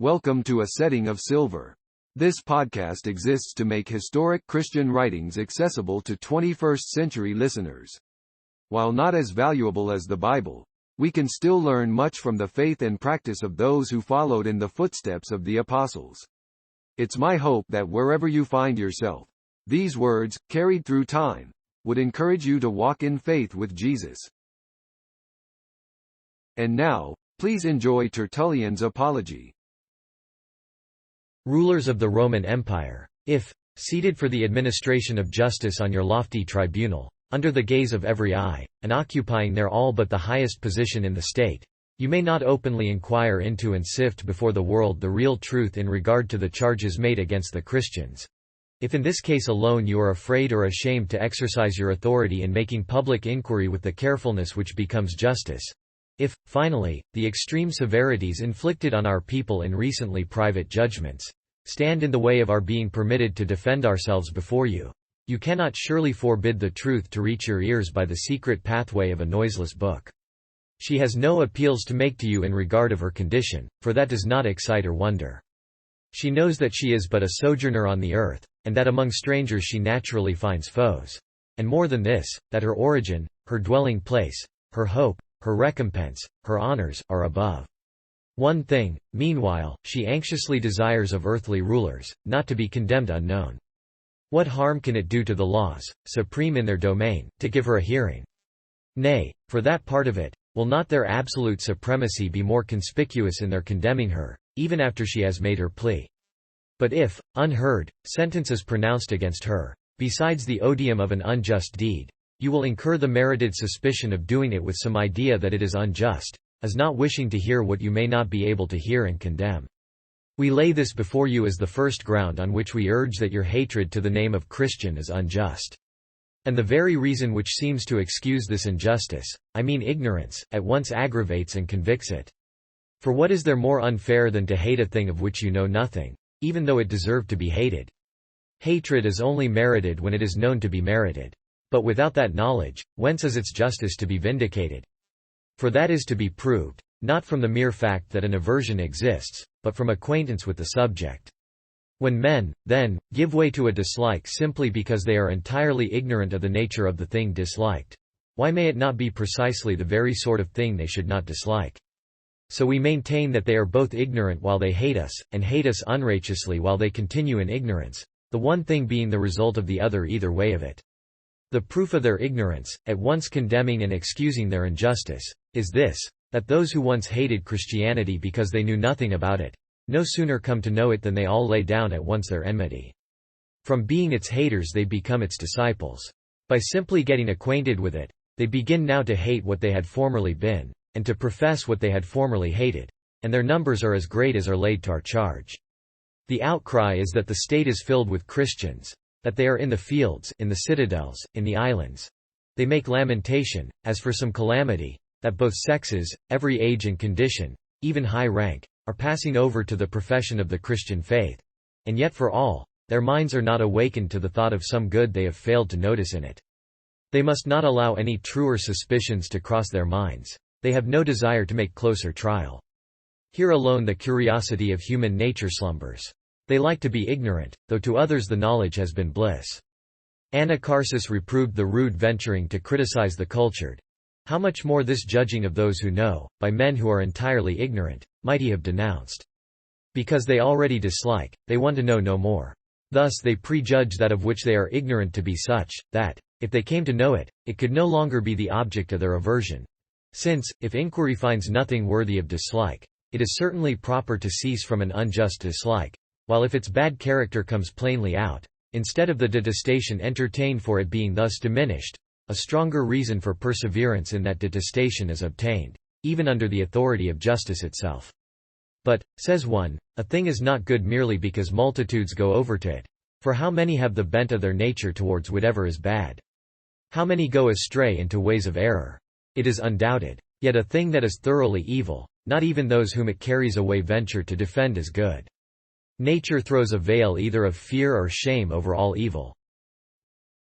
Welcome to A Setting of Silver. This podcast exists to make historic Christian writings accessible to 21st century listeners. While not as valuable as the Bible, we can still learn much from the faith and practice of those who followed in the footsteps of the apostles. It's my hope that wherever you find yourself, these words, carried through time, would encourage you to walk in faith with Jesus. And now, please enjoy Tertullian's apology. Rulers of the Roman Empire, if, seated for the administration of justice on your lofty tribunal, under the gaze of every eye, and occupying there all but the highest position in the state, you may not openly inquire into and sift before the world the real truth in regard to the charges made against the Christians. If in this case alone you are afraid or ashamed to exercise your authority in making public inquiry with the carefulness which becomes justice. If, finally, the extreme severities inflicted on our people in recently private judgments stand in the way of our being permitted to defend ourselves before you, you cannot surely forbid the truth to reach your ears by the secret pathway of a noiseless book. She has no appeals to make to you in regard of her condition, for that does not excite or wonder. She knows that she is but a sojourner on the earth, and that among strangers she naturally finds foes. And more than this, that her origin, her dwelling place, her hope, her recompense, her honors, are above. One thing, meanwhile, she anxiously desires of earthly rulers, not to be condemned unknown. What harm can it do to the laws, supreme in their domain, to give her a hearing? Nay, for that part of it, will not their absolute supremacy be more conspicuous in their condemning her, even after she has made her plea? But if, unheard, sentence is pronounced against her, besides the odium of an unjust deed, you will incur the merited suspicion of doing it with some idea that it is unjust, as not wishing to hear what you may not be able to hear and condemn. We lay this before you as the first ground on which we urge that your hatred to the name of Christian is unjust. And the very reason which seems to excuse this injustice, I mean ignorance, at once aggravates and convicts it. For what is there more unfair than to hate a thing of which you know nothing, even though it deserve to be hated? Hatred is only merited when it is known to be merited. But without that knowledge, whence is its justice to be vindicated? For that is to be proved, not from the mere fact that an aversion exists, but from acquaintance with the subject. When men, then, give way to a dislike simply because they are entirely ignorant of the nature of the thing disliked, why may it not be precisely the very sort of thing they should not dislike? So we maintain that they are both ignorant while they hate us, and hate us unrighteously while they continue in ignorance, the one thing being the result of the other either way of it. The proof of their ignorance, at once condemning and excusing their injustice, is this, that those who once hated Christianity because they knew nothing about it, no sooner come to know it than they all lay down at once their enmity. From being its haters they become its disciples. By simply getting acquainted with it, they begin now to hate what they had formerly been, and to profess what they had formerly hated, and their numbers are as great as are laid to our charge. The outcry is that the state is filled with Christians, that they are in the fields, in the citadels, in the islands. They make lamentation, as for some calamity, that both sexes, every age and condition, even high rank, are passing over to the profession of the Christian faith. And yet for all, their minds are not awakened to the thought of some good they have failed to notice in it. They must not allow any truer suspicions to cross their minds. They have no desire to make closer trial. Here alone the curiosity of human nature slumbers. They like to be ignorant, though to others the knowledge has been bliss. Anacharsis reproved the rude venturing to criticize the cultured. How much more this judging of those who know, by men who are entirely ignorant, might he have denounced? Because they already dislike, they want to know no more. Thus they prejudge that of which they are ignorant to be such, that, if they came to know it, it could no longer be the object of their aversion. Since, if inquiry finds nothing worthy of dislike, it is certainly proper to cease from an unjust dislike. While if its bad character comes plainly out, instead of the detestation entertained for it being thus diminished, a stronger reason for perseverance in that detestation is obtained, even under the authority of justice itself. But, says one, a thing is not good merely because multitudes go over to it, for how many have the bent of their nature towards whatever is bad? How many go astray into ways of error? It is undoubted. Yet a thing that is thoroughly evil, not even those whom it carries away venture to defend as good. Nature throws a veil either of fear or shame over all evil.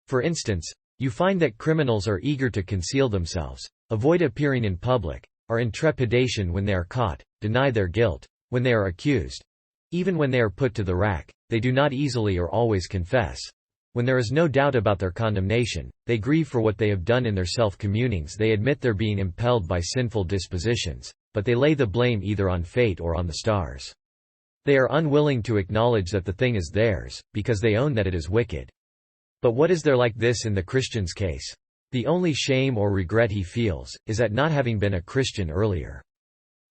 For instance, you find that criminals are eager to conceal themselves, avoid appearing in public, are in trepidation when they are caught, deny their guilt, when they are accused. Even when they are put to the rack, they do not easily or always confess. When there is no doubt about their condemnation, they grieve for what they have done in their self-communings. They admit their being impelled by sinful dispositions, but they lay the blame either on fate or on the stars. They are unwilling to acknowledge that the thing is theirs, because they own that it is wicked. But what is there like this in the Christian's case? The only shame or regret he feels, is at not having been a Christian earlier.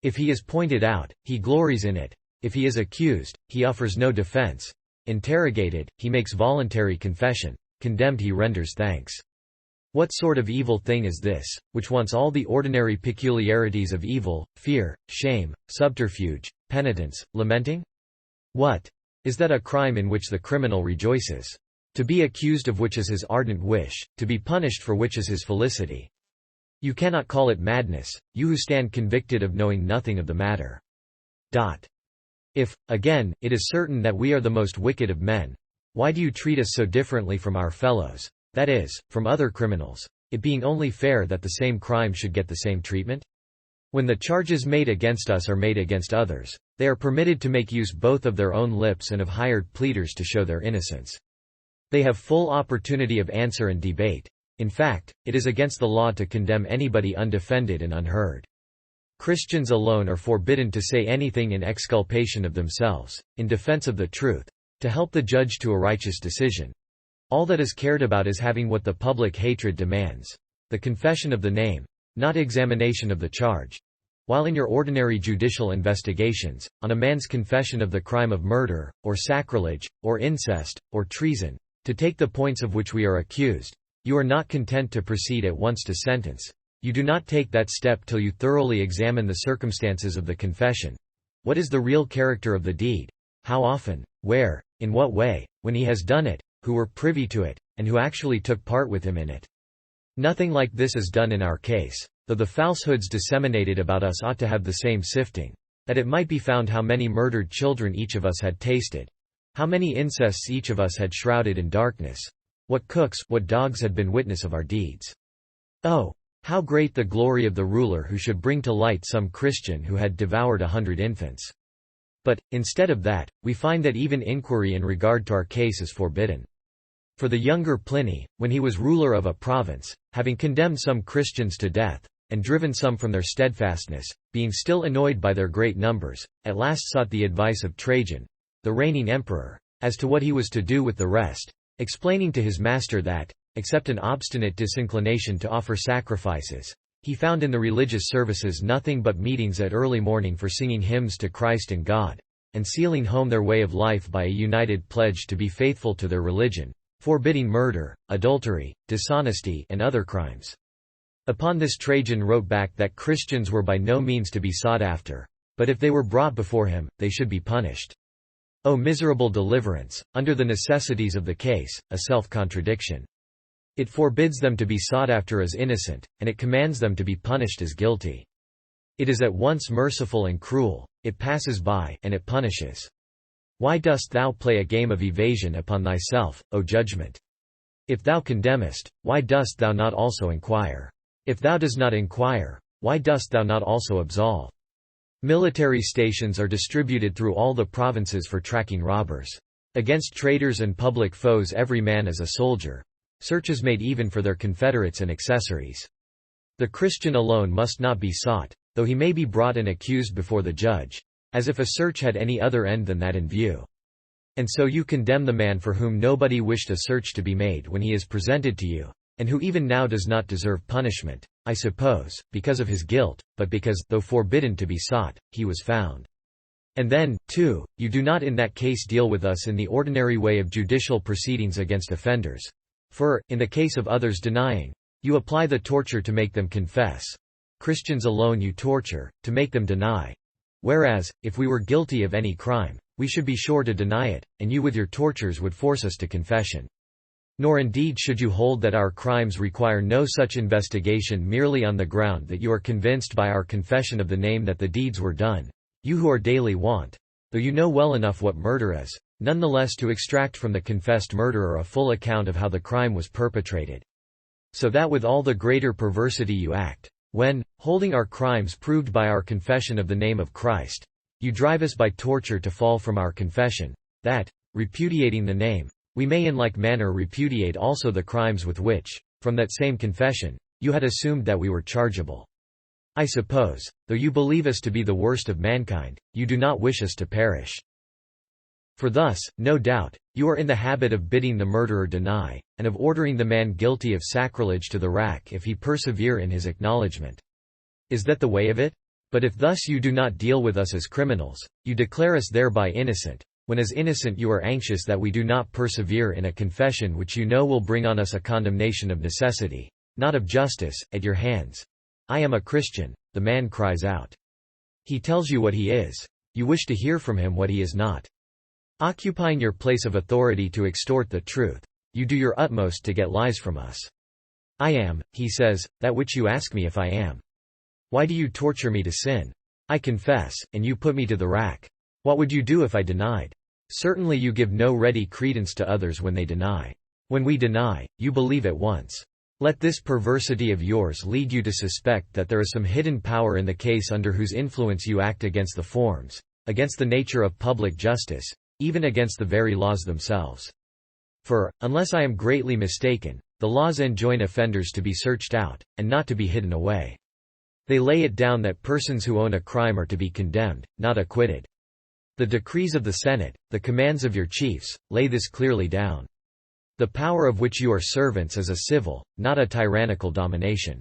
If he is pointed out, he glories in it. If he is accused, he offers no defense. Interrogated, he makes voluntary confession. Condemned, he renders thanks. What sort of evil thing is this, which wants all the ordinary peculiarities of evil, fear, shame, subterfuge, penitence, lamenting? What? Is that a crime in which the criminal rejoices? To be accused of which is his ardent wish, to be punished for which is his felicity. You cannot call it madness, you who stand convicted of knowing nothing of the matter. If, again, it is certain that we are the most wicked of men, why do you treat us so differently from our fellows, that is, from other criminals, it being only fair that the same crime should get the same treatment? When the charges made against us are made against others, they are permitted to make use both of their own lips and of hired pleaders to show their innocence. They have full opportunity of answer and debate. In fact, it is against the law to condemn anybody undefended and unheard. Christians alone are forbidden to say anything in exculpation of themselves, in defense of the truth, to help the judge to a righteous decision. All that is cared about is having what the public hatred demands, the confession of the name, not examination of the charge. While in your ordinary judicial investigations, on a man's confession of the crime of murder, or sacrilege, or incest, or treason, to take the points of which we are accused, you are not content to proceed at once to sentence. You do not take that step till you thoroughly examine the circumstances of the confession. What is the real character of the deed? How often, where, in what way, when he has done it, who were privy to it, and who actually took part with him in it? Nothing like this is done in our case, though the falsehoods disseminated about us ought to have the same sifting, that it might be found how many murdered children each of us had tasted, how many incests each of us had shrouded in darkness, what cooks, what dogs had been witness of our deeds. Oh, how great the glory of the ruler who should bring to light some Christian who had devoured 100 infants. But, instead of that, we find that even inquiry in regard to our case is forbidden. For the younger Pliny, when he was ruler of a province, having condemned some Christians to death, and driven some from their steadfastness, being still annoyed by their great numbers, at last sought the advice of Trajan, the reigning emperor, as to what he was to do with the rest, explaining to his master that, except an obstinate disinclination to offer sacrifices, he found in the religious services nothing but meetings at early morning for singing hymns to Christ and God, and sealing home their way of life by a united pledge to be faithful to their religion, forbidding murder, adultery, dishonesty, and other crimes. Upon this Trajan wrote back that Christians were by no means to be sought after, but if they were brought before him, they should be punished. O miserable deliverance, under the necessities of the case, a self-contradiction. It forbids them to be sought after as innocent, and it commands them to be punished as guilty. It is at once merciful and cruel, it passes by, and it punishes. Why dost thou play a game of evasion upon thyself, O judgment? If thou condemnest, why dost thou not also inquire? If thou dost not inquire, why dost thou not also absolve? Military stations are distributed through all the provinces for tracking robbers. Against traitors and public foes every man is a soldier. Search is made even for their confederates and accessories. The Christian alone must not be sought, though he may be brought and accused before the judge, as if a search had any other end than that in view. And so you condemn the man for whom nobody wished a search to be made when he is presented to you, and who even now does not deserve punishment, I suppose, because of his guilt, but because, though forbidden to be sought, he was found. And then, too, you do not in that case deal with us in the ordinary way of judicial proceedings against offenders. For, in the case of others denying, you apply the torture to make them confess. Christians alone you torture, to make them deny. Whereas, if we were guilty of any crime, we should be sure to deny it, and you with your tortures would force us to confession. Nor indeed should you hold that our crimes require no such investigation merely on the ground that you are convinced by our confession of the name that the deeds were done, you who are daily wont, though you know well enough what murder is, nonetheless to extract from the confessed murderer a full account of how the crime was perpetrated. So that with all the greater perversity you act, when, holding our crimes proved by our confession of the name of Christ, You drive us by torture to fall from our confession, that, repudiating the name, we may in like manner repudiate also the crimes with which, from that same confession, you had assumed that we were chargeable. I suppose, though you believe us to be the worst of mankind, you do not wish us to perish. For thus, no doubt, you are in the habit of bidding the murderer deny, and of ordering the man guilty of sacrilege to the rack if he persevere in his acknowledgment. Is that the way of it? But if thus you do not deal with us as criminals, you declare us thereby innocent, when as innocent you are anxious that we do not persevere in a confession which you know will bring on us a condemnation of necessity, not of justice, at your hands. I am a Christian, the man cries out. He tells you what he is. You wish to hear from him what he is not. Occupying your place of authority to extort the truth, you do your utmost to get lies from us. I am, he says, that which you ask me if I am. Why do you torture me to sin? I confess, and you put me to the rack. What would you do if I denied? Certainly you give no ready credence to others when they deny. When we deny, you believe at once. Let this perversity of yours lead you to suspect that there is some hidden power in the case under whose influence you act against the forms, against the nature of public justice, even against the very laws themselves. For, unless I am greatly mistaken, the laws enjoin offenders to be searched out, and not to be hidden away. They lay it down that persons who own a crime are to be condemned, not acquitted. The decrees of the Senate, the commands of your chiefs, lay this clearly down. The power of which you are servants is a civil, not a tyrannical domination.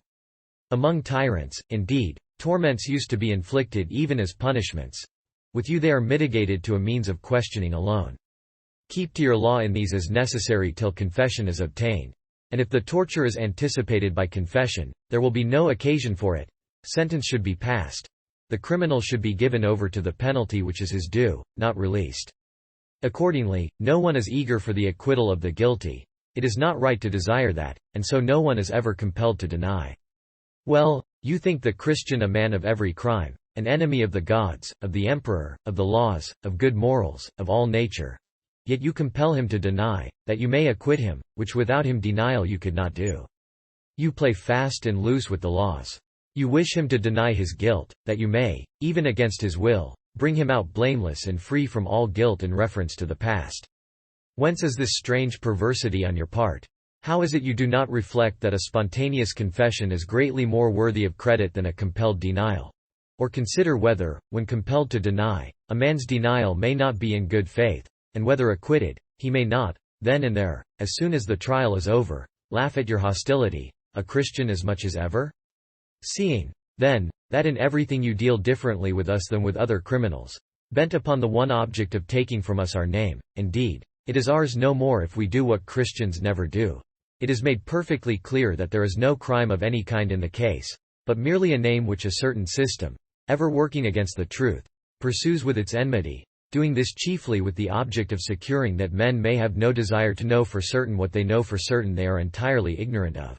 Among tyrants, indeed, torments used to be inflicted even as punishments. With you they are mitigated to a means of questioning alone. Keep to your law in these as necessary till confession is obtained. And if the torture is anticipated by confession, there will be no occasion for it. Sentence should be passed. The criminal should be given over to the penalty which is his due, not released. Accordingly, no one is eager for the acquittal of the guilty. It is not right to desire that, and so no one is ever compelled to deny. Well, you think the Christian a man of every crime, an enemy of the gods, of the emperor, of the laws, of good morals, of all nature. Yet you compel him to deny, that you may acquit him, which without him denial you could not do. You play fast and loose with the laws. You wish him to deny his guilt, that you may, even against his will, bring him out blameless and free from all guilt in reference to the past. Whence is this strange perversity on your part? How is it you do not reflect that a spontaneous confession is greatly more worthy of credit than a compelled denial? Or consider whether, when compelled to deny, a man's denial may not be in good faith, and whether acquitted, he may not, then and there, as soon as the trial is over, laugh at your hostility, a Christian as much as ever? Seeing, then, that in everything you deal differently with us than with other criminals, bent upon the one object of taking from us our name, indeed, it is ours no more if we do what Christians never do. It is made perfectly clear that there is no crime of any kind in the case, but merely a name which a certain system, ever working against the truth, pursues with its enmity, doing this chiefly with the object of securing that men may have no desire to know for certain what they know for certain they are entirely ignorant of.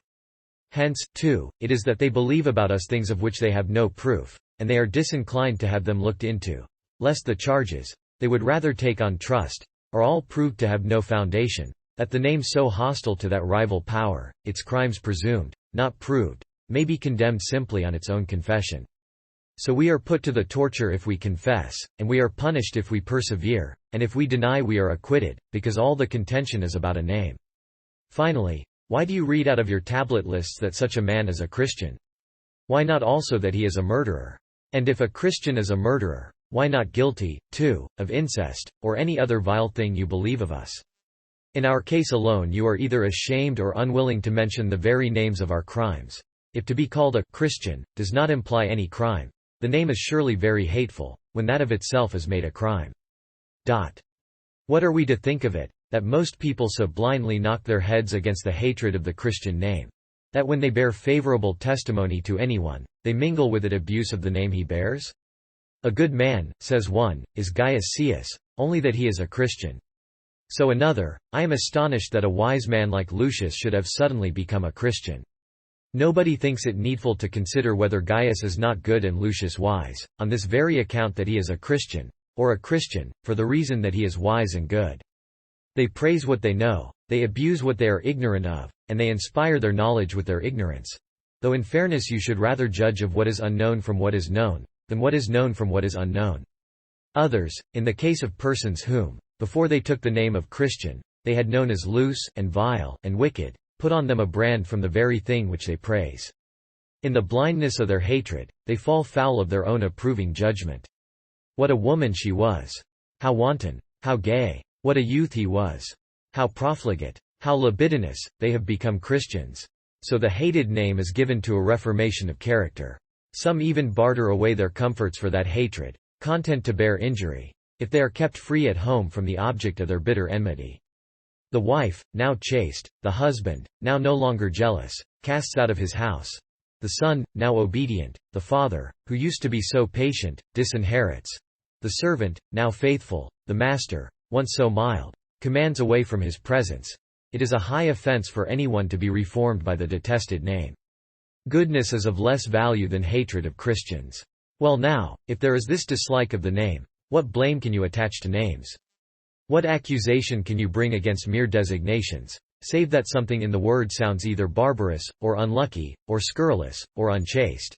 Hence, too, it is that they believe about us things of which they have no proof, and they are disinclined to have them looked into, lest the charges they would rather take on trust are all proved to have no foundation, that the name so hostile to that rival power, its crimes presumed, not proved, may be condemned simply on its own confession. So we are put to the torture if we confess, and we are punished if we persevere, and if we deny we are acquitted, because all the contention is about a name. Finally, why do you read out of your tablet lists that such a man is a Christian? Why not also that he is a murderer? And if a Christian is a murderer, why not guilty, too, of incest, or any other vile thing you believe of us? In our case alone you are either ashamed or unwilling to mention the very names of our crimes. If to be called a Christian does not imply any crime, the name is surely very hateful, when that of itself is made a crime. What are we to think of it, that most people so blindly knock their heads against the hatred of the Christian name? That when they bear favorable testimony to anyone, they mingle with it abuse of the name he bears? A good man, says one, is Gaius Seius, only that he is a Christian. So another, I am astonished that a wise man like Lucius should have suddenly become a Christian. Nobody thinks it needful to consider whether Gaius is not good and Lucius wise, on this very account that he is a Christian, or a Christian, for the reason that he is wise and good. They praise what they know, they abuse what they are ignorant of, and they inspire their knowledge with their ignorance. Though in fairness you should rather judge of what is unknown from what is known, than what is known from what is unknown. Others, in the case of persons whom, before they took the name of Christian, they had known as loose, and vile, and wicked, put on them a brand from the very thing which they praise. In the blindness of their hatred, they fall foul of their own approving judgment. What a woman she was! How wanton! How gay! What a youth he was! How profligate! How libidinous! They have become Christians. So the hated name is given to a reformation of character. Some even barter away their comforts for that hatred, content to bear injury, if they are kept free at home from the object of their bitter enmity. The wife, now chaste, the husband, now no longer jealous, casts out of his house. The son, now obedient, the father, who used to be so patient, disinherits. The servant, now faithful, the master, once so mild, commands away from his presence. It is a high offense for anyone to be reformed by the detested name. Goodness is of less value than hatred of Christians. Well now, if there is this dislike of the name, what blame can you attach to names? What accusation can you bring against mere designations, save that something in the word sounds either barbarous, or unlucky, or scurrilous, or unchaste?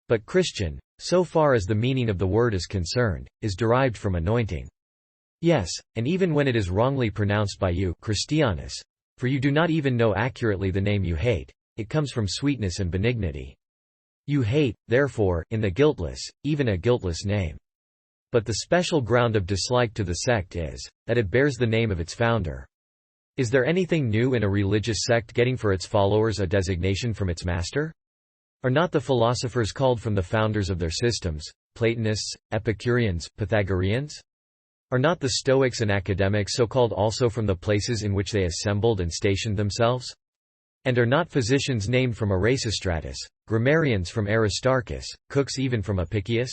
But Christian, so far as the meaning of the word is concerned, is derived from anointing. Yes, and even when it is wrongly pronounced by you, Christianus, for you do not even know accurately the name you hate, it comes from sweetness and benignity. You hate, therefore, in the guiltless, even a guiltless name. But the special ground of dislike to the sect is, that it bears the name of its founder. Is there anything new in a religious sect getting for its followers a designation from its master? Are not the philosophers called from the founders of their systems, Platonists, Epicureans, Pythagoreans? Are not the Stoics and academics so called also from the places in which they assembled and stationed themselves? And are not physicians named from Erasistratus, grammarians from Aristarchus, cooks even from Apicius?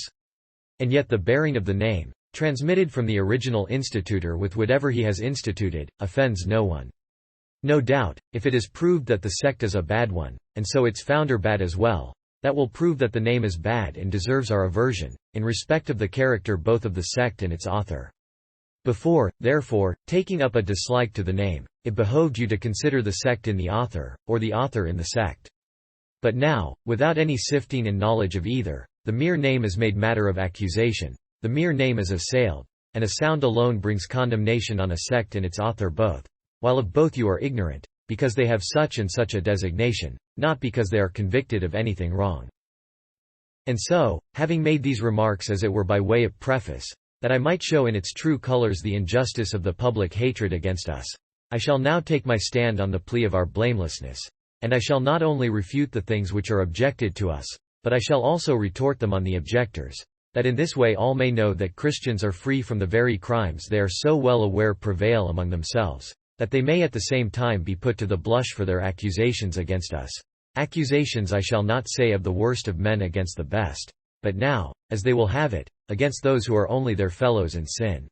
And yet the bearing of the name, transmitted from the original institutor with whatever he has instituted, offends no one. No doubt, if it is proved that the sect is a bad one, and so its founder bad as well, that will prove that the name is bad and deserves our aversion, in respect of the character both of the sect and its author. Before, therefore, taking up a dislike to the name, it behoved you to consider the sect in the author, or the author in the sect. But now, without any sifting and knowledge of either, the mere name is made matter of accusation, the mere name is assailed, and a sound alone brings condemnation on a sect and its author both, while of both you are ignorant, because they have such and such a designation, not because they are convicted of anything wrong. And so, having made these remarks as it were by way of preface, that I might show in its true colors the injustice of the public hatred against us, I shall now take my stand on the plea of our blamelessness. And I shall not only refute the things which are objected to us, but I shall also retort them on the objectors, that in this way all may know that Christians are free from the very crimes they are so well aware prevail among themselves, that they may at the same time be put to the blush for their accusations against us. Accusations I shall not say of the worst of men against the best, but now, as they will have it, against those who are only their fellows in sin.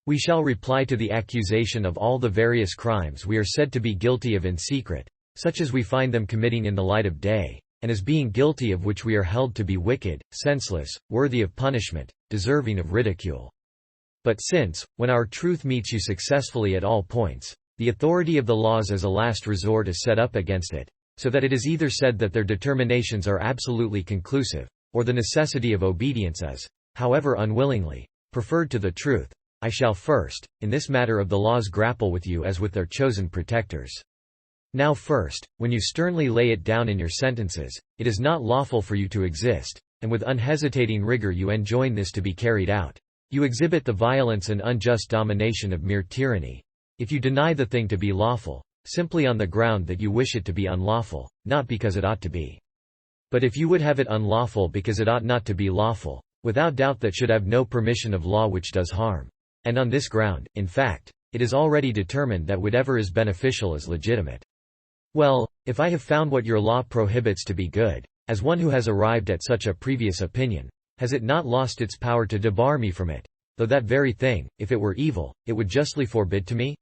We shall reply to the accusation of all the various crimes we are said to be guilty of in secret, such as we find them committing in the light of day, and as being guilty of which we are held to be wicked, senseless, worthy of punishment, deserving of ridicule. But since, when our truth meets you successfully at all points, the authority of the laws as a last resort is set up against it, so that it is either said that their determinations are absolutely conclusive, or the necessity of obedience is, however unwillingly, preferred to the truth, I shall first, in this matter of the laws grapple with you as with their chosen protectors. Now first, when you sternly lay it down in your sentences, it is not lawful for you to exist, and with unhesitating rigor you enjoin this to be carried out. You exhibit the violence and unjust domination of mere tyranny. If you deny the thing to be lawful, simply on the ground that you wish it to be unlawful, not because it ought to be. But if you would have it unlawful because it ought not to be lawful, without doubt that should have no permission of law which does harm. And on this ground, in fact, it is already determined that whatever is beneficial is legitimate. Well, if I have found what your law prohibits to be good, as one who has arrived at such a previous opinion, has it not lost its power to debar me from it, though that very thing, if it were evil, it would justly forbid to me?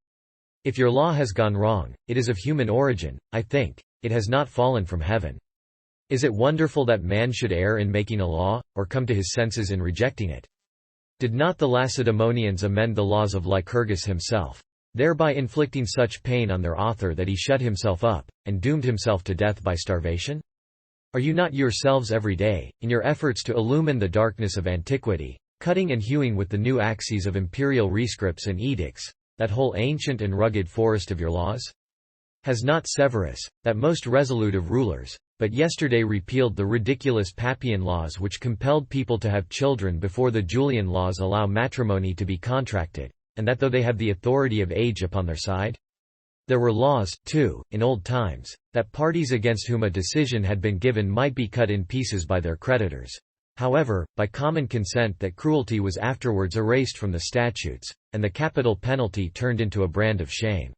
If your law has gone wrong, it is of human origin, I think, it has not fallen from heaven. Is it wonderful that man should err in making a law, or come to his senses in rejecting it? Did not the Lacedaemonians amend the laws of Lycurgus himself, thereby inflicting such pain on their author that he shut himself up, and doomed himself to death by starvation? Are you not yourselves every day, in your efforts to illumine the darkness of antiquity, cutting and hewing with the new axes of imperial rescripts and edicts, that whole ancient and rugged forest of your laws? Has not Severus, that most resolute of rulers, but yesterday repealed the ridiculous Papian laws which compelled people to have children before the Julian laws allow matrimony to be contracted, and that though they have the authority of age upon their side? There were laws, too, in old times, that parties against whom a decision had been given might be cut in pieces by their creditors. However, by common consent that cruelty was afterwards erased from the statutes, and the capital penalty turned into a brand of shame.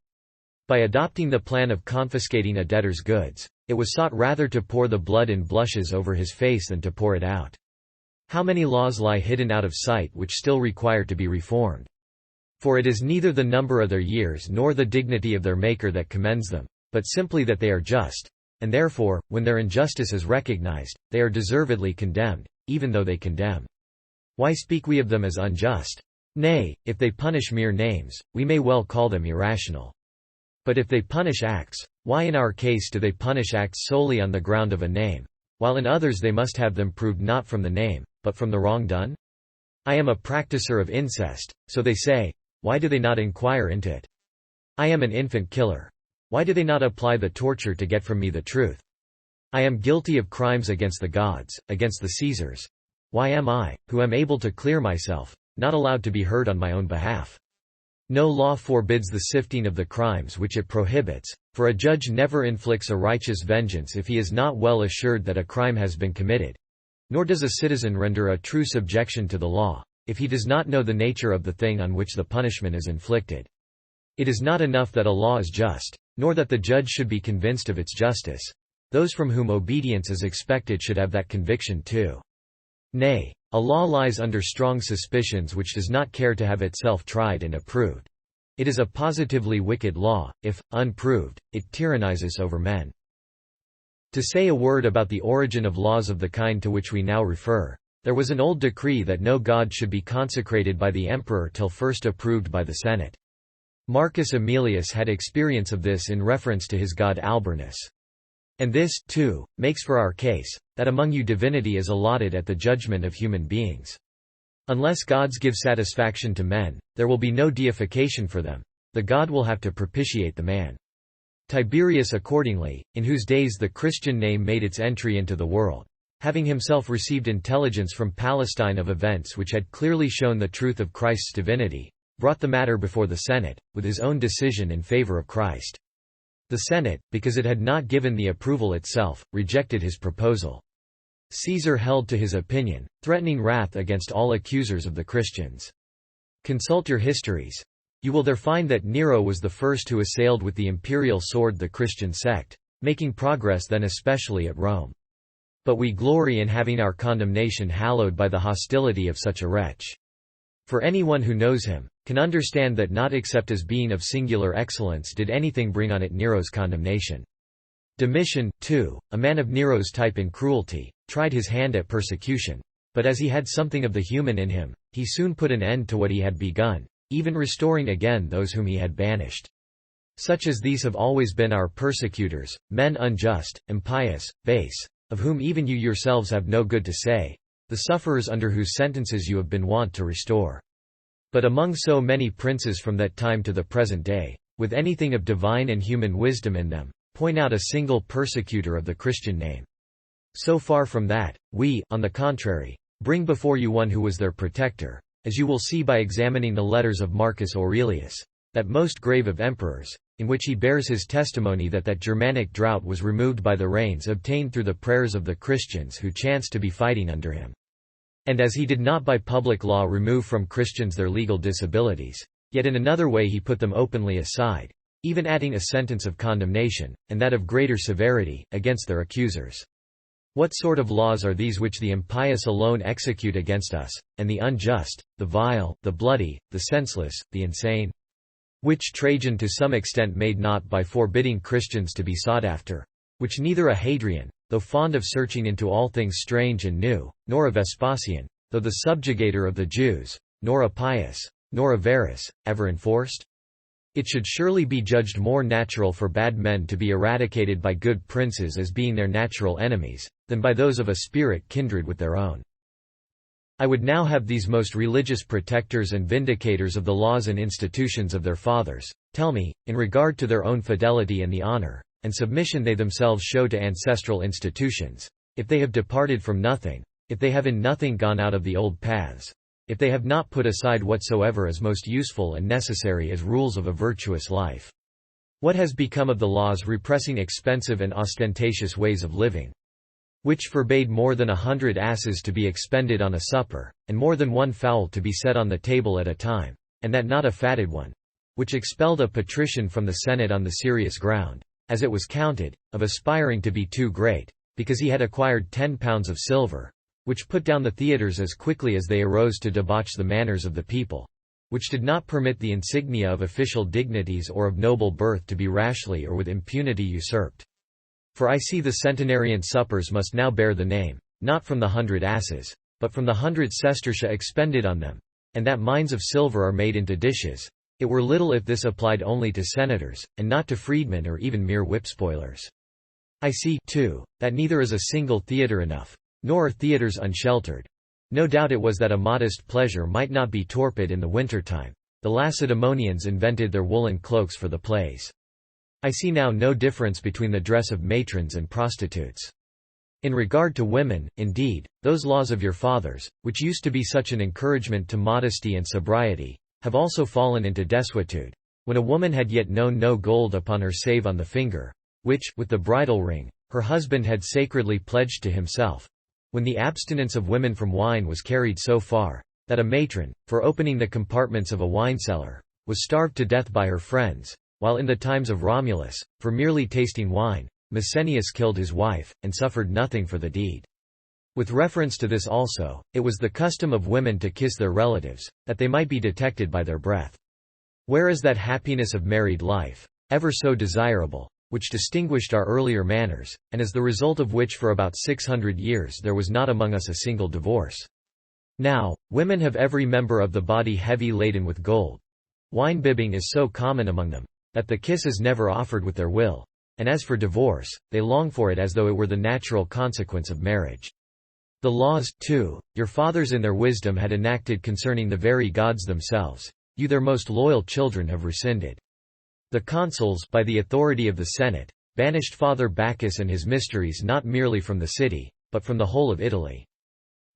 By adopting the plan of confiscating a debtor's goods, it was sought rather to pour the blood in blushes over his face than to pour it out. How many laws lie hidden out of sight which still require to be reformed? For it is neither the number of their years nor the dignity of their maker that commends them, but simply that they are just, and therefore, when their injustice is recognized, they are deservedly condemned, even though they condemn. Why speak we of them as unjust? Nay, if they punish mere names, we may well call them irrational. But if they punish acts, why in our case do they punish acts solely on the ground of a name, while in others they must have them proved not from the name, but from the wrong done? I am a practicer of incest, so they say, why do they not inquire into it? I am an infant killer. Why do they not apply the torture to get from me the truth? I am guilty of crimes against the gods, against the Caesars. Why am I, who am able to clear myself, not allowed to be heard on my own behalf? No law forbids the sifting of the crimes which it prohibits, for a judge never inflicts a righteous vengeance if he is not well assured that a crime has been committed. Nor does a citizen render a true subjection to the law, if he does not know the nature of the thing on which the punishment is inflicted. It is not enough that a law is just, nor that the judge should be convinced of its justice. Those from whom obedience is expected should have that conviction too. Nay, a law lies under strong suspicions which does not care to have itself tried and approved. It is a positively wicked law, if, unproved, it tyrannizes over men. To say a word about the origin of laws of the kind to which we now refer, there was an old decree that no god should be consecrated by the emperor till first approved by the Senate. Marcus Aemilius had experience of this in reference to his god Albernus. And this, too, makes for our case, that among you divinity is allotted at the judgment of human beings. Unless gods give satisfaction to men, there will be no deification for them. The god will have to propitiate the man. Tiberius accordingly, in whose days the Christian name made its entry into the world, having himself received intelligence from Palestine of events which had clearly shown the truth of Christ's divinity, brought the matter before the Senate, with his own decision in favor of Christ. The Senate, because it had not given the approval itself, rejected his proposal. Caesar held to his opinion, threatening wrath against all accusers of the Christians. Consult your histories. You will there find that Nero was the first who assailed with the imperial sword the Christian sect, making progress then especially at Rome. But we glory in having our condemnation hallowed by the hostility of such a wretch. For anyone who knows him, can understand that not except as being of singular excellence did anything bring on it Nero's condemnation. Domitian, too, a man of Nero's type in cruelty, tried his hand at persecution. But as he had something of the human in him, he soon put an end to what he had begun, even restoring again those whom he had banished. Such as these have always been our persecutors, men unjust, impious, base, of whom even you yourselves have no good to say, the sufferers under whose sentences you have been wont to restore. But among so many princes from that time to the present day, with anything of divine and human wisdom in them, point out a single persecutor of the Christian name. So far from that, we, on the contrary, bring before you one who was their protector, as you will see by examining the letters of Marcus Aurelius, that most grave of emperors, in which he bears his testimony that Germanic drought was removed by the rains obtained through the prayers of the Christians who chanced to be fighting under him. And as he did not by public law remove from Christians their legal disabilities, yet in another way he put them openly aside, even adding a sentence of condemnation, and that of greater severity, against their accusers. What sort of laws are these which the impious alone execute against us, and the unjust, the vile, the bloody, the senseless, the insane? Which Trajan to some extent made not by forbidding Christians to be sought after. Which neither a Hadrian, though fond of searching into all things strange and new, nor a Vespasian, though the subjugator of the Jews, nor a Pius, nor a Varus, ever enforced? It should surely be judged more natural for bad men to be eradicated by good princes as being their natural enemies, than by those of a spirit kindred with their own. I would now have these most religious protectors and vindicators of the laws and institutions of their fathers tell me, in regard to their own fidelity and the honor and submission they themselves show to ancestral institutions, if they have departed from nothing, if they have in nothing gone out of the old paths, if they have not put aside whatsoever is most useful and necessary as rules of a virtuous life. What has become of the laws repressing expensive and ostentatious ways of living, which forbade more than 100 asses to be expended on a supper, and more than one fowl to be set on the table at a time, and that not a fatted one, which expelled a patrician from the Senate on the serious ground, as it was counted, of aspiring to be too great, because he had acquired 10 pounds of silver, which put down the theatres as quickly as they arose to debauch the manners of the people, which did not permit the insignia of official dignities or of noble birth to be rashly or with impunity usurped. For I see the centenarian suppers must now bear the name, not from the 100 asses, but from the 100 sestertia expended on them, and that mines of silver are made into dishes. It were little if this applied only to senators, and not to freedmen or even mere whip-spoilers. I see, too, that neither is a single theatre enough, nor are theatres unsheltered. No doubt it was that a modest pleasure might not be torpid in the winter-time. The Lacedaemonians invented their woolen cloaks for the plays. I see now no difference between the dress of matrons and prostitutes. In regard to women, indeed, those laws of your fathers, which used to be such an encouragement to modesty and sobriety, have also fallen into desuetude, when a woman had yet known no gold upon her save on the finger, which, with the bridal ring, her husband had sacredly pledged to himself, when the abstinence of women from wine was carried so far, that a matron, for opening the compartments of a wine-cellar, was starved to death by her friends, while in the times of Romulus, for merely tasting wine, Messenius killed his wife, and suffered nothing for the deed. With reference to this also, it was the custom of women to kiss their relatives, that they might be detected by their breath. Where is that happiness of married life, ever so desirable, which distinguished our earlier manners, and as the result of which for about 600 years there was not among us a single divorce? Now, women have every member of the body heavy laden with gold. Wine-bibbing is so common among them, that the kiss is never offered with their will, and as for divorce, they long for it as though it were the natural consequence of marriage. The laws, too, your fathers in their wisdom had enacted concerning the very gods themselves, you their most loyal children have rescinded. The consuls, by the authority of the Senate, banished Father Bacchus and his mysteries not merely from the city, but from the whole of Italy.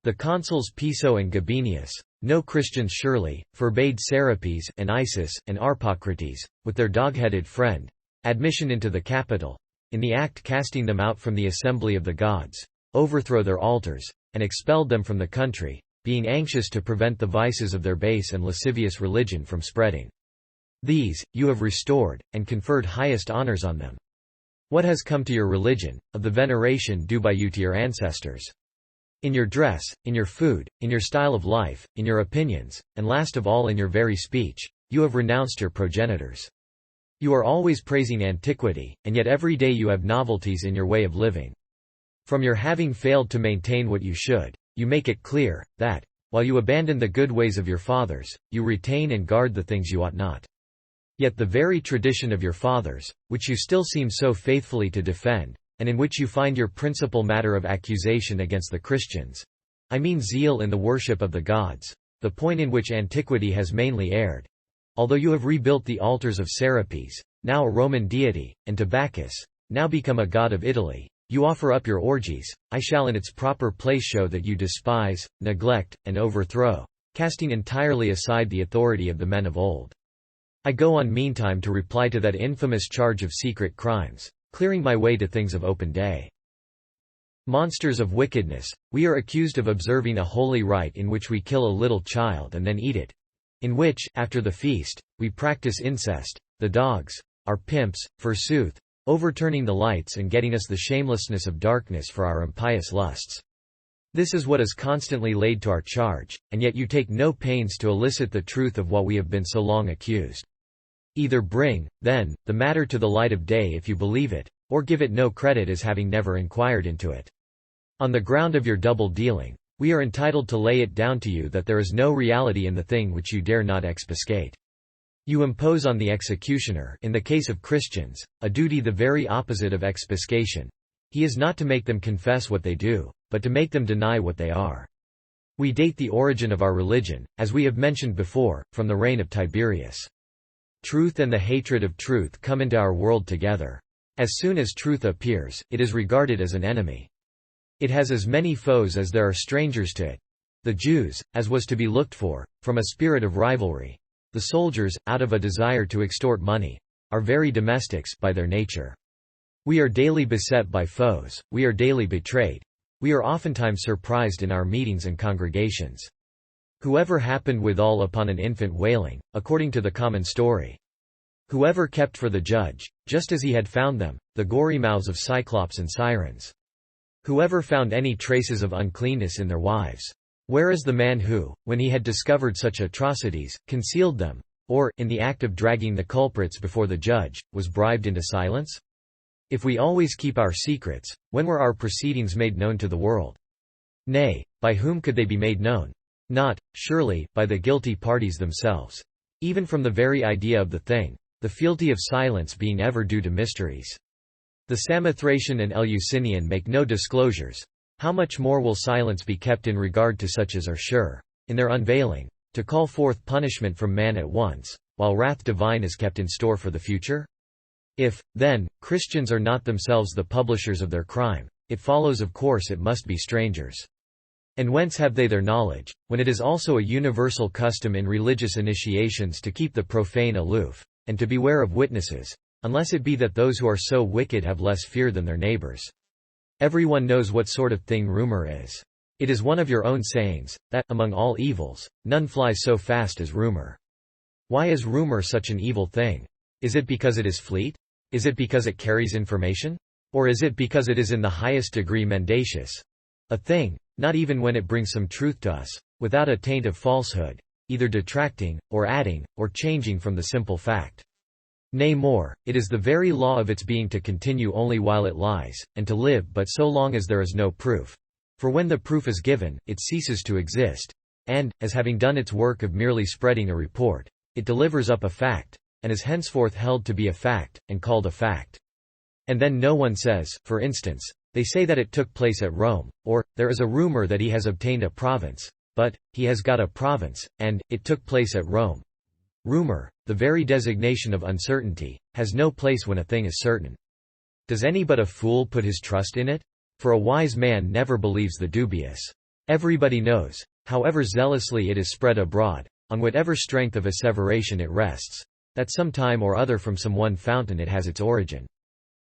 The consuls Piso and Gabinius, no Christians surely, forbade Serapis and Isis and Arpocrates, with their dog-headed friend, admission into the capital, in the act casting them out from the assembly of the gods, overthrow their altars, and expelled them from the country, being anxious to prevent the vices of their base and lascivious religion from spreading. These, you have restored, and conferred highest honors on them. What has come to your religion, of the veneration due by you to your ancestors? In your dress, in your food, in your style of life, in your opinions, and last of all in your very speech, you have renounced your progenitors. You are always praising antiquity, and yet every day you have novelties in your way of living. From your having failed to maintain what you should, you make it clear, that, while you abandon the good ways of your fathers, you retain and guard the things you ought not. Yet the very tradition of your fathers, which you still seem so faithfully to defend, and in which you find your principal matter of accusation against the Christians, I mean zeal in the worship of the gods, the point in which antiquity has mainly erred. Although you have rebuilt the altars of Serapis, now a Roman deity, and to Bacchus, now become a god of Italy, you offer up your orgies, I shall in its proper place show that you despise, neglect, and overthrow, casting entirely aside the authority of the men of old. I go on meantime to reply to that infamous charge of secret crimes, clearing my way to things of open day. Monsters of wickedness, we are accused of observing a holy rite in which we kill a little child and then eat it, in which, after the feast, we practice incest, the dogs, our pimps, forsooth, overturning the lights and getting us the shamelessness of darkness for our impious lusts. This is what is constantly laid to our charge, and yet you take no pains to elicit the truth of what we have been so long accused. Either bring, then, the matter to the light of day if you believe it, or give it no credit as having never inquired into it. On the ground of your double dealing, we are entitled to lay it down to you that there is no reality in the thing which you dare not expuscate. You impose on the executioner, in the case of Christians, a duty the very opposite of expuscation. He is not to make them confess what they do, but to make them deny what they are. We date the origin of our religion, as we have mentioned before, from the reign of Tiberius. Truth and the hatred of truth come into our world together. As soon as truth appears, it is regarded as an enemy. It has as many foes as there are strangers to it. The Jews, as was to be looked for, from a spirit of rivalry. The soldiers, out of a desire to extort money. Are very domestics, by their nature. We are daily beset by foes, we are daily betrayed. We are oftentimes surprised in our meetings and congregations. Whoever happened withal upon an infant wailing, according to the common story. Whoever kept for the judge, just as he had found them, the gory mouths of Cyclops and Sirens. Whoever found any traces of uncleanness in their wives. Where is the man who, when he had discovered such atrocities, concealed them, or, in the act of dragging the culprits before the judge, was bribed into silence? If we always keep our secrets, when were our proceedings made known to the world? Nay, by whom could they be made known? Not, surely, by the guilty parties themselves. Even from the very idea of the thing, the fealty of silence being ever due to mysteries. The Samothracian and Eleusinian make no disclosures. How much more will silence be kept in regard to such as are sure, in their unveiling, to call forth punishment from man at once, while wrath divine is kept in store for the future? If, then, Christians are not themselves the publishers of their crime, it follows of course it must be strangers. And whence have they their knowledge, when it is also a universal custom in religious initiations to keep the profane aloof, and to beware of witnesses, unless it be that those who are so wicked have less fear than their neighbors? Everyone knows what sort of thing rumor is. It is one of your own sayings, that, among all evils, none flies so fast as rumor. Why is rumor such an evil thing? Is it because it is fleet? Is it because it carries information? Or is it because it is in the highest degree mendacious? A thing, not even when it brings some truth to us, without a taint of falsehood, either detracting, or adding, or changing from the simple fact. Nay more, it is the very law of its being to continue only while it lies, and to live but so long as there is no proof. For when the proof is given, it ceases to exist, and, as having done its work of merely spreading a report, it delivers up a fact, and is henceforth held to be a fact, and called a fact. And then no one says, for instance, they say that it took place at Rome, or, there is a rumor that he has obtained a province, but, he has got a province, and, it took place at Rome. Rumor, the very designation of uncertainty, has no place when a thing is certain. Does any but a fool put his trust in it? For a wise man never believes the dubious. Everybody knows, however zealously it is spread abroad, on whatever strength of asseveration it rests, that some time or other from some one fountain it has its origin.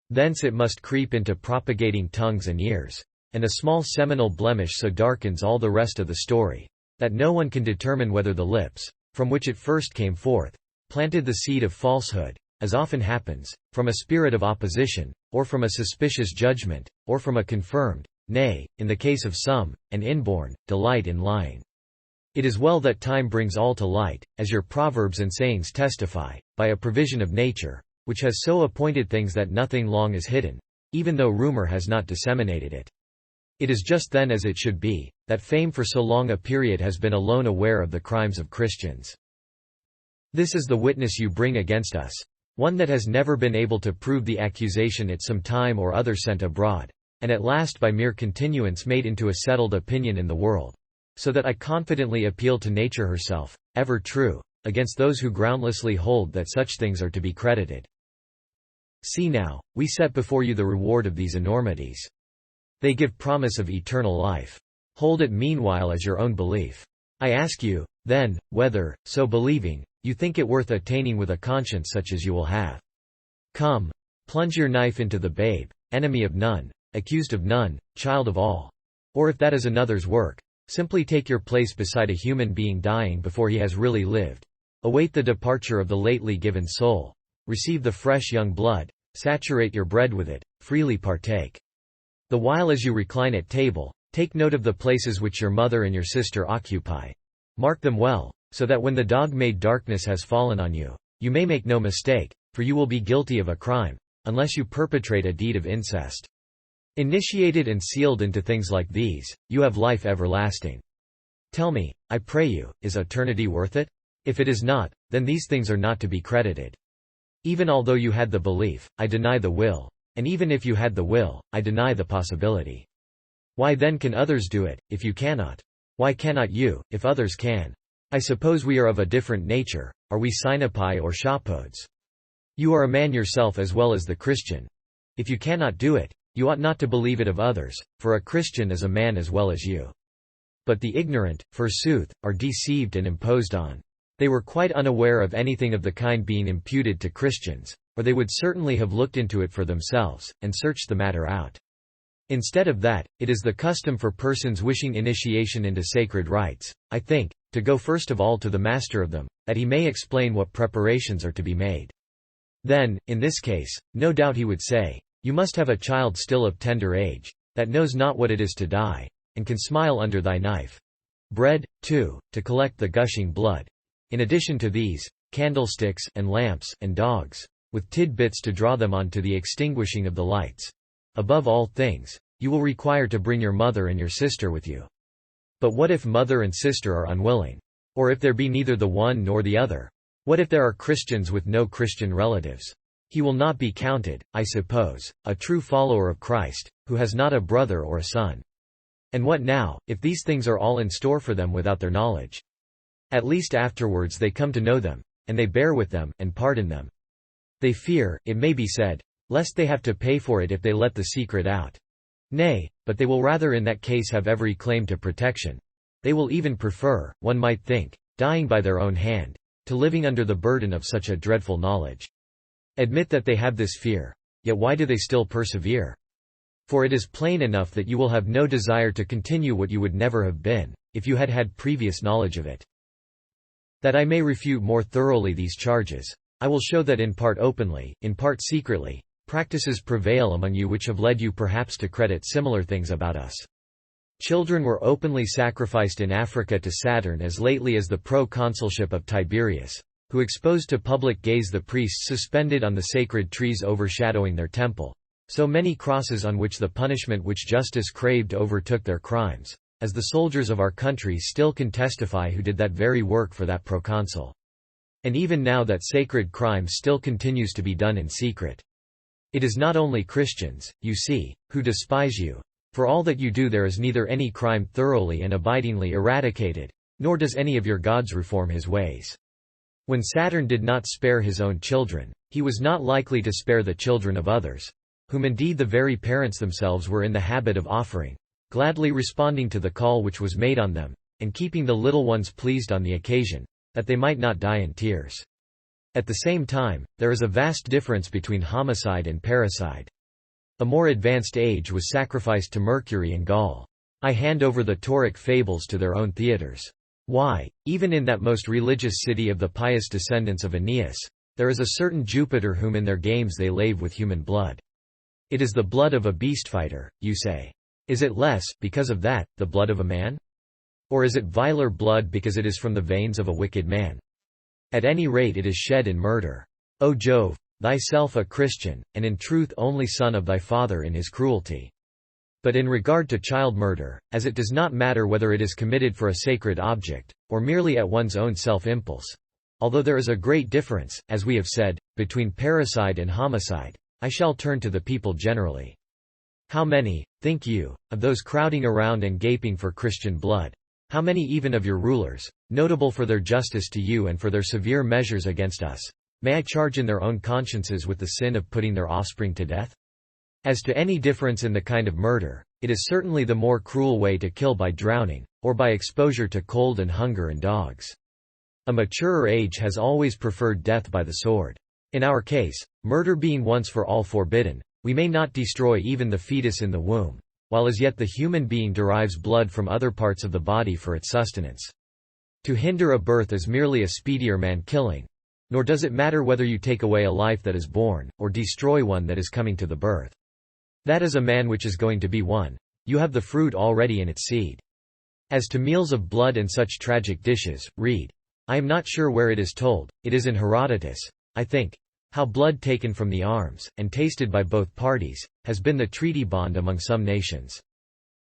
Thence it must creep into propagating tongues and ears, and a small seminal blemish so darkens all the rest of the story, that no one can determine whether the lips, from which it first came forth, planted the seed of falsehood, as often happens, from a spirit of opposition, or from a suspicious judgment, or from a confirmed, nay, in the case of some, an inborn, delight in lying. It is well that time brings all to light, as your proverbs and sayings testify, by a provision of nature, which has so appointed things that nothing long is hidden, even though rumor has not disseminated it. It is just then as it should be, that fame for so long a period has been alone aware of the crimes of Christians. This is the witness you bring against us, one that has never been able to prove the accusation at some time or other sent abroad, and at last by mere continuance made into a settled opinion in the world. So that I confidently appeal to nature herself, ever true, against those who groundlessly hold that such things are to be credited. See now, we set before you the reward of these enormities. They give promise of eternal life. Hold it meanwhile as your own belief. I ask you, then, whether, so believing, you think it worth attaining with a conscience such as you will have. Come, plunge your knife into the babe, enemy of none, accused of none, child of all. Or if that is another's work, simply take your place beside a human being dying before he has really lived. Await the departure of the lately given soul. Receive the fresh young blood, saturate your bread with it, freely partake. The while as you recline at table, take note of the places which your mother and your sister occupy. Mark them well, so that when the dog-made darkness has fallen on you, you may make no mistake, for you will be guilty of a crime, unless you perpetrate a deed of incest. Initiated and sealed into things like these, you have life everlasting. Tell me, I pray you, is eternity worth it? If it is not, then these things are not to be credited. Even although you had the belief, I deny the will, and even if you had the will, I deny the possibility. Why then can others do it, if you cannot? Why cannot you, if others can? I suppose we are of a different nature. Are we Sinopai or Shapodes? You are a man yourself as well as the Christian. If you cannot do it, you ought not to believe it of others, for a Christian is a man as well as you. But the ignorant, forsooth, are deceived and imposed on. They were quite unaware of anything of the kind being imputed to Christians, or they would certainly have looked into it for themselves, and searched the matter out. Instead of that, it is the custom for persons wishing initiation into sacred rites, I think, to go first of all to the master of them, that he may explain what preparations are to be made. Then, in this case, no doubt he would say, you must have a child still of tender age, that knows not what it is to die, and can smile under thy knife. Bread, too, to collect the gushing blood. In addition to these, candlesticks, and lamps, and dogs, with tidbits to draw them on to the extinguishing of the lights. Above all things, you will require to bring your mother and your sister with you. But what if mother and sister are unwilling? Or if there be neither the one nor the other? What if there are Christians with no Christian relatives? He will not be counted, I suppose, a true follower of Christ, who has not a brother or a son. And what now, if these things are all in store for them without their knowledge? At least afterwards they come to know them, and they bear with them, and pardon them. They fear, it may be said, lest they have to pay for it if they let the secret out. Nay, but they will rather in that case have every claim to protection. They will even prefer, one might think, dying by their own hand, to living under the burden of such a dreadful knowledge. Admit that they have this fear. Yet why do they still persevere? For it is plain enough that you will have no desire to continue what you would never have been, if you had had previous knowledge of it. That I may refute more thoroughly these charges, I will show that in part openly, in part secretly, practices prevail among you which have led you perhaps to credit similar things about us. Children were openly sacrificed in Africa to Saturn as lately as the proconsulship of Tiberius, who exposed to public gaze the priests suspended on the sacred trees overshadowing their temple. So many crosses on which the punishment which justice craved overtook their crimes, as the soldiers of our country still can testify who did that very work for that proconsul. And even now that sacred crime still continues to be done in secret. It is not only Christians, you see, who despise you. For all that you do there is neither any crime thoroughly and abidingly eradicated, nor does any of your gods reform his ways. When Saturn did not spare his own children, he was not likely to spare the children of others, whom indeed the very parents themselves were in the habit of offering, gladly responding to the call which was made on them, and keeping the little ones pleased on the occasion, that they might not die in tears. At the same time, there is a vast difference between homicide and parricide. A more advanced age was sacrificed to Mercury and Gaul. I hand over the Tauric fables to their own theatres. Why, even in that most religious city of the pious descendants of Aeneas, there is a certain Jupiter whom in their games they lave with human blood. It is the blood of a beast fighter, you say. Is it less, because of that, the blood of a man? Or is it viler blood because it is from the veins of a wicked man? At any rate it is shed in murder. O Jove, thyself a Christian, and in truth only son of thy father in his cruelty. But in regard to child murder, as it does not matter whether it is committed for a sacred object, or merely at one's own self-impulse, although there is a great difference, as we have said, between parricide and homicide, I shall turn to the people generally. How many, think you, of those crowding around and gaping for Christian blood? How many even of your rulers, notable for their justice to you and for their severe measures against us, may I charge in their own consciences with the sin of putting their offspring to death? As to any difference in the kind of murder, it is certainly the more cruel way to kill by drowning, or by exposure to cold and hunger and dogs. A maturer age has always preferred death by the sword. In our case, murder being once for all forbidden, we may not destroy even the fetus in the womb, while as yet the human being derives blood from other parts of the body for its sustenance. To hinder a birth is merely a speedier man-killing. Nor does it matter whether you take away a life that is born, or destroy one that is coming to the birth. That is a man which is going to be one. You have the fruit already in its seed. As to meals of blood and such tragic dishes, read. I am not sure where it is told, it is in Herodotus, I think, how blood taken from the arms, and tasted by both parties, has been the treaty bond among some nations.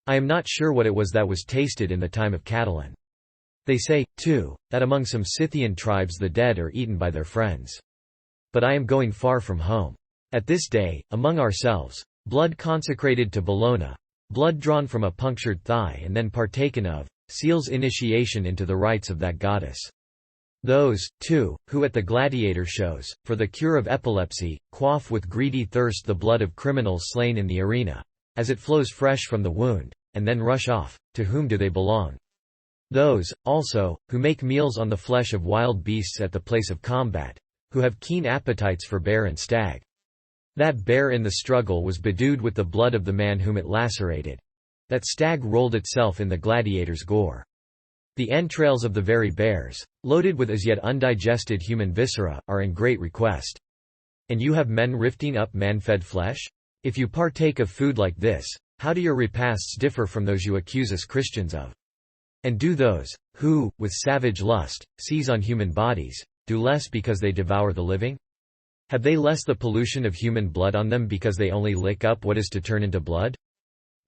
I am not sure what it was that was tasted in the time of Catiline. They say, too, that among some Scythian tribes the dead are eaten by their friends. But I am going far from home. At this day, among ourselves, blood consecrated to Bellona, blood drawn from a punctured thigh and then partaken of, seals initiation into the rites of that goddess. Those, too, who at the gladiator shows, for the cure of epilepsy, quaff with greedy thirst the blood of criminals slain in the arena, as it flows fresh from the wound, and then rush off, to whom do they belong? Those, also, who make meals on the flesh of wild beasts at the place of combat, who have keen appetites for bear and stag. That bear in the struggle was bedewed with the blood of the man whom it lacerated. That stag rolled itself in the gladiator's gore. The entrails of the very bears, loaded with as yet undigested human viscera, are in great request. And you have men rifting up man-fed flesh? If you partake of food like this, how do your repasts differ from those you accuse us Christians of? And do those, who, with savage lust, seize on human bodies, do less because they devour the living? Have they less the pollution of human blood on them because they only lick up what is to turn into blood?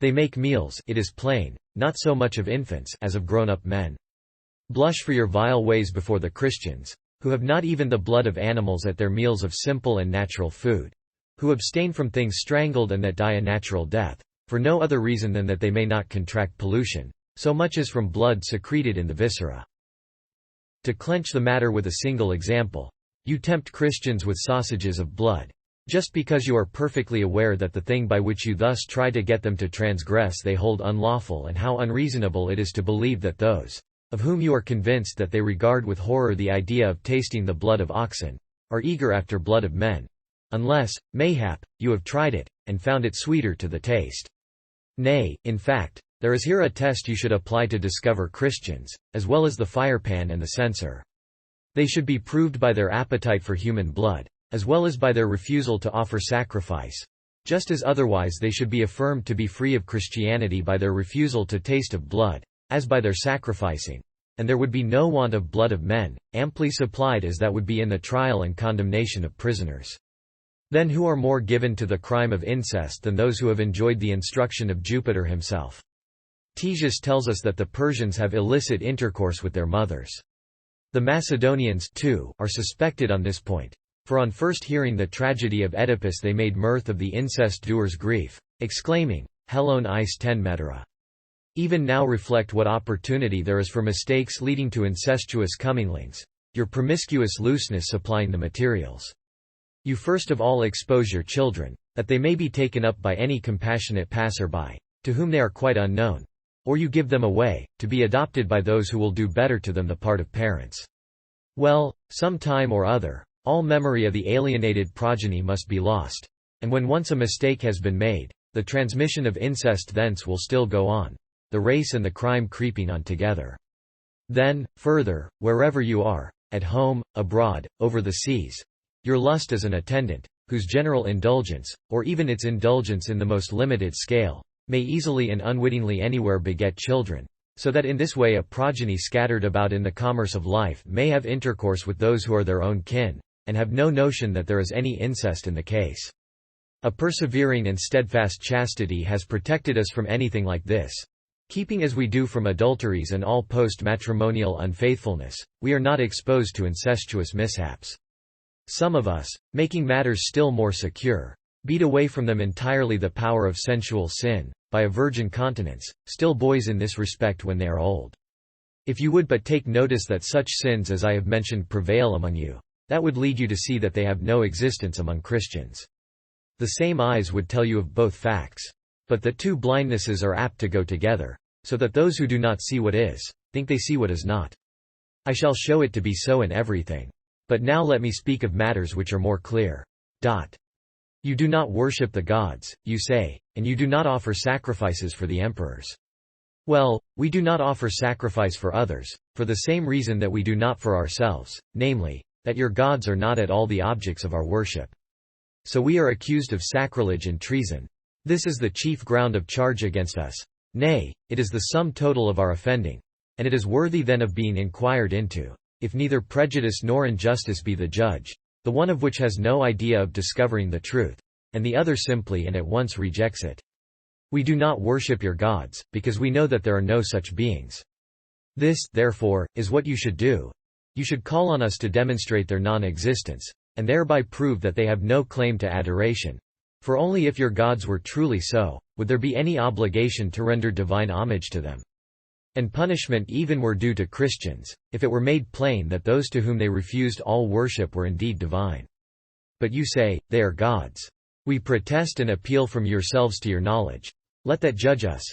They make meals, it is plain, not so much of infants as of grown-up men. Blush for your vile ways before the Christians, who have not even the blood of animals at their meals of simple and natural food, who abstain from things strangled and that die a natural death, for no other reason than that they may not contract pollution, so much as from blood secreted in the viscera. To clench the matter with a single example, you tempt Christians with sausages of blood, just because you are perfectly aware that the thing by which you thus try to get them to transgress they hold unlawful, and how unreasonable it is to believe that those, of whom you are convinced that they regard with horror the idea of tasting the blood of oxen, are eager after blood of men, unless, mayhap, you have tried it, and found it sweeter to the taste. Nay, in fact, there is here a test you should apply to discover Christians, as well as the firepan and the censer. They should be proved by their appetite for human blood, as well as by their refusal to offer sacrifice, just as otherwise they should be affirmed to be free of Christianity by their refusal to taste of blood, as by their sacrificing, and there would be no want of blood of men, amply supplied as that would be in the trial and condemnation of prisoners. Then who are more given to the crime of incest than those who have enjoyed the instruction of Jupiter himself? Ctesias tells us that the Persians have illicit intercourse with their mothers. The Macedonians, too, are suspected on this point. For on first hearing the tragedy of Oedipus they made mirth of the incest-doer's grief, exclaiming, Helon eis ten metera. Even now reflect what opportunity there is for mistakes leading to incestuous comminglings, your promiscuous looseness supplying the materials. You first of all expose your children, that they may be taken up by any compassionate passer-by, to whom they are quite unknown, or you give them away, to be adopted by those who will do better to them the part of parents. Well, some time or other, all memory of the alienated progeny must be lost, and when once a mistake has been made, the transmission of incest thence will still go on, the race and the crime creeping on together. Then, further, wherever you are, at home, abroad, over the seas, your lust is an attendant, whose general indulgence, or even its indulgence in the most limited scale, may easily and unwittingly anywhere beget children, so that in this way a progeny scattered about in the commerce of life may have intercourse with those who are their own kin, and have no notion that there is any incest in the case. A persevering and steadfast chastity has protected us from anything like this. Keeping as we do from adulteries and all post-matrimonial unfaithfulness, we are not exposed to incestuous mishaps. Some of us, making matters still more secure, beat away from them entirely the power of sensual sin, by a virgin continence, still boys in this respect when they are old. If you would but take notice that such sins as I have mentioned prevail among you, that would lead you to see that they have no existence among Christians. The same eyes would tell you of both facts. But the two blindnesses are apt to go together, so that those who do not see what is, think they see what is not. I shall show it to be so in everything. But now let me speak of matters which are more clear. You do not worship the gods, you say, and you do not offer sacrifices for the emperors. Well, we do not offer sacrifice for others, for the same reason that we do not for ourselves, namely, that your gods are not at all the objects of our worship. So we are accused of sacrilege and treason. This is the chief ground of charge against us. Nay, it is the sum total of our offending. And it is worthy then of being inquired into, if neither prejudice nor injustice be the judge, the one of which has no idea of discovering the truth, and the other simply and at once rejects it. We do not worship your gods, because we know that there are no such beings. This, therefore, is what you should do. You should call on us to demonstrate their non-existence, and thereby prove that they have no claim to adoration. For only if your gods were truly so, would there be any obligation to render divine homage to them. And punishment even were due to Christians, if it were made plain that those to whom they refused all worship were indeed divine. But you say, they are gods. We protest and appeal from yourselves to your knowledge. Let that judge us.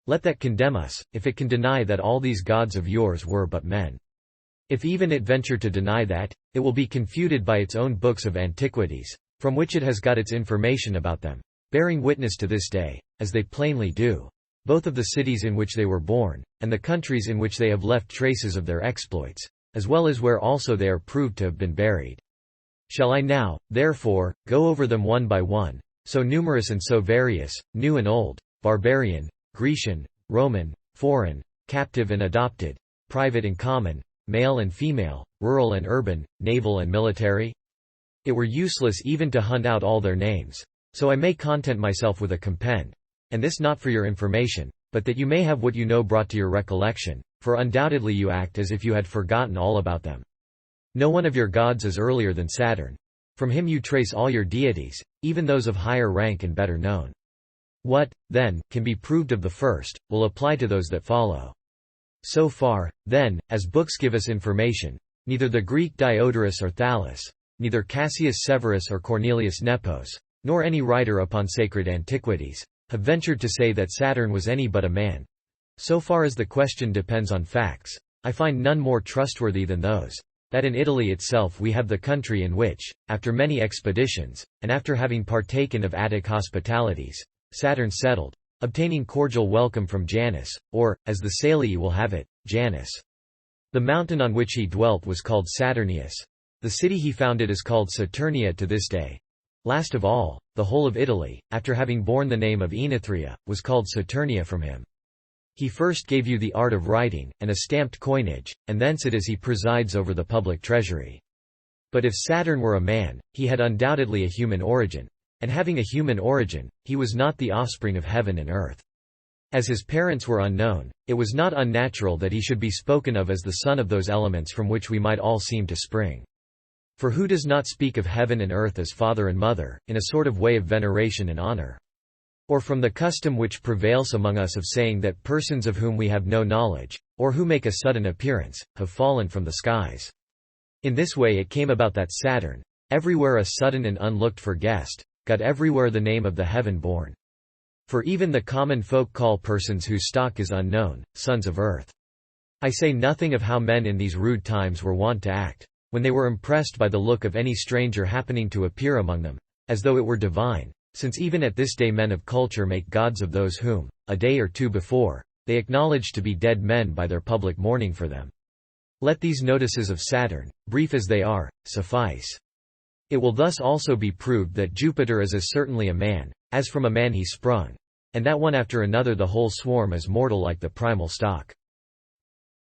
Let that condemn us, if it can deny that all these gods of yours were but men. If even it venture to deny that, it will be confuted by its own books of antiquities, from which it has got its information about them, bearing witness to this day, as they plainly do, both of the cities in which they were born, and the countries in which they have left traces of their exploits, as well as where also they are proved to have been buried. Shall I now, therefore, go over them one by one, so numerous and so various, new and old, barbarian, Grecian, Roman, foreign, captive and adopted, private and common, male and female, rural and urban, naval and military? It were useless even to hunt out all their names, so I may content myself with a compend. And this not for your information, but that you may have what you know brought to your recollection, for undoubtedly you act as if you had forgotten all about them. No one of your gods is earlier than Saturn. From him you trace all your deities, even those of higher rank and better known. What, then, can be proved of the first, will apply to those that follow. So far, then, as books give us information, neither the Greek Diodorus or Thales, neither Cassius Severus or Cornelius Nepos, nor any writer upon sacred antiquities, have ventured to say that Saturn was any but a man. So far as the question depends on facts, I find none more trustworthy than those, that in Italy itself we have the country in which, after many expeditions, and after having partaken of Attic hospitalities, Saturn settled, obtaining cordial welcome from Janus, or, as the Salii will have it, Janus. The mountain on which he dwelt was called Saturnius. The city he founded is called Saturnia to this day. Last of all, the whole of Italy, after having borne the name of Oenothria, was called Saturnia from him. He first gave you the art of writing, and a stamped coinage, and thence it is he presides over the public treasury. But if Saturn were a man, he had undoubtedly a human origin, and having a human origin, he was not the offspring of heaven and earth. As his parents were unknown, it was not unnatural that he should be spoken of as the son of those elements from which we might all seem to spring. For who does not speak of heaven and earth as father and mother, in a sort of way of veneration and honor? Or from the custom which prevails among us of saying that persons of whom we have no knowledge, or who make a sudden appearance, have fallen from the skies. In this way it came about that Saturn, everywhere a sudden and unlooked-for guest, got everywhere the name of the heaven-born. For even the common folk call persons whose stock is unknown, sons of earth. I say nothing of how men in these rude times were wont to act, when they were impressed by the look of any stranger happening to appear among them, as though it were divine, since even at this day men of culture make gods of those whom, a day or two before, they acknowledge to be dead men by their public mourning for them. Let these notices of Saturn, brief as they are, suffice. It will thus also be proved that Jupiter is as certainly a man, as from a man he sprung, and that one after another the whole swarm is mortal like the primal stock.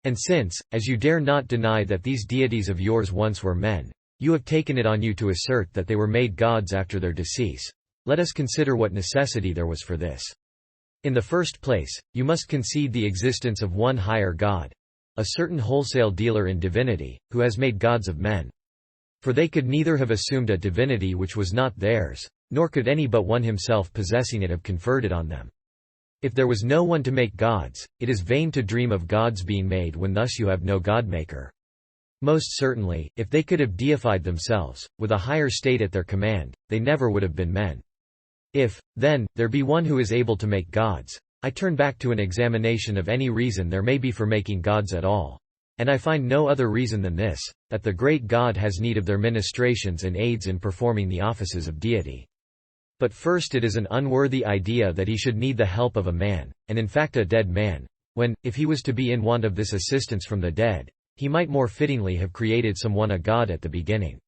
And since, as you dare not deny that these deities of yours once were men, you have taken it on you to assert that they were made gods after their decease, let us consider what necessity there was for this. In the first place, you must concede the existence of one higher God, a certain wholesale dealer in divinity, who has made gods of men. For they could neither have assumed a divinity which was not theirs, nor could any but one himself possessing it have conferred it on them. If there was no one to make gods, it is vain to dream of gods being made when thus you have no godmaker. Most certainly, if they could have deified themselves, with a higher state at their command, they never would have been men. If, then, there be one who is able to make gods, I turn back to an examination of any reason there may be for making gods at all. And I find no other reason than this, that the great God has need of their ministrations and aids in performing the offices of deity. But first it is an unworthy idea that he should need the help of a man, and in fact a dead man, when, if he was to be in want of this assistance from the dead, he might more fittingly have created someone a god at the beginning.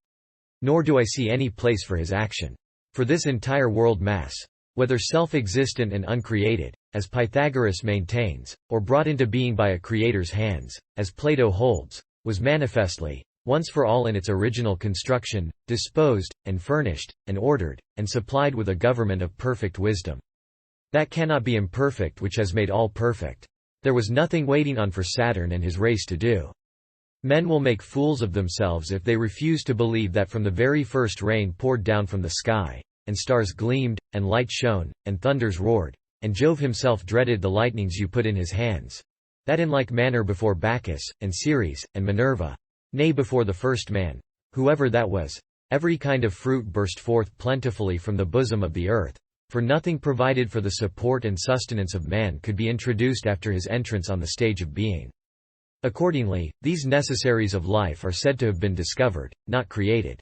Nor do I see any place for his action. For this entire world mass, whether self-existent and uncreated, as Pythagoras maintains, or brought into being by a creator's hands, as Plato holds, was manifestly, once for all in its original construction, disposed, and furnished, and ordered, and supplied with a government of perfect wisdom. That cannot be imperfect which has made all perfect. There was nothing waiting on for Saturn and his race to do. Men will make fools of themselves if they refuse to believe that from the very first rain poured down from the sky, and stars gleamed, and light shone, and thunders roared, and Jove himself dreaded the lightnings you put in his hands. that in like manner before Bacchus, and Ceres, and Minerva, nay before the first man, whoever that was, every kind of fruit burst forth plentifully from the bosom of the earth, for nothing provided for the support and sustenance of man could be introduced after his entrance on the stage of being. Accordingly, these necessaries of life are said to have been discovered, not created.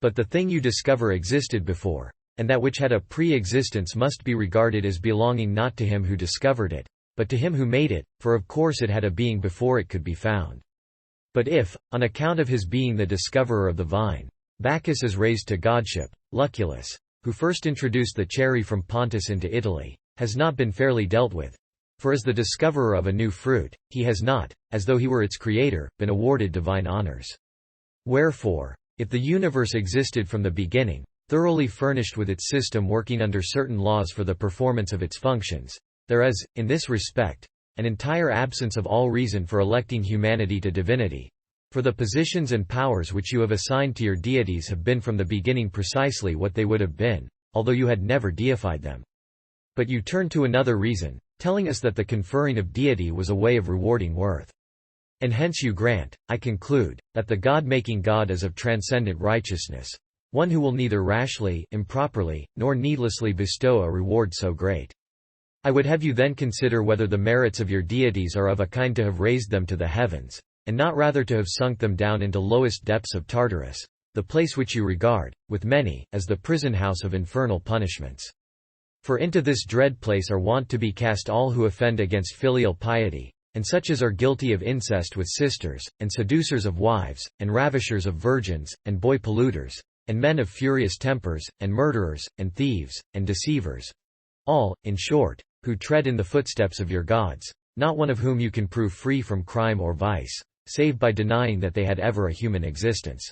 But the thing you discover existed before, and that which had a pre-existence must be regarded as belonging not to him who discovered it, but to him who made it, for of course it had a being before it could be found. But if, on account of his being the discoverer of the vine, Bacchus is raised to godship, Lucullus, who first introduced the cherry from Pontus into Italy, has not been fairly dealt with. For as the discoverer of a new fruit, he has not, as though he were its creator, been awarded divine honors. Wherefore, if the universe existed from the beginning, thoroughly furnished with its system working under certain laws for the performance of its functions, there is, in this respect, an entire absence of all reason for electing humanity to divinity. For the positions and powers which you have assigned to your deities have been from the beginning precisely what they would have been, although you had never deified them. But you turn to another reason, telling us that the conferring of deity was a way of rewarding worth. And hence you grant, I conclude, that the God-making God is of transcendent righteousness, one who will neither rashly, improperly, nor needlessly bestow a reward so great. I would have you then consider whether the merits of your deities are of a kind to have raised them to the heavens, and not rather to have sunk them down into lowest depths of Tartarus, the place which you regard, with many, as the prison-house of infernal punishments. For into this dread place are wont to be cast all who offend against filial piety, and such as are guilty of incest with sisters, and seducers of wives, and ravishers of virgins, and boy polluters, and men of furious tempers, and murderers, and thieves, and deceivers. All, in short, who tread in the footsteps of your gods, not one of whom you can prove free from crime or vice, save by denying that they had ever a human existence.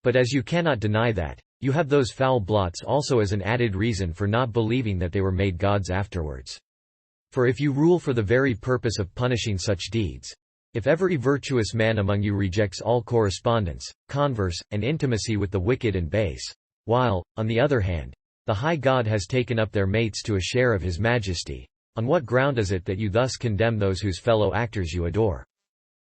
But as you cannot deny that, you have those foul blots also as an added reason for not believing that they were made gods afterwards. For if you rule for the very purpose of punishing such deeds, if every virtuous man among you rejects all correspondence, converse, and intimacy with the wicked and base, while, on the other hand, the high God has taken up their mates to a share of his majesty, on what ground is it that you thus condemn those whose fellow actors you adore?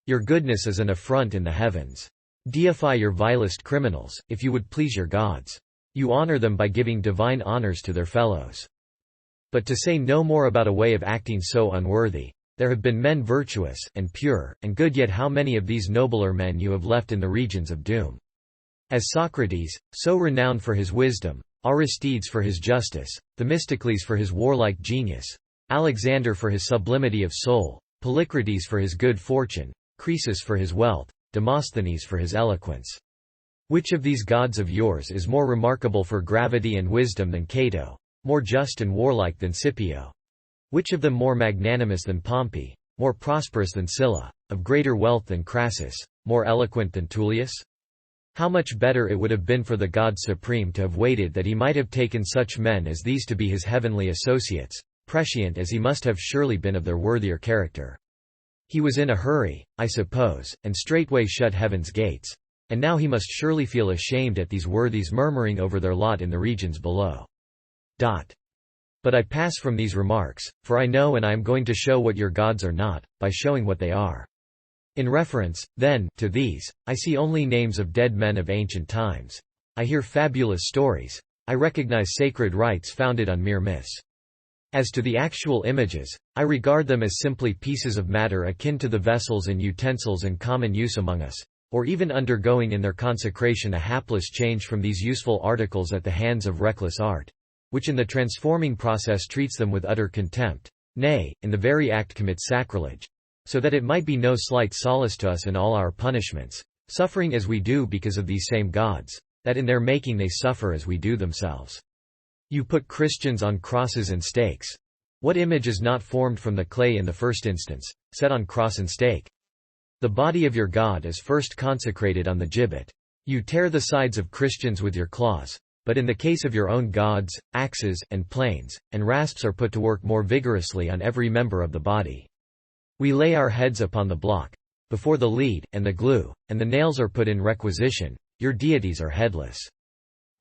Your goodness is an affront in the heavens. Deify your vilest criminals, if you would please your gods. You honor them by giving divine honors to their fellows. But to say no more about a way of acting so unworthy, there have been men virtuous, and pure, and good, yet how many of these nobler men you have left in the regions of doom? As Socrates, so renowned for his wisdom, Aristides for his justice, Themistocles for his warlike genius, Alexander for his sublimity of soul, Polycrates for his good fortune, Croesus for his wealth, Demosthenes for his eloquence. Which of these gods of yours is more remarkable for gravity and wisdom than Cato, more just and warlike than Scipio? Which of them more magnanimous than Pompey, more prosperous than Sylla, of greater wealth than Crassus, more eloquent than Tullius? How much better it would have been for the God Supreme to have waited that he might have taken such men as these to be his heavenly associates, prescient as he must have surely been of their worthier character. He was in a hurry, I suppose, and straightway shut heaven's gates. And now he must surely feel ashamed at these worthies murmuring over their lot in the regions below. But I pass from these remarks, for I know and I am going to show what your gods are not, by showing what they are. In reference, then, to these, I see only names of dead men of ancient times. I hear fabulous stories. I recognize sacred rites founded on mere myths. As to the actual images, I regard them as simply pieces of matter akin to the vessels and utensils in common use among us, or even undergoing in their consecration a hapless change from these useful articles at the hands of reckless art, which in the transforming process treats them with utter contempt, nay, in the very act commits sacrilege. So that it might be no slight solace to us in all our punishments, suffering as we do because of these same gods, that in their making they suffer as we do themselves. You put Christians on crosses and stakes. What image is not formed from the clay in the first instance, set on cross and stake? The body of your God is first consecrated on the gibbet. You tear the sides of Christians with your claws, but in the case of your own gods, axes, and planes, and rasps are put to work more vigorously on every member of the body. We lay our heads upon the block, before the lead, and the glue, and the nails are put in requisition. Your deities are headless.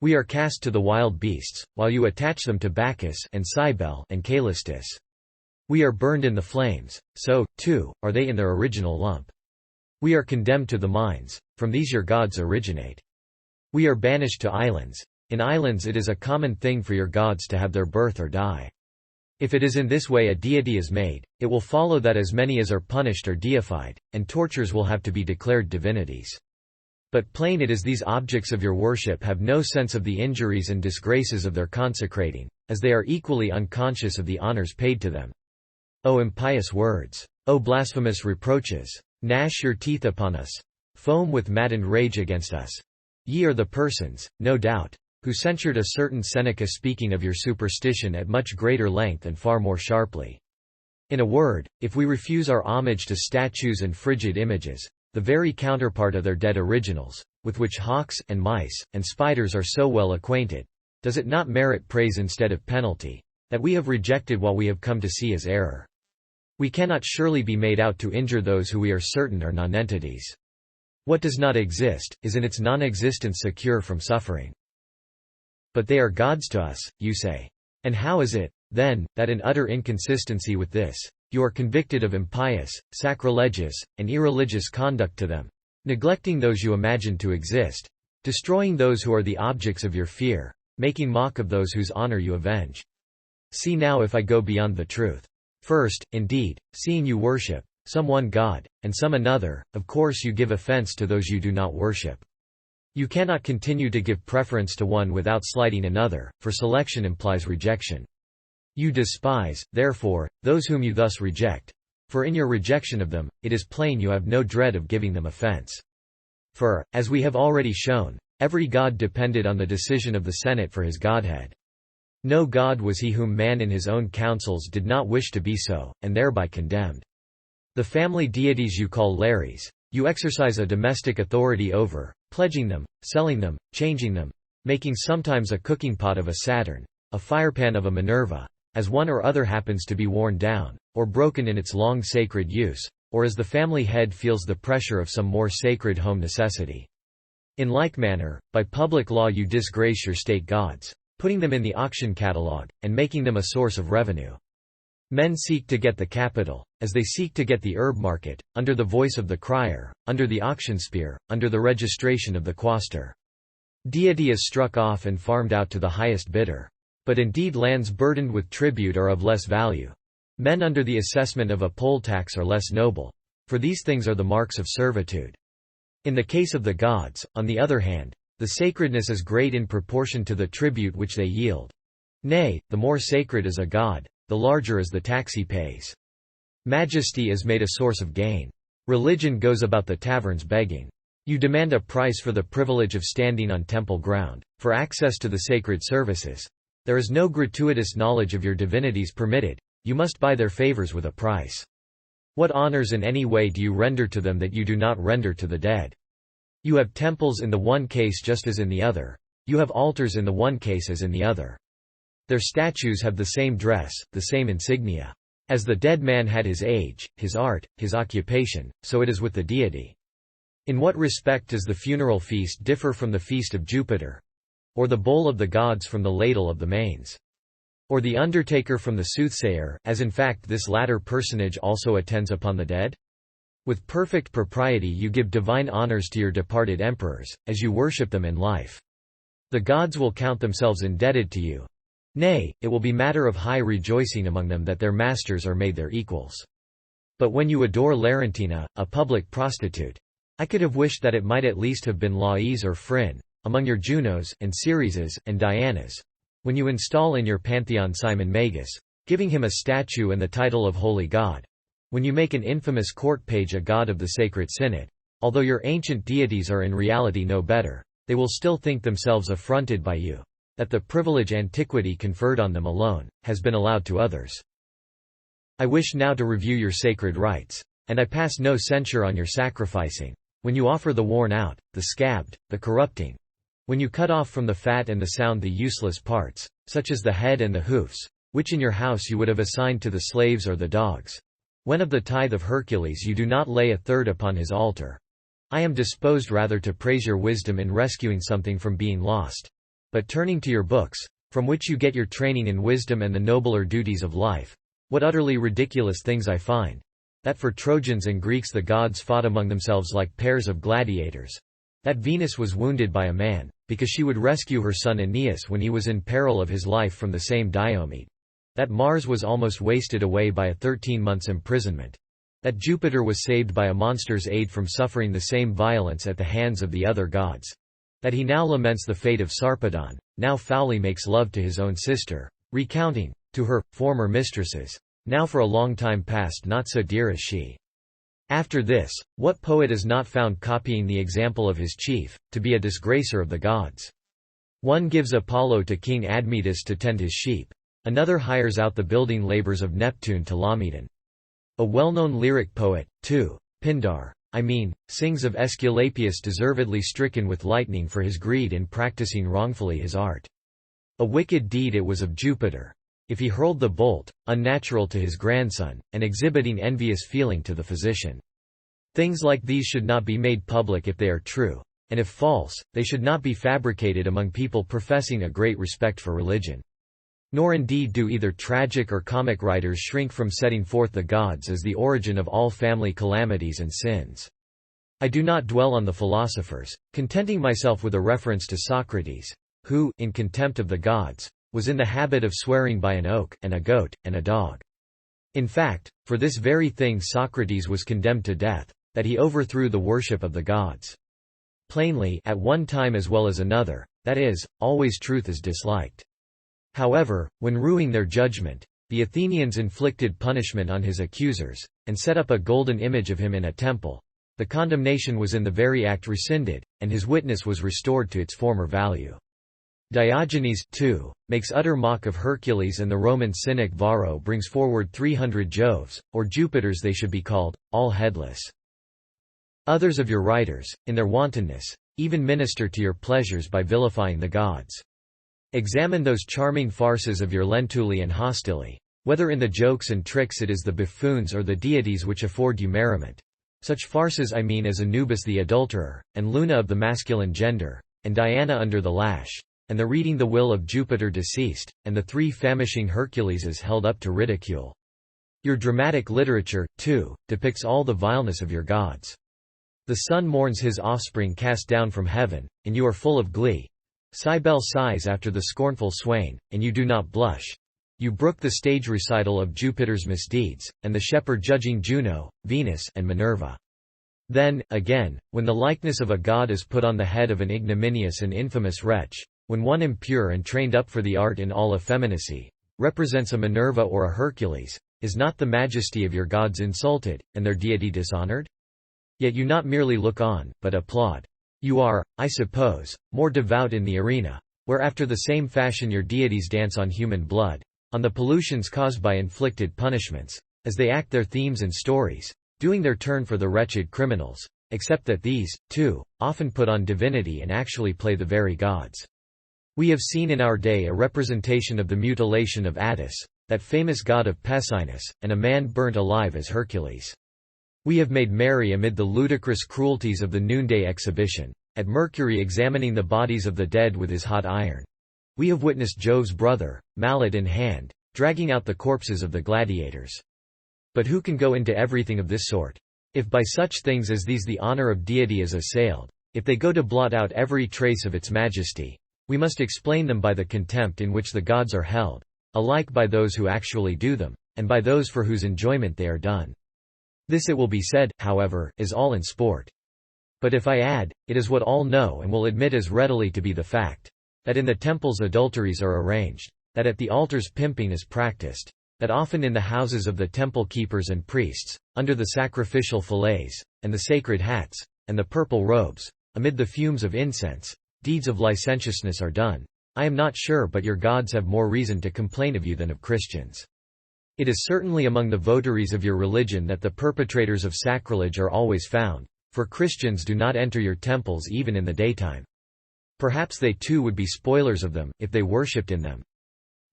We are cast to the wild beasts, while you attach them to Bacchus and Cybele and Calistus. We are burned in the flames, so, too, are they in their original lump. We are condemned to the mines, from these your gods originate. We are banished to islands. In islands it is a common thing for your gods to have their birth or die. If it is in this way a deity is made, it will follow that as many as are punished are deified, and tortures will have to be declared divinities. But plain it is these objects of your worship have no sense of the injuries and disgraces of their consecrating, as they are equally unconscious of the honors paid to them. O impious words! O blasphemous reproaches! Gnash your teeth upon us. Foam with maddened rage against us. Ye are the persons, no doubt, who censured a certain Seneca speaking of your superstition at much greater length and far more sharply. In a word, if we refuse our homage to statues and frigid images, the very counterpart of their dead originals, with which hawks, and mice, and spiders are so well acquainted, does it not merit praise instead of penalty, that we have rejected what we have come to see as error? We cannot surely be made out to injure those who we are certain are nonentities. What does not exist, is in its non-existence secure from suffering. But they are gods to us, you say. And how is it, then, that in utter inconsistency with this, you are convicted of impious, sacrilegious, and irreligious conduct to them, neglecting those you imagine to exist, destroying those who are the objects of your fear, making mock of those whose honor you avenge? See now if I go beyond the truth. First, indeed, seeing you worship some one God, and some another, of course you give offense to those you do not worship. You cannot continue to give preference to one without slighting another, for selection implies rejection. You despise, therefore, those whom you thus reject, for in your rejection of them, it is plain you have no dread of giving them offense. For, as we have already shown, every god depended on the decision of the Senate for his godhead. No god was he whom man in his own councils did not wish to be so, and thereby condemned. The family deities you call lares, you exercise a domestic authority over, pledging them, selling them, changing them, making sometimes a cooking pot of a Saturn, a firepan of a Minerva, as one or other happens to be worn down, or broken in its long sacred use, or as the family head feels the pressure of some more sacred home necessity. In like manner, by public law you disgrace your state gods, putting them in the auction catalogue, and making them a source of revenue. Men seek to get the capital, as they seek to get the herb market, under the voice of the crier, under the auction spear, under the registration of the quaestor. Deity is struck off and farmed out to the highest bidder. But indeed lands burdened with tribute are of less value. Men under the assessment of a poll tax are less noble, for these things are the marks of servitude. In the case of the gods, on the other hand, the sacredness is great in proportion to the tribute which they yield. Nay, the more sacred is a god, the larger is the tax he pays. Majesty is made a source of gain. Religion goes about the taverns begging. You demand a price for the privilege of standing on temple ground, for access to the sacred services. There is no gratuitous knowledge of your divinities permitted, you must buy their favors with a price. What honors in any way do you render to them that you do not render to the dead? You have temples in the one case just as in the other. You have altars in the one case as in the other. Their statues have the same dress, the same insignia. As the dead man had his age, his art, his occupation, so it is with the deity. In what respect does the funeral feast differ from the feast of Jupiter? Or the bowl of the gods from the ladle of the manes? Or the undertaker from the soothsayer, as in fact this latter personage also attends upon the dead? With perfect propriety you give divine honors to your departed emperors, as you worship them in life. The gods will count themselves indebted to you. Nay, it will be matter of high rejoicing among them that their masters are made their equals. But when you adore Larentina, a public prostitute, I could have wished that it might at least have been Lais or Phryne, among your Junos, and Cereses, and Dianas. When you install in your pantheon Simon Magus, giving him a statue and the title of Holy God. When you make an infamous court page a god of the sacred synod, although your ancient deities are in reality no better, they will still think themselves affronted by you, that the privilege antiquity conferred on them alone, has been allowed to others. I wish now to review your sacred rites, and I pass no censure on your sacrificing, when you offer the worn out, the scabbed, the corrupting, when you cut off from the fat and the sound the useless parts, such as the head and the hoofs, which in your house you would have assigned to the slaves or the dogs. When of the tithe of Hercules you do not lay a third upon his altar. I am disposed rather to praise your wisdom in rescuing something from being lost. But turning to your books, from which you get your training in wisdom and the nobler duties of life, What utterly ridiculous things I find! That for Trojans and Greeks the gods fought among themselves like pairs of gladiators. That Venus was wounded by a man, because she would rescue her son Aeneas when he was in peril of his life from the same Diomede. That Mars was almost wasted away by a 13 months' imprisonment. That Jupiter was saved by a monster's aid from suffering the same violence at the hands of the other gods. That he now laments the fate of Sarpedon, now foully makes love to his own sister, recounting, to her, former mistresses, now for a long time past not so dear as she. After this, what poet is not found copying the example of his chief, to be a disgracer of the gods? One gives Apollo to King Admetus to tend his sheep. Another hires out the building labors of Neptune to Laomedon. A well-known lyric poet, too, Pindar, sings of Aesculapius deservedly stricken with lightning for his greed in practicing wrongfully his art. A wicked deed it was of Jupiter, if he hurled the bolt, unnatural to his grandson, and exhibiting envious feeling to the physician. Things like these should not be made public if they are true, and if false, they should not be fabricated among people professing a great respect for religion. Nor indeed do either tragic or comic writers shrink from setting forth the gods as the origin of all family calamities and sins. I do not dwell on the philosophers, contenting myself with a reference to Socrates, who, in contempt of the gods, was in the habit of swearing by an oak, and a goat, and a dog. In fact, for this very thing Socrates was condemned to death, that he overthrew the worship of the gods. Plainly, at one time as well as another, that is, always truth is disliked. However, when ruing their judgment, the Athenians inflicted punishment on his accusers, and set up a golden image of him in a temple. The condemnation was in the very act rescinded, and his witness was restored to its former value. Diogenes, too, makes utter mock of Hercules, and the Roman cynic Varro brings forward 300 Joves, or Jupiters they should be called, all headless. Others of your writers, in their wantonness, even minister to your pleasures by vilifying the gods. Examine those charming farces of your Lentuli and Hostili. Whether in the jokes and tricks it is the buffoons or the deities which afford you merriment. Such farces I mean as Anubis the adulterer, and Luna of the masculine gender, and Diana under the lash, and the reading the will of Jupiter deceased, and the 3 famishing Herculeses held up to ridicule. Your dramatic literature, too, depicts all the vileness of your gods. The sun mourns his offspring cast down from heaven, and you are full of glee. Cybele sighs after the scornful swain, and you do not blush. You brook the stage recital of Jupiter's misdeeds, and the shepherd judging Juno, Venus, and Minerva. Then, again, when the likeness of a god is put on the head of an ignominious and infamous wretch, when one impure and trained up for the art in all effeminacy, represents a Minerva or a Hercules, is not the majesty of your gods insulted, and their deity dishonored? Yet you not merely look on, but applaud. You are, I suppose, more devout in the arena, where after the same fashion your deities dance on human blood, on the pollutions caused by inflicted punishments, as they act their themes and stories, doing their turn for the wretched criminals, except that these, too, often put on divinity and actually play the very gods. We have seen in our day a representation of the mutilation of Attis, that famous god of Pessinus, and a man burnt alive as Hercules. We have made merry amid the ludicrous cruelties of the noonday exhibition, at Mercury examining the bodies of the dead with his hot iron. We have witnessed Jove's brother, mallet in hand, dragging out the corpses of the gladiators. But who can go into everything of this sort? If by such things as these the honor of deity is assailed, if they go to blot out every trace of its majesty, we must explain them by the contempt in which the gods are held, alike by those who actually do them, and by those for whose enjoyment they are done. This, it will be said, however, is all in sport. But if I add, it is what all know and will admit as readily to be the fact, that in the temples adulteries are arranged, that at the altars pimping is practiced, that often in the houses of the temple keepers and priests, under the sacrificial fillets, and the sacred hats, and the purple robes, amid the fumes of incense, deeds of licentiousness are done, I am not sure but your gods have more reason to complain of you than of Christians. It is certainly among the votaries of your religion that the perpetrators of sacrilege are always found, for Christians do not enter your temples even in the daytime. Perhaps they too would be spoilers of them, if they worshipped in them.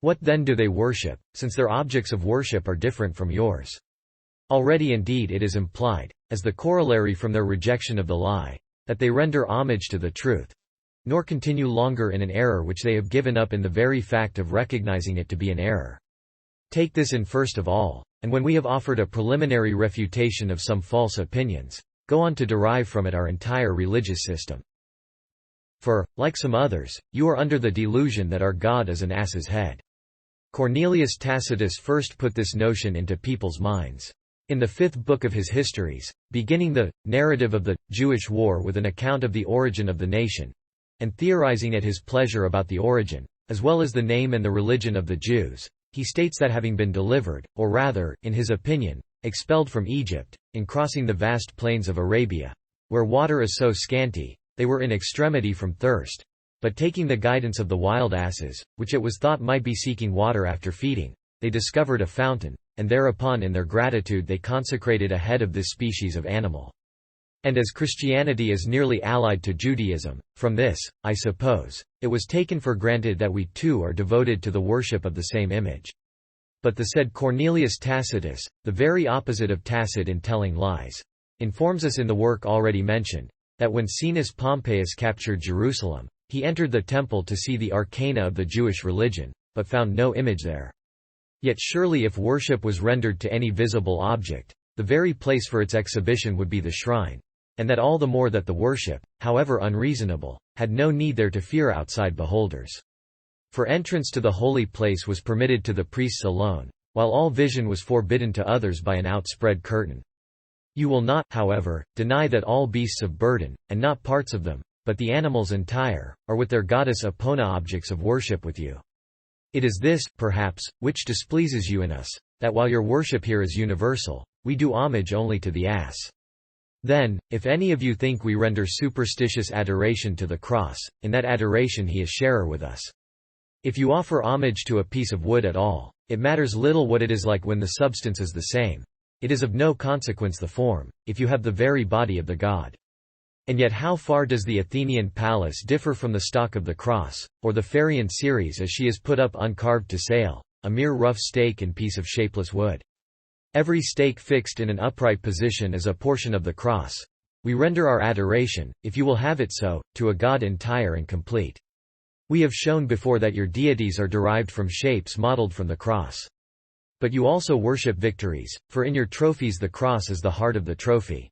What then do they worship, since their objects of worship are different from yours? Already indeed it is implied, as the corollary from their rejection of the lie, that they render homage to the truth, nor continue longer in an error which they have given up in the very fact of recognizing it to be an error. Take this in first of all, and when we have offered a preliminary refutation of some false opinions, go on to derive from it our entire religious system. For, like some others, you are under the delusion that our God is an ass's head. Cornelius Tacitus first put this notion into people's minds. In the 5th book of his Histories, beginning the narrative of the Jewish War with an account of the origin of the nation, and theorizing at his pleasure about the origin, as well as the name and the religion of the Jews, he states that having been delivered, or rather, in his opinion, expelled from Egypt, in crossing the vast plains of Arabia, where water is so scanty, they were in extremity from thirst, but taking the guidance of the wild asses, which it was thought might be seeking water after feeding, they discovered a fountain, and thereupon in their gratitude they consecrated a head of this species of animal. And as Christianity is nearly allied to Judaism, from this, I suppose, it was taken for granted that we too are devoted to the worship of the same image. But the said Cornelius Tacitus, the very opposite of tacit in telling lies, informs us in the work already mentioned, that when Caenus Pompeius captured Jerusalem, he entered the temple to see the arcana of the Jewish religion, but found no image there. Yet surely if worship was rendered to any visible object, the very place for its exhibition would be the shrine, and that all the more that the worship, however unreasonable, had no need there to fear outside beholders. For entrance to the holy place was permitted to the priests alone, while all vision was forbidden to others by an outspread curtain. You will not, however, deny that all beasts of burden, and not parts of them, but the animals entire, are with their goddess Epona objects of worship with you. It is this, perhaps, which displeases you in us, that while your worship here is universal, we do homage only to the ass. Then, if any of you think we render superstitious adoration to the cross, in that adoration he is sharer with us. If you offer homage to a piece of wood at all, it matters little what it is like when the substance is the same. It is of no consequence the form, if you have the very body of the god. And yet how far does the Athenian palace differ from the stock of the cross, or the Pharian Ceres as she is put up uncarved to sale, a mere rough stake and piece of shapeless wood. Every stake fixed in an upright position is a portion of the cross. We render our adoration, if you will have it so, to a God entire and complete. We have shown before that your deities are derived from shapes modeled from the cross. But you also worship victories, for in your trophies the cross is the heart of the trophy.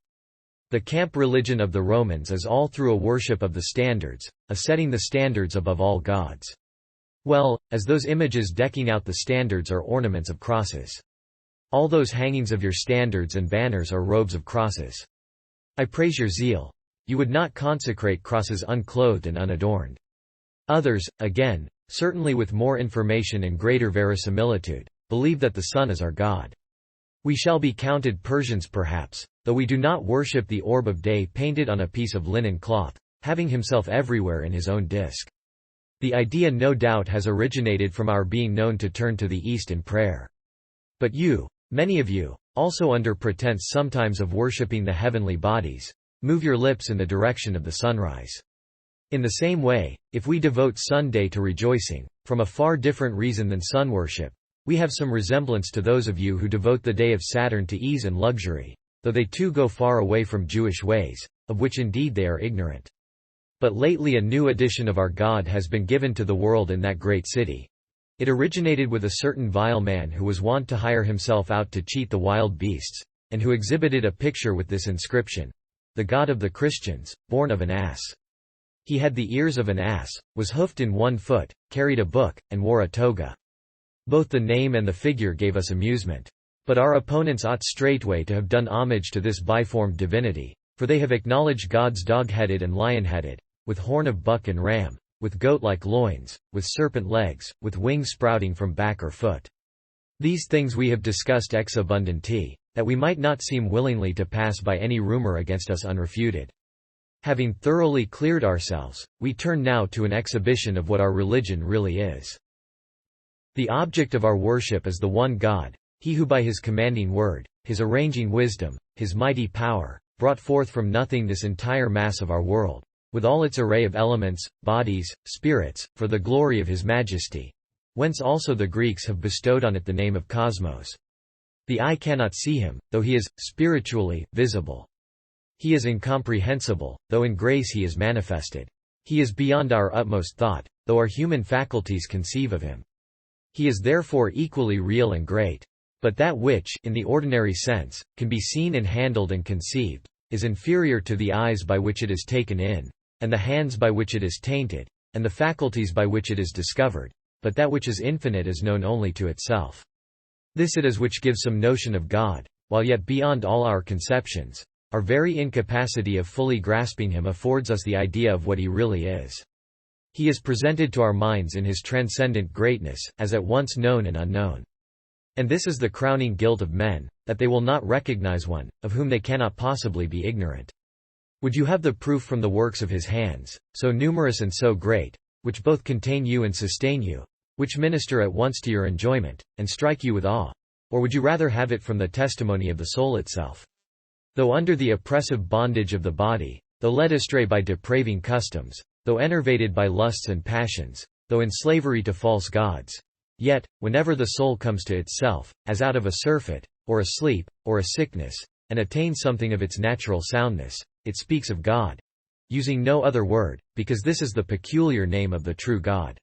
The camp religion of the Romans is all through a worship of the standards, a setting the standards above all gods. Well, as those images decking out the standards are ornaments of crosses. All those hangings of your standards and banners are robes of crosses. I praise your zeal. You would not consecrate crosses unclothed and unadorned. Others, again, certainly with more information and greater verisimilitude, believe that the sun is our God. We shall be counted Persians perhaps, though we do not worship the orb of day painted on a piece of linen cloth, having himself everywhere in his own disk. The idea no doubt has originated from our being known to turn to the east in prayer. But you, many of you, also under pretense sometimes of worshipping the heavenly bodies, move your lips in the direction of the sunrise. In the same way, if we devote Sunday to rejoicing, from a far different reason than sun worship, we have some resemblance to those of you who devote the day of Saturn to ease and luxury, though they too go far away from Jewish ways, of which indeed they are ignorant. But lately a new edition of our God has been given to the world in that great city. It originated with a certain vile man who was wont to hire himself out to cheat the wild beasts, and who exhibited a picture with this inscription: "The God of the Christians, born of an ass." He had the ears of an ass, was hoofed in one foot, carried a book, and wore a toga. Both the name and the figure gave us amusement. But our opponents ought straightway to have done homage to this biformed divinity, for they have acknowledged gods dog-headed and lion-headed, with horn of buck and ram, with goat-like loins, with serpent legs, with wings sprouting from back or foot. These things we have discussed ex abundanti, that we might not seem willingly to pass by any rumor against us unrefuted. Having thoroughly cleared ourselves, we turn now to an exhibition of what our religion really is. The object of our worship is the one God, he who by his commanding word, his arranging wisdom, his mighty power, brought forth from nothing this entire mass of our world, with all its array of elements, bodies, spirits, for the glory of his majesty. Whence also the Greeks have bestowed on it the name of cosmos. The eye cannot see him, though he is, spiritually, visible. He is incomprehensible, though in grace he is manifested. He is beyond our utmost thought, though our human faculties conceive of him. He is therefore equally real and great. But that which, in the ordinary sense, can be seen and handled and conceived, is inferior to the eyes by which it is taken in, and the hands by which it is tainted, and the faculties by which it is discovered, but that which is infinite is known only to itself. This it is which gives some notion of God, while yet beyond all our conceptions. Our very incapacity of fully grasping him affords us the idea of what he really is. He is presented to our minds in his transcendent greatness, as at once known and unknown. And this is the crowning guilt of men, that they will not recognize one, of whom they cannot possibly be ignorant. Would you have the proof from the works of his hands, so numerous and so great, which both contain you and sustain you, which minister at once to your enjoyment, and strike you with awe? Or would you rather have it from the testimony of the soul itself? Though under the oppressive bondage of the body, though led astray by depraving customs, though enervated by lusts and passions, though in slavery to false gods, yet, whenever the soul comes to itself, as out of a surfeit, or a sleep, or a sickness, and attains something of its natural soundness, it speaks of God, using no other word, because this is the peculiar name of the true God.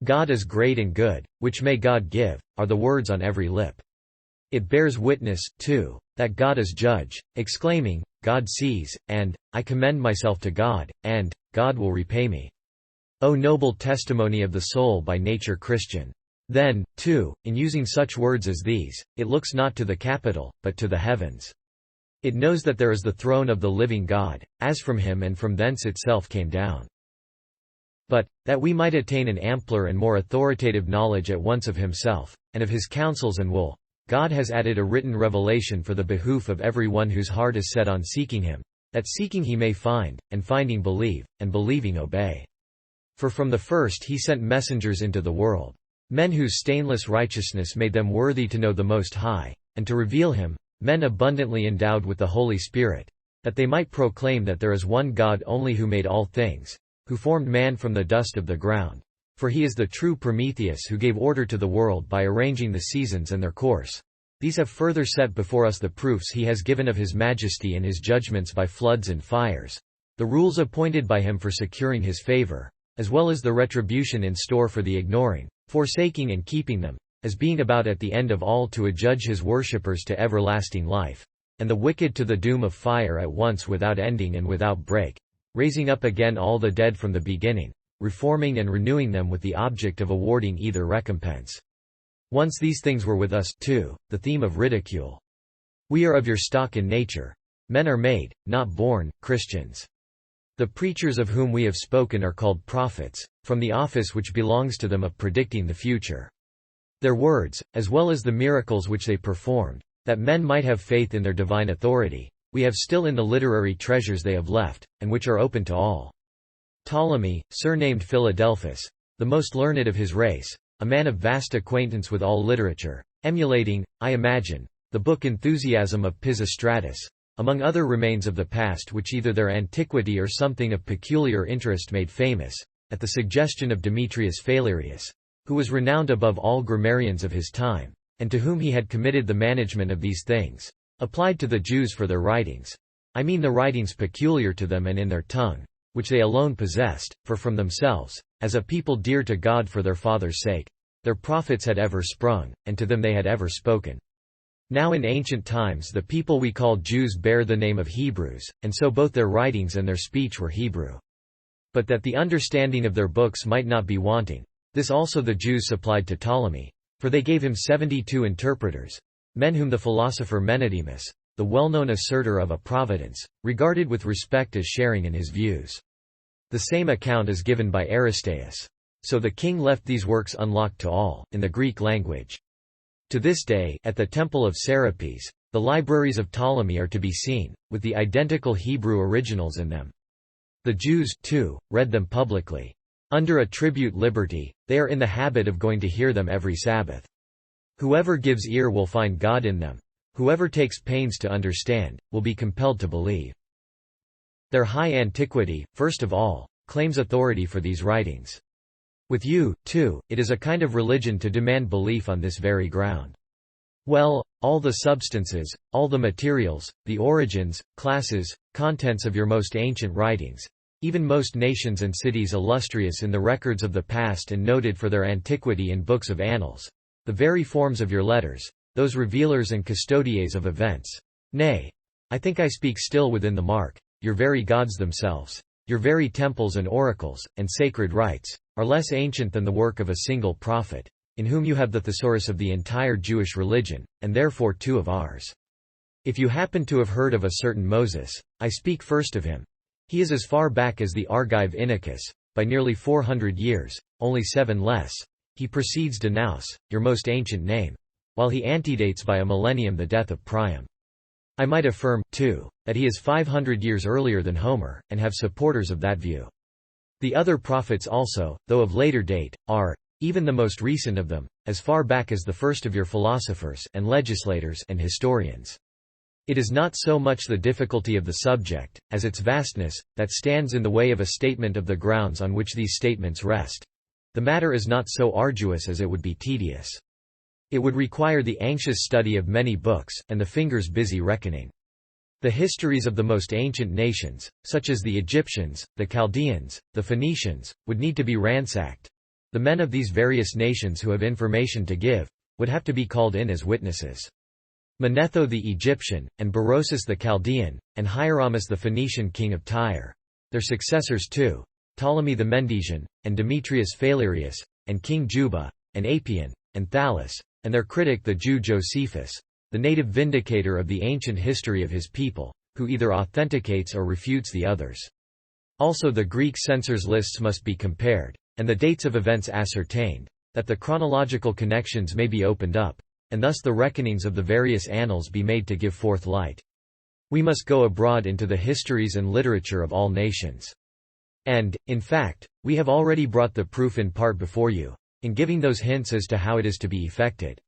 God is great and good, which may God give, are the words on every lip. It bears witness, too, that God is judge, exclaiming, God sees, and, I commend myself to God, and, God will repay me. O noble testimony of the soul by nature Christian! Then, too, in using such words as these, it looks not to the capital, but to the heavens. It knows that there is the throne of the living God, as from him and from thence itself came down. But, that we might attain an ampler and more authoritative knowledge at once of himself, and of his counsels and will, God has added a written revelation for the behoof of every one whose heart is set on seeking him, that seeking he may find, and finding believe, and believing obey. For from the first he sent messengers into the world, men whose stainless righteousness made them worthy to know the Most High, and to reveal him, men abundantly endowed with the Holy Spirit, that they might proclaim that there is one God only who made all things, who formed man from the dust of the ground. For he is the true Prometheus who gave order to the world by arranging the seasons and their course. These have further set before us the proofs he has given of his majesty and his judgments by floods and fires, the rules appointed by him for securing his favor, as well as the retribution in store for the ignoring, forsaking and keeping them, as being about at the end of all to adjudge his worshippers to everlasting life, and the wicked to the doom of fire at once without ending and without break, raising up again all the dead from the beginning, reforming and renewing them with the object of awarding either recompense. Once these things were with us, too, the theme of ridicule. We are of your stock in nature. Men are made, not born, Christians. The preachers of whom we have spoken are called prophets, from the office which belongs to them of predicting the future. Their words, as well as the miracles which they performed, that men might have faith in their divine authority, we have still in the literary treasures they have left, and which are open to all. Ptolemy, surnamed Philadelphus, the most learned of his race, a man of vast acquaintance with all literature, emulating, I imagine, the book Enthusiasm of Pisistratus, among other remains of the past which either their antiquity or something of peculiar interest made famous, at the suggestion of Demetrius Phalereus, who was renowned above all grammarians of his time, and to whom he had committed the management of these things, applied to the Jews for their writings. I mean the writings peculiar to them and in their tongue, which they alone possessed, for from themselves, as a people dear to God for their fathers' sake, their prophets had ever sprung, and to them they had ever spoken. Now in ancient times the people we call Jews bear the name of Hebrews, and so both their writings and their speech were Hebrew. But that the understanding of their books might not be wanting, this also the Jews supplied to Ptolemy, for they gave him 72 interpreters, men whom the philosopher Menedemus, the well-known asserter of a providence, regarded with respect as sharing in his views. The same account is given by Aristeas. So the king left these works unlocked to all, in the Greek language. To this day, at the temple of Serapis, the libraries of Ptolemy are to be seen, with the identical Hebrew originals in them. The Jews, too, read them publicly. Under a tribute liberty, they are in the habit of going to hear them every Sabbath. Whoever gives ear will find God in them. Whoever takes pains to understand, will be compelled to believe. Their high antiquity, first of all, claims authority for these writings. With you, too, it is a kind of religion to demand belief on this very ground. Well, all the substances, all the materials, the origins, classes, contents of your most ancient writings, even most nations and cities illustrious in the records of the past and noted for their antiquity in books of annals. The very forms of your letters, those revealers and custodies of events. Nay, I think I speak still within the mark, your very gods themselves, your very temples and oracles, and sacred rites, are less ancient than the work of a single prophet, in whom you have the thesaurus of the entire Jewish religion, and therefore too of ours. If you happen to have heard of a certain Moses, I speak first of him. He is as far back as the Argive Inachus, by nearly 400 years, only 7 less. He precedes Danaus, your most ancient name, while he antedates by a millennium the death of Priam. I might affirm, too, that he is 500 years earlier than Homer, and have supporters of that view. The other prophets also, though of later date, are, even the most recent of them, as far back as the first of your philosophers and legislators and historians. It is not so much the difficulty of the subject, as its vastness, that stands in the way of a statement of the grounds on which these statements rest. The matter is not so arduous as it would be tedious. It would require the anxious study of many books, and the fingers busy reckoning. The histories of the most ancient nations, such as the Egyptians, the Chaldeans, the Phoenicians, would need to be ransacked. The men of these various nations who have information to give, would have to be called in as witnesses. Manetho the Egyptian, and Berosus the Chaldean, and Hieramus the Phoenician king of Tyre. Their successors too, Ptolemy the Mendesian, and Demetrius Phalerius, and King Juba, and Apion, and Thallus, and their critic the Jew Josephus, the native vindicator of the ancient history of his people, who either authenticates or refutes the others. Also the Greek censors' lists must be compared, and the dates of events ascertained, that the chronological connections may be opened up, and thus the reckonings of the various annals be made to give forth light. We must go abroad into the histories and literature of all nations. And, in fact, we have already brought the proof in part before you, in giving those hints as to how it is to be effected.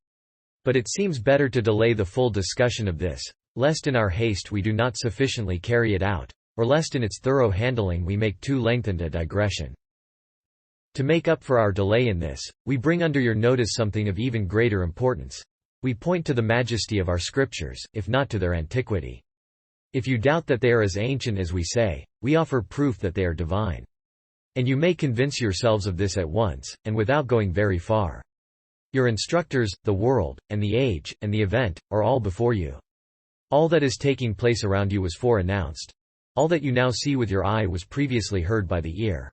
But it seems better to delay the full discussion of this, lest in our haste we do not sufficiently carry it out, or lest in its thorough handling we make too lengthened a digression. To make up for our delay in this, we bring under your notice something of even greater importance. We point to the majesty of our scriptures, if not to their antiquity. If you doubt that they are as ancient as we say, we offer proof that they are divine. And you may convince yourselves of this at once, and without going very far. Your instructors, the world, and the age, and the event, are all before you. All that is taking place around you was foreannounced. All that you now see with your eye was previously heard by the ear.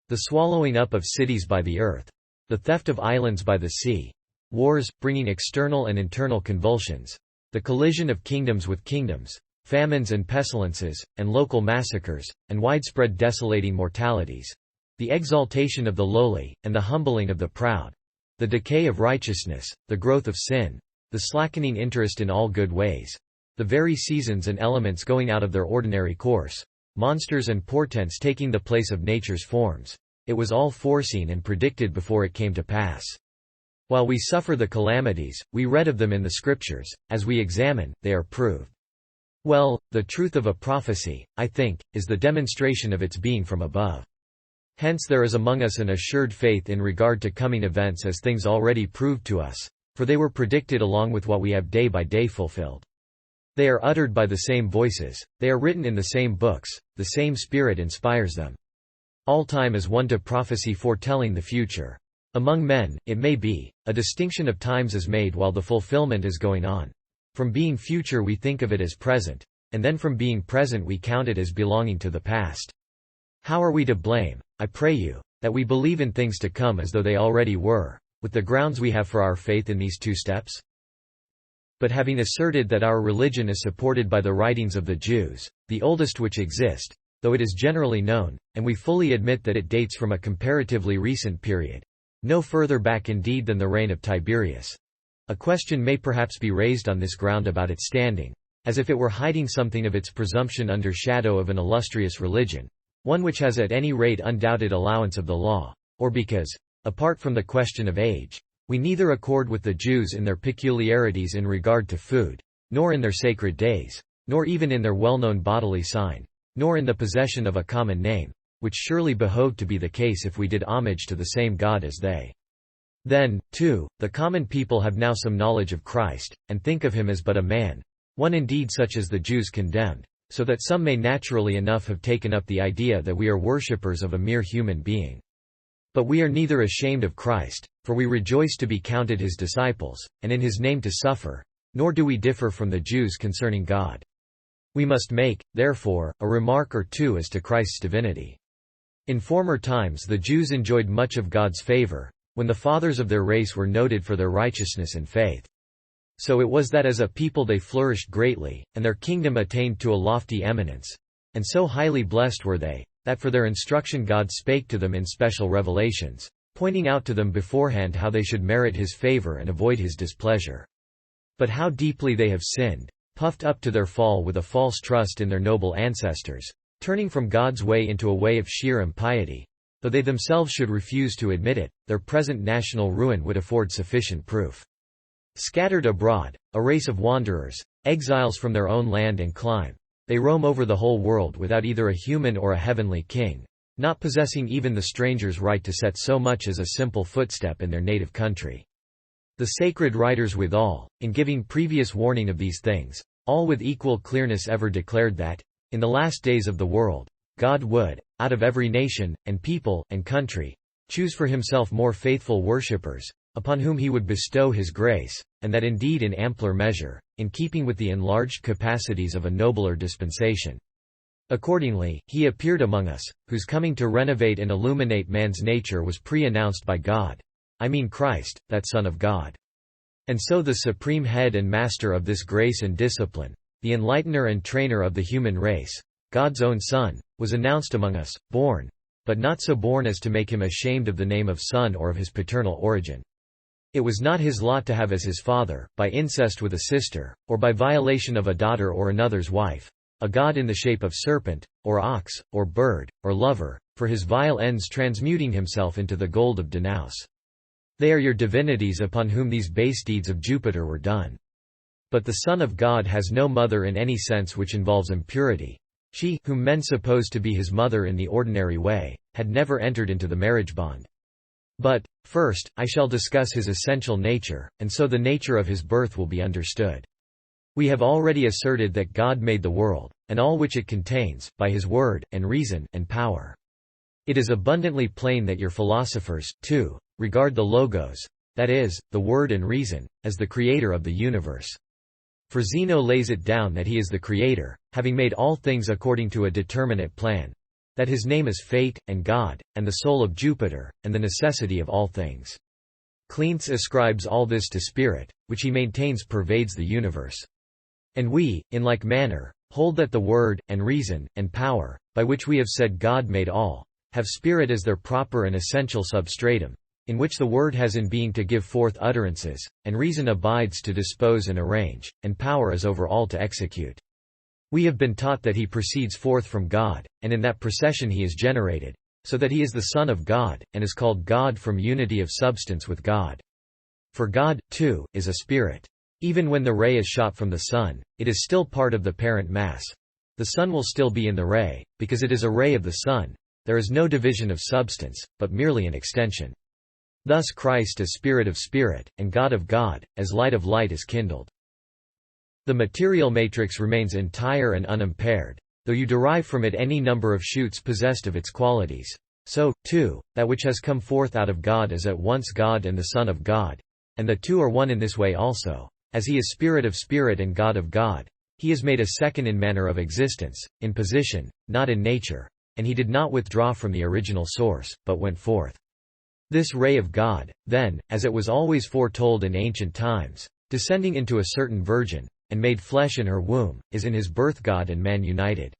The swallowing up of cities by the earth. The theft of islands by the sea. Wars, bringing external and internal convulsions. The collision of kingdoms with kingdoms. Famines and pestilences, and local massacres, and widespread desolating mortalities. The exaltation of the lowly, and the humbling of the proud. The decay of righteousness, the growth of sin. The slackening interest in all good ways. The very seasons and elements going out of their ordinary course. Monsters and portents taking the place of nature's forms. It was all foreseen and predicted before it came to pass. While we suffer the calamities, we read of them in the Scriptures. As we examine, they are proved. Well, the truth of a prophecy, I think, is the demonstration of its being from above. Hence there is among us an assured faith in regard to coming events as things already proved to us, for they were predicted along with what we have day by day fulfilled. They are uttered by the same voices, they are written in the same books, the same Spirit inspires them. All time is one to prophecy foretelling the future. Among men, it may be, a distinction of times is made while the fulfillment is going on. From being future we think of it as present, and then from being present we count it as belonging to the past. How are we to blame, I pray you, that we believe in things to come as though they already were, with the grounds we have for our faith in these 2 steps? But having asserted that our religion is supported by the writings of the Jews, the oldest which exist, though it is generally known, and we fully admit that it dates from a comparatively recent period, no further back indeed than the reign of Tiberius. A question may perhaps be raised on this ground about its standing, as if it were hiding something of its presumption under shadow of an illustrious religion, one which has at any rate undoubted allowance of the law, or because, apart from the question of age, we neither accord with the Jews in their peculiarities in regard to food, nor in their sacred days, nor even in their well-known bodily sign, nor in the possession of a common name, which surely behoved to be the case if we did homage to the same God as they. Then, too, the common people have now some knowledge of Christ, and think of him as but a man, one indeed such as the Jews condemned, so that some may naturally enough have taken up the idea that we are worshippers of a mere human being. But we are neither ashamed of Christ, for we rejoice to be counted his disciples, and in his name to suffer, nor do we differ from the Jews concerning God. We must make, therefore, a remark or two as to Christ's divinity. In former times the Jews enjoyed much of God's favor, when the fathers of their race were noted for their righteousness and faith. So it was that as a people they flourished greatly, and their kingdom attained to a lofty eminence. And so highly blessed were they, that for their instruction God spake to them in special revelations, pointing out to them beforehand how they should merit his favor and avoid his displeasure. But how deeply they have sinned, puffed up to their fall with a false trust in their noble ancestors, turning from God's way into a way of sheer impiety. Though they themselves should refuse to admit it, their present national ruin would afford sufficient proof. Scattered abroad, a race of wanderers, exiles from their own land and clime, they roam over the whole world without either a human or a heavenly king, not possessing even the stranger's right to set so much as a simple footstep in their native country. The sacred writers withal, in giving previous warning of these things, all with equal clearness ever declared that, in the last days of the world, God would, out of every nation, and people, and country, choose for himself more faithful worshippers, upon whom he would bestow his grace, and that indeed in ampler measure, in keeping with the enlarged capacities of a nobler dispensation. Accordingly, he appeared among us, whose coming to renovate and illuminate man's nature was pre-announced by God. I mean Christ, that Son of God. And so the supreme head and master of this grace and discipline, the enlightener and trainer of the human race, God's own Son, was announced among us, born, but not so born as to make him ashamed of the name of Son or of his paternal origin. It was not his lot to have as his father, by incest with a sister, or by violation of a daughter or another's wife, a god in the shape of serpent, or ox, or bird, or lover, for his vile ends transmuting himself into the gold of Danaus. They are your divinities upon whom these base deeds of Jupiter were done. But the Son of God has no mother in any sense which involves impurity. She, whom men suppose to be his mother in the ordinary way, had never entered into the marriage bond. But, first, I shall discuss his essential nature, and so the nature of his birth will be understood. We have already asserted that God made the world, and all which it contains, by his word, and reason, and power. It is abundantly plain that your philosophers, too, regard the Logos, that is, the word and reason, as the creator of the universe. For Zeno lays it down that he is the creator, having made all things according to a determinate plan, that his name is fate, and God, and the soul of Jupiter, and the necessity of all things. Cleanthes ascribes all this to spirit, which he maintains pervades the universe. And we, in like manner, hold that the word, and reason, and power, by which we have said God made all, have spirit as their proper and essential substratum, in which the word has in being to give forth utterances, and reason abides to dispose and arrange, and power is over all to execute. We have been taught that he proceeds forth from God, and in that procession he is generated, so that he is the Son of God, and is called God from unity of substance with God. For God, too, is a spirit. Even when the ray is shot from the sun, it is still part of the parent mass. The sun will still be in the ray, because it is a ray of the sun. There is no division of substance, but merely an extension. Thus Christ as spirit of spirit, and God of God, as light of light is kindled. The material matrix remains entire and unimpaired, though you derive from it any number of shoots possessed of its qualities. So, too, that which has come forth out of God is at once God and the Son of God, and the two are one in this way also. As he is spirit of spirit and God of God, he is made a second in manner of existence, in position, not in nature, and he did not withdraw from the original source, but went forth. This ray of God, then, as it was always foretold in ancient times, descending into a certain virgin, and made flesh in her womb, is in his birth God and man united.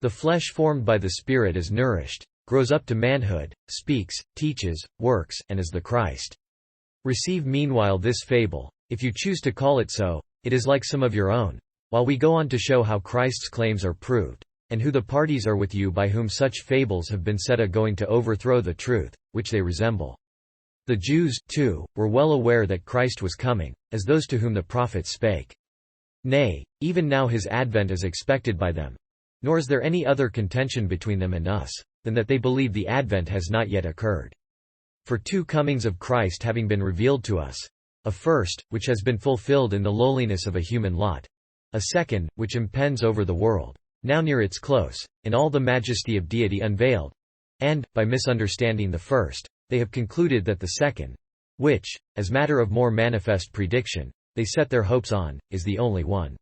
The flesh formed by the Spirit is nourished, grows up to manhood, speaks, teaches, works, and is the Christ. Receive meanwhile this fable, if you choose to call it so, it is like some of your own, while we go on to show how Christ's claims are proved, and who the parties are with you by whom such fables have been set a-going to overthrow the truth, which they resemble. The Jews, too, were well aware that Christ was coming, as those to whom the prophets spake. Nay, even now his advent is expected by them. Nor is there any other contention between them and us, than that they believe the advent has not yet occurred. For two comings of Christ having been revealed to us, a first, which has been fulfilled in the lowliness of a human lot, a second, which impends over the world, now near its close, in all the majesty of deity unveiled. And, by misunderstanding the first, they have concluded that the second, which, as matter of more manifest prediction, they set their hopes on, is the only one.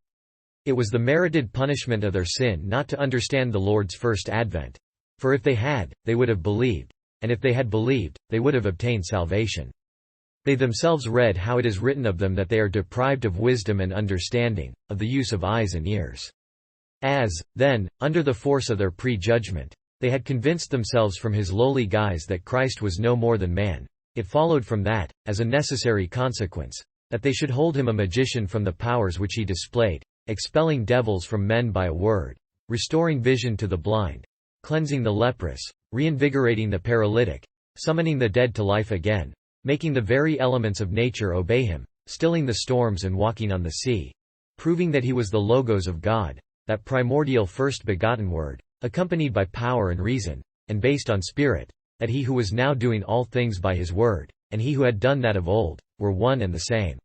It was the merited punishment of their sin not to understand the Lord's first advent. For if they had, they would have believed, and if they had believed, they would have obtained salvation. They themselves read how it is written of them that they are deprived of wisdom and understanding, of the use of eyes and ears. As, then, under the force of their prejudgment, they had convinced themselves from his lowly guise that Christ was no more than man, it followed from that, as a necessary consequence, that they should hold him a magician from the powers which he displayed, expelling devils from men by a word, restoring vision to the blind, cleansing the leprous, reinvigorating the paralytic, summoning the dead to life again, making the very elements of nature obey him, stilling the storms and walking on the sea, proving that he was the Logos of God, that primordial first-begotten Word, accompanied by power and reason, and based on Spirit, that he who was now doing all things by his word, and he who had done that of old, were one and the same.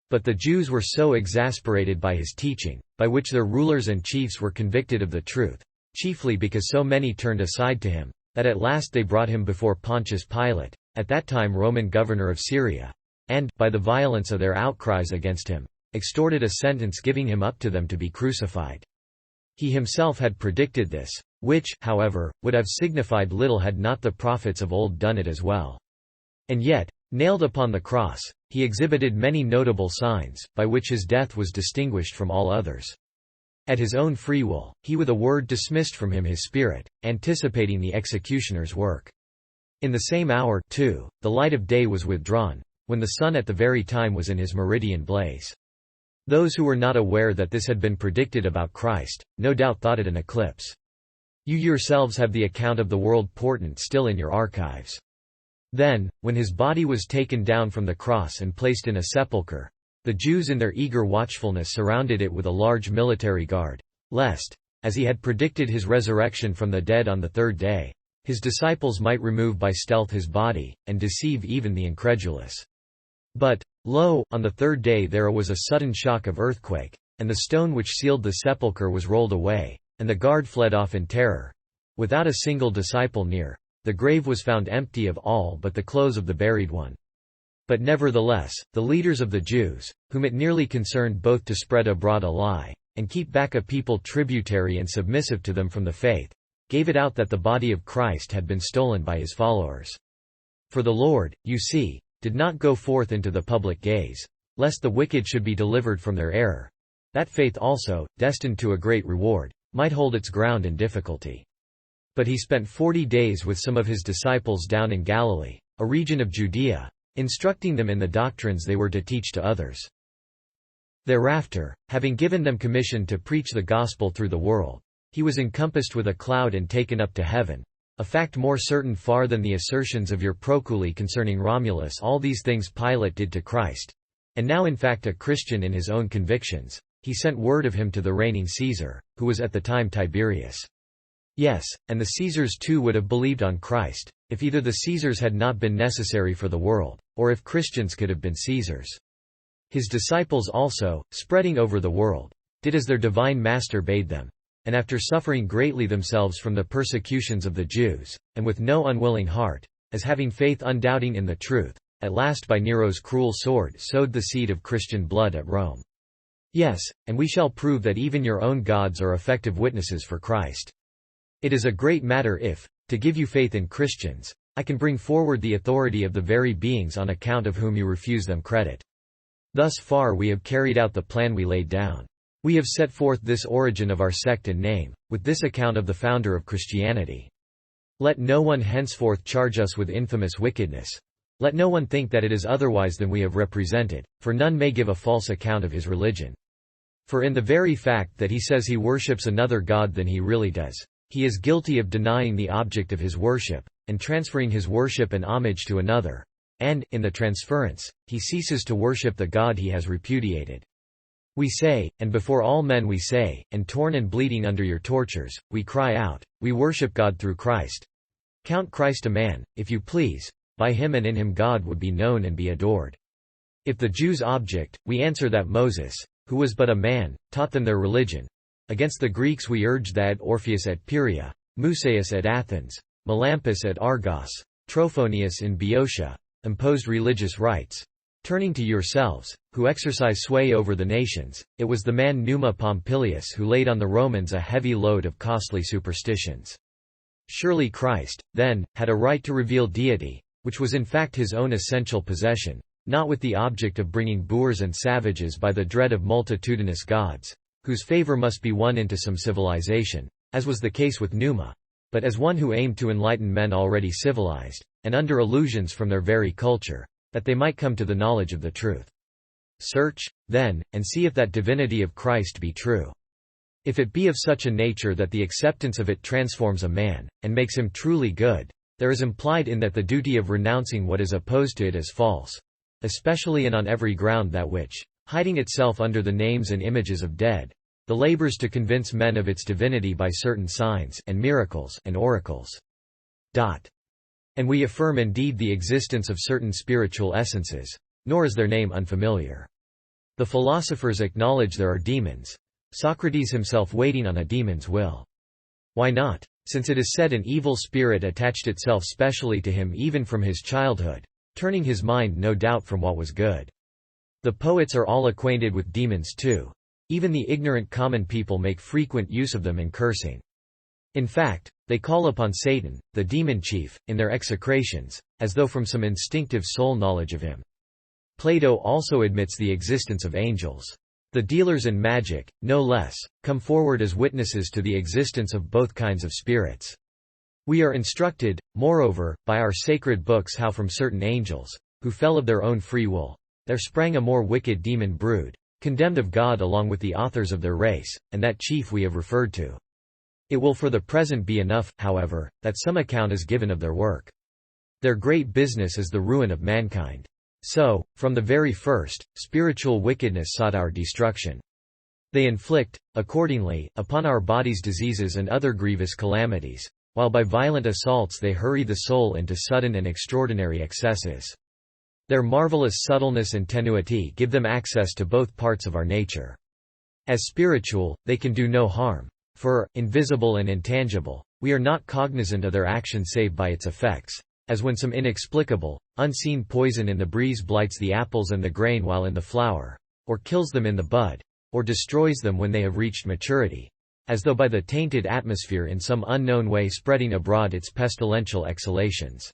But the Jews were so exasperated by his teaching, by which their rulers and chiefs were convicted of the truth, chiefly because so many turned aside to him, that at last they brought him before Pontius Pilate, at that time Roman governor of Syria, and, by the violence of their outcries against him, extorted a sentence giving him up to them to be crucified. He himself had predicted this, which, however, would have signified little had not the prophets of old done it as well. And yet, nailed upon the cross, he exhibited many notable signs, by which his death was distinguished from all others. At his own free will, he with a word dismissed from him his spirit, anticipating the executioner's work. In the same hour, too, the light of day was withdrawn, when the sun at the very time was in his meridian blaze. Those who were not aware that this had been predicted about Christ, no doubt thought it an eclipse. You yourselves have the account of the world portent still in your archives. Then, when his body was taken down from the cross and placed in a sepulchre, the Jews in their eager watchfulness surrounded it with a large military guard, lest, as he had predicted his resurrection from the dead on the third day, his disciples might remove by stealth his body, and deceive even the incredulous. But, lo, on the third day there was a sudden shock of earthquake, and the stone which sealed the sepulchre was rolled away, and the guard fled off in terror. Without a single disciple near, the grave was found empty of all but the clothes of the buried one. But nevertheless, the leaders of the Jews, whom it nearly concerned both to spread abroad a lie, and keep back a people tributary and submissive to them from the faith, gave it out that the body of Christ had been stolen by his followers. For the Lord, you see, did not go forth into the public gaze, lest the wicked should be delivered from their error. That faith also, destined to a great reward, might hold its ground in difficulty. But he spent 40 days with some of his disciples down in Galilee, a region of Judea, instructing them in the doctrines they were to teach to others. Thereafter, having given them commission to preach the gospel through the world, he was encompassed with a cloud and taken up to heaven, a fact more certain far than the assertions of your proculi concerning Romulus. All these things Pilate did to Christ. And now in fact a Christian in his own convictions, he sent word of him to the reigning Caesar, who was at the time Tiberius. Yes, and the Caesars too would have believed on Christ, if either the Caesars had not been necessary for the world, or if Christians could have been Caesars. His disciples also, spreading over the world, did as their divine master bade them, and after suffering greatly themselves from the persecutions of the Jews, and with no unwilling heart, as having faith undoubting in the truth, at last by Nero's cruel sword sowed the seed of Christian blood at Rome. Yes, and we shall prove that even your own gods are effective witnesses for Christ. It is a great matter if, to give you faith in Christians, I can bring forward the authority of the very beings on account of whom you refuse them credit. Thus far we have carried out the plan we laid down. We have set forth this origin of our sect and name, with this account of the founder of Christianity. Let no one henceforth charge us with infamous wickedness. Let no one think that it is otherwise than we have represented, for none may give a false account of his religion. For in the very fact that he says he worships another god than he really does, he is guilty of denying the object of his worship, and transferring his worship and homage to another, and, in the transference, he ceases to worship the God he has repudiated. We say, and before all men we say, and torn and bleeding under your tortures, we cry out, we worship God through Christ. Count Christ a man, if you please, by him and in him God would be known and be adored. If the Jews object, we answer that Moses, who was but a man, taught them their religion, Against the Greeks we urged that Orpheus at Pieria, Musaeus at Athens, Melampus at Argos, Trophonius in Boeotia, imposed religious rites. Turning to yourselves, who exercise sway over the nations, it was the man Numa Pompilius who laid on the Romans a heavy load of costly superstitions. Surely Christ, then, had a right to reveal deity, which was in fact his own essential possession, not with the object of bringing boors and savages by the dread of multitudinous gods, whose favor must be won into some civilization, as was the case with Numa, but as one who aimed to enlighten men already civilized, and under illusions from their very culture, that they might come to the knowledge of the truth. Search, then, and see if that divinity of Christ be true. If it be of such a nature that the acceptance of it transforms a man, and makes him truly good, there is implied in that the duty of renouncing what is opposed to it as false, especially and on every ground that which, hiding itself under the names and images of dead, the labors to convince men of its divinity by certain signs and miracles and oracles. And we affirm indeed the existence of certain spiritual essences, nor is their name unfamiliar. The philosophers acknowledge there are demons, Socrates himself waiting on a demon's will. Why not? Since it is said an evil spirit attached itself specially to him even from his childhood, turning his mind no doubt from what was good. The poets are all acquainted with demons too. Even the ignorant common people make frequent use of them in cursing. In fact, they call upon Satan, the demon chief, in their execrations, as though from some instinctive soul knowledge of him. Plato also admits the existence of angels. The dealers in magic, no less, come forward as witnesses to the existence of both kinds of spirits. We are instructed, moreover, by our sacred books how from certain angels, who fell of their own free will, there sprang a more wicked demon brood, condemned of God along with the authors of their race, and that chief we have referred to. It will for the present be enough, however, that some account is given of their work. Their great business is the ruin of mankind. So, from the very first, spiritual wickedness sought our destruction. They inflict, accordingly, upon our bodies diseases and other grievous calamities, while by violent assaults they hurry the soul into sudden and extraordinary excesses. Their marvelous subtleness and tenuity give them access to both parts of our nature. As spiritual, they can do no harm, for, invisible and intangible, we are not cognizant of their action save by its effects, as when some inexplicable, unseen poison in the breeze blights the apples and the grain while in the flower, or kills them in the bud, or destroys them when they have reached maturity, as though by the tainted atmosphere in some unknown way spreading abroad its pestilential exhalations.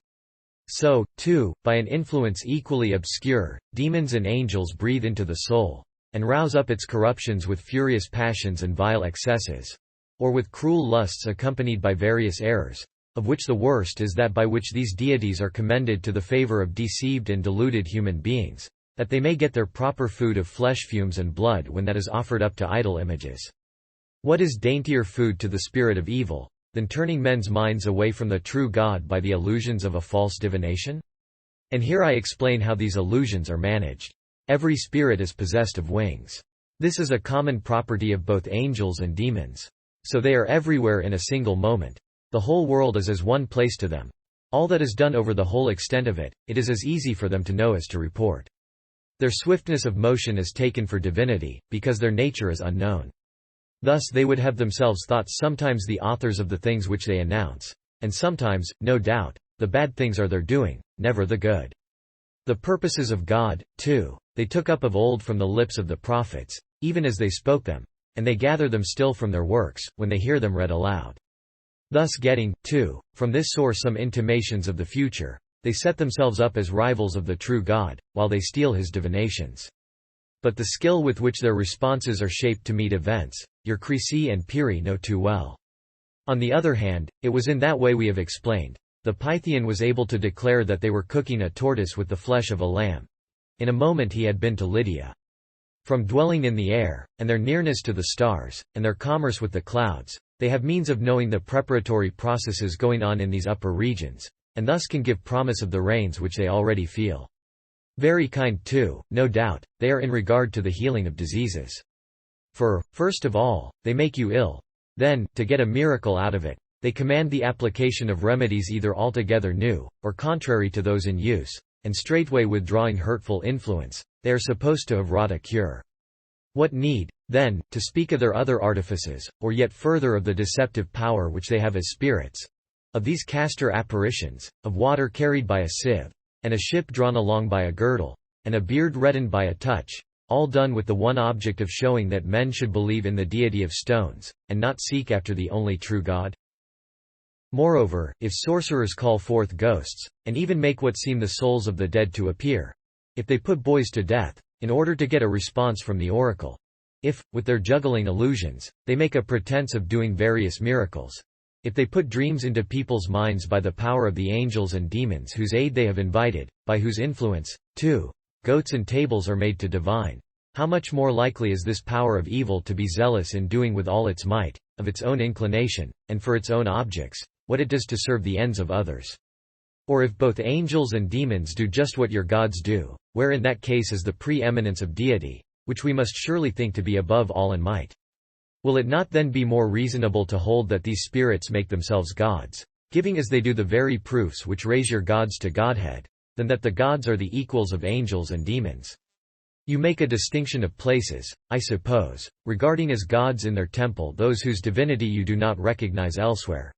So, too, by an influence equally obscure, demons and angels breathe into the soul, and rouse up its corruptions with furious passions and vile excesses, or with cruel lusts accompanied by various errors, of which the worst is that by which these deities are commended to the favor of deceived and deluded human beings, that they may get their proper food of flesh fumes and blood when that is offered up to idol images. What is daintier food to the spirit of evil, than turning men's minds away from the true God by the illusions of a false divination? And here I explain how these illusions are managed. Every spirit is possessed of wings. This is a common property of both angels and demons. So they are everywhere in a single moment. The whole world is as one place to them. All that is done over the whole extent of it, it is as easy for them to know as to report. Their swiftness of motion is taken for divinity, because their nature is unknown. Thus they would have themselves thought sometimes the authors of the things which they announce, and sometimes, no doubt, the bad things are their doing, never the good. The purposes of God, too, they took up of old from the lips of the prophets, even as they spoke them, and they gather them still from their works, when they hear them read aloud. Thus getting, too, from this source some intimations of the future, they set themselves up as rivals of the true God, while they steal his divinations. But the skill with which their responses are shaped to meet events, your Crecy and Piri know too well. On the other hand, it was in that way we have explained. The Pythian was able to declare that they were cooking a tortoise with the flesh of a lamb. In a moment he had been to Lydia. From dwelling in the air, and their nearness to the stars, and their commerce with the clouds, they have means of knowing the preparatory processes going on in these upper regions, and thus can give promise of the rains which they already feel. Very kind too, no doubt, they are in regard to the healing of diseases. For, first of all, they make you ill. Then, to get a miracle out of it, they command the application of remedies either altogether new, or contrary to those in use, and straightway withdrawing hurtful influence, they are supposed to have wrought a cure. What need, then, to speak of their other artifices, or yet further of the deceptive power which they have as spirits? Of these castor apparitions, of water carried by a sieve, and a ship drawn along by a girdle, and a beard reddened by a touch, all done with the one object of showing that men should believe in the deity of stones, and not seek after the only true God? Moreover, if sorcerers call forth ghosts, and even make what seem the souls of the dead to appear, if they put boys to death, in order to get a response from the oracle, if, with their juggling illusions, they make a pretense of doing various miracles, if they put dreams into people's minds by the power of the angels and demons whose aid they have invited, by whose influence, too, goats and tables are made to divine, how much more likely is this power of evil to be zealous in doing with all its might, of its own inclination, and for its own objects, what it does to serve the ends of others? Or if both angels and demons do just what your gods do, where in that case is the pre-eminence of deity, which we must surely think to be above all in might? Will it not then be more reasonable to hold that these spirits make themselves gods, giving as they do the very proofs which raise your gods to godhead, than that the gods are the equals of angels and demons? You make a distinction of places, I suppose, regarding as gods in their temple those whose divinity you do not recognize elsewhere,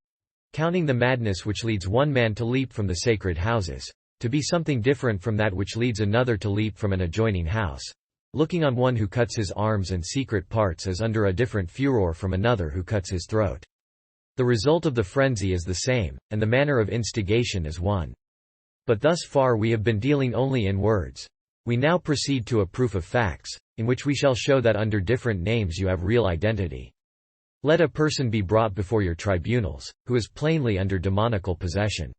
counting the madness which leads one man to leap from the sacred houses, to be something different from that which leads another to leap from an adjoining house, looking on one who cuts his arms and secret parts as under a different furor from another who cuts his throat. The result of the frenzy is the same, and the manner of instigation is one. But thus far we have been dealing only in words. We now proceed to a proof of facts, in which we shall show that under different names you have real identity. Let a person be brought before your tribunals, who is plainly under demoniacal possession.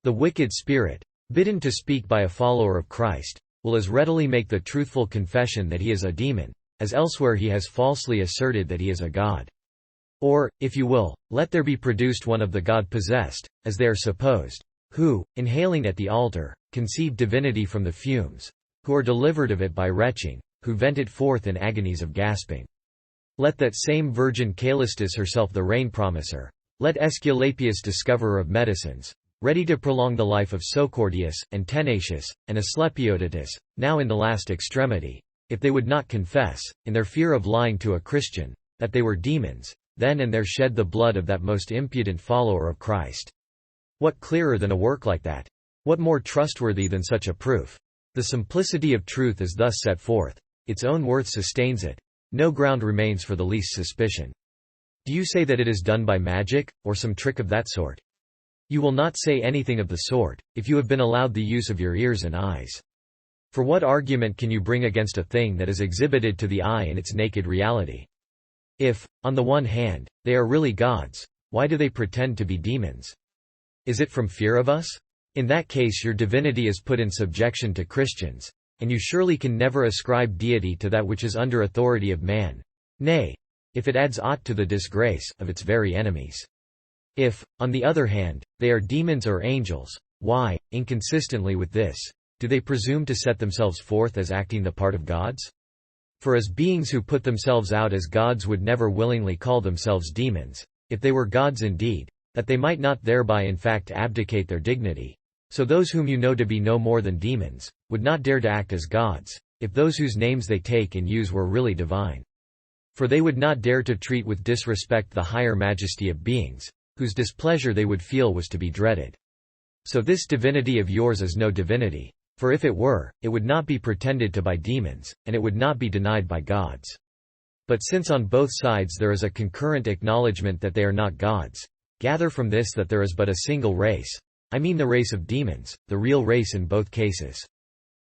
The wicked spirit, bidden to speak by a follower of Christ, will as readily make the truthful confession that he is a demon, as elsewhere he has falsely asserted that he is a god. Or, if you will, let there be produced one of the God-possessed, as they are supposed, who, inhaling at the altar, conceive divinity from the fumes, who are delivered of it by retching, who vent it forth in agonies of gasping. Let that same Virgin Calistus herself the rain promiser, let Aesculapius discoverer of medicines, ready to prolong the life of Socordius, and Tenacious, and Asclepiodotus, now in the last extremity, if they would not confess, in their fear of lying to a Christian, that they were demons, then and there shed the blood of that most impudent follower of Christ. What clearer than a work like that? What more trustworthy than such a proof? The simplicity of truth is thus set forth. Its own worth sustains it. No ground remains for the least suspicion. Do you say that it is done by magic, or some trick of that sort? You will not say anything of the sort, if you have been allowed the use of your ears and eyes. For what argument can you bring against a thing that is exhibited to the eye in its naked reality? If, on the one hand, they are really gods, why do they pretend to be demons? Is it from fear of us? In that case your divinity is put in subjection to Christians, and you surely can never ascribe deity to that which is under authority of man. Nay, if it adds aught to the disgrace of its very enemies. If, on the other hand, they are demons or angels, why, inconsistently with this, do they presume to set themselves forth as acting the part of gods? For as beings who put themselves out as gods would never willingly call themselves demons, if they were gods indeed, that they might not thereby in fact abdicate their dignity. So those whom you know to be no more than demons, would not dare to act as gods, if those whose names they take and use were really divine. For they would not dare to treat with disrespect the higher majesty of beings, whose displeasure they would feel was to be dreaded. So this divinity of yours is no divinity, for if it were, it would not be pretended to by demons, and it would not be denied by gods. But since on both sides there is a concurrent acknowledgement that they are not gods, gather from this that there is but a single race, I mean the race of demons, the real race in both cases.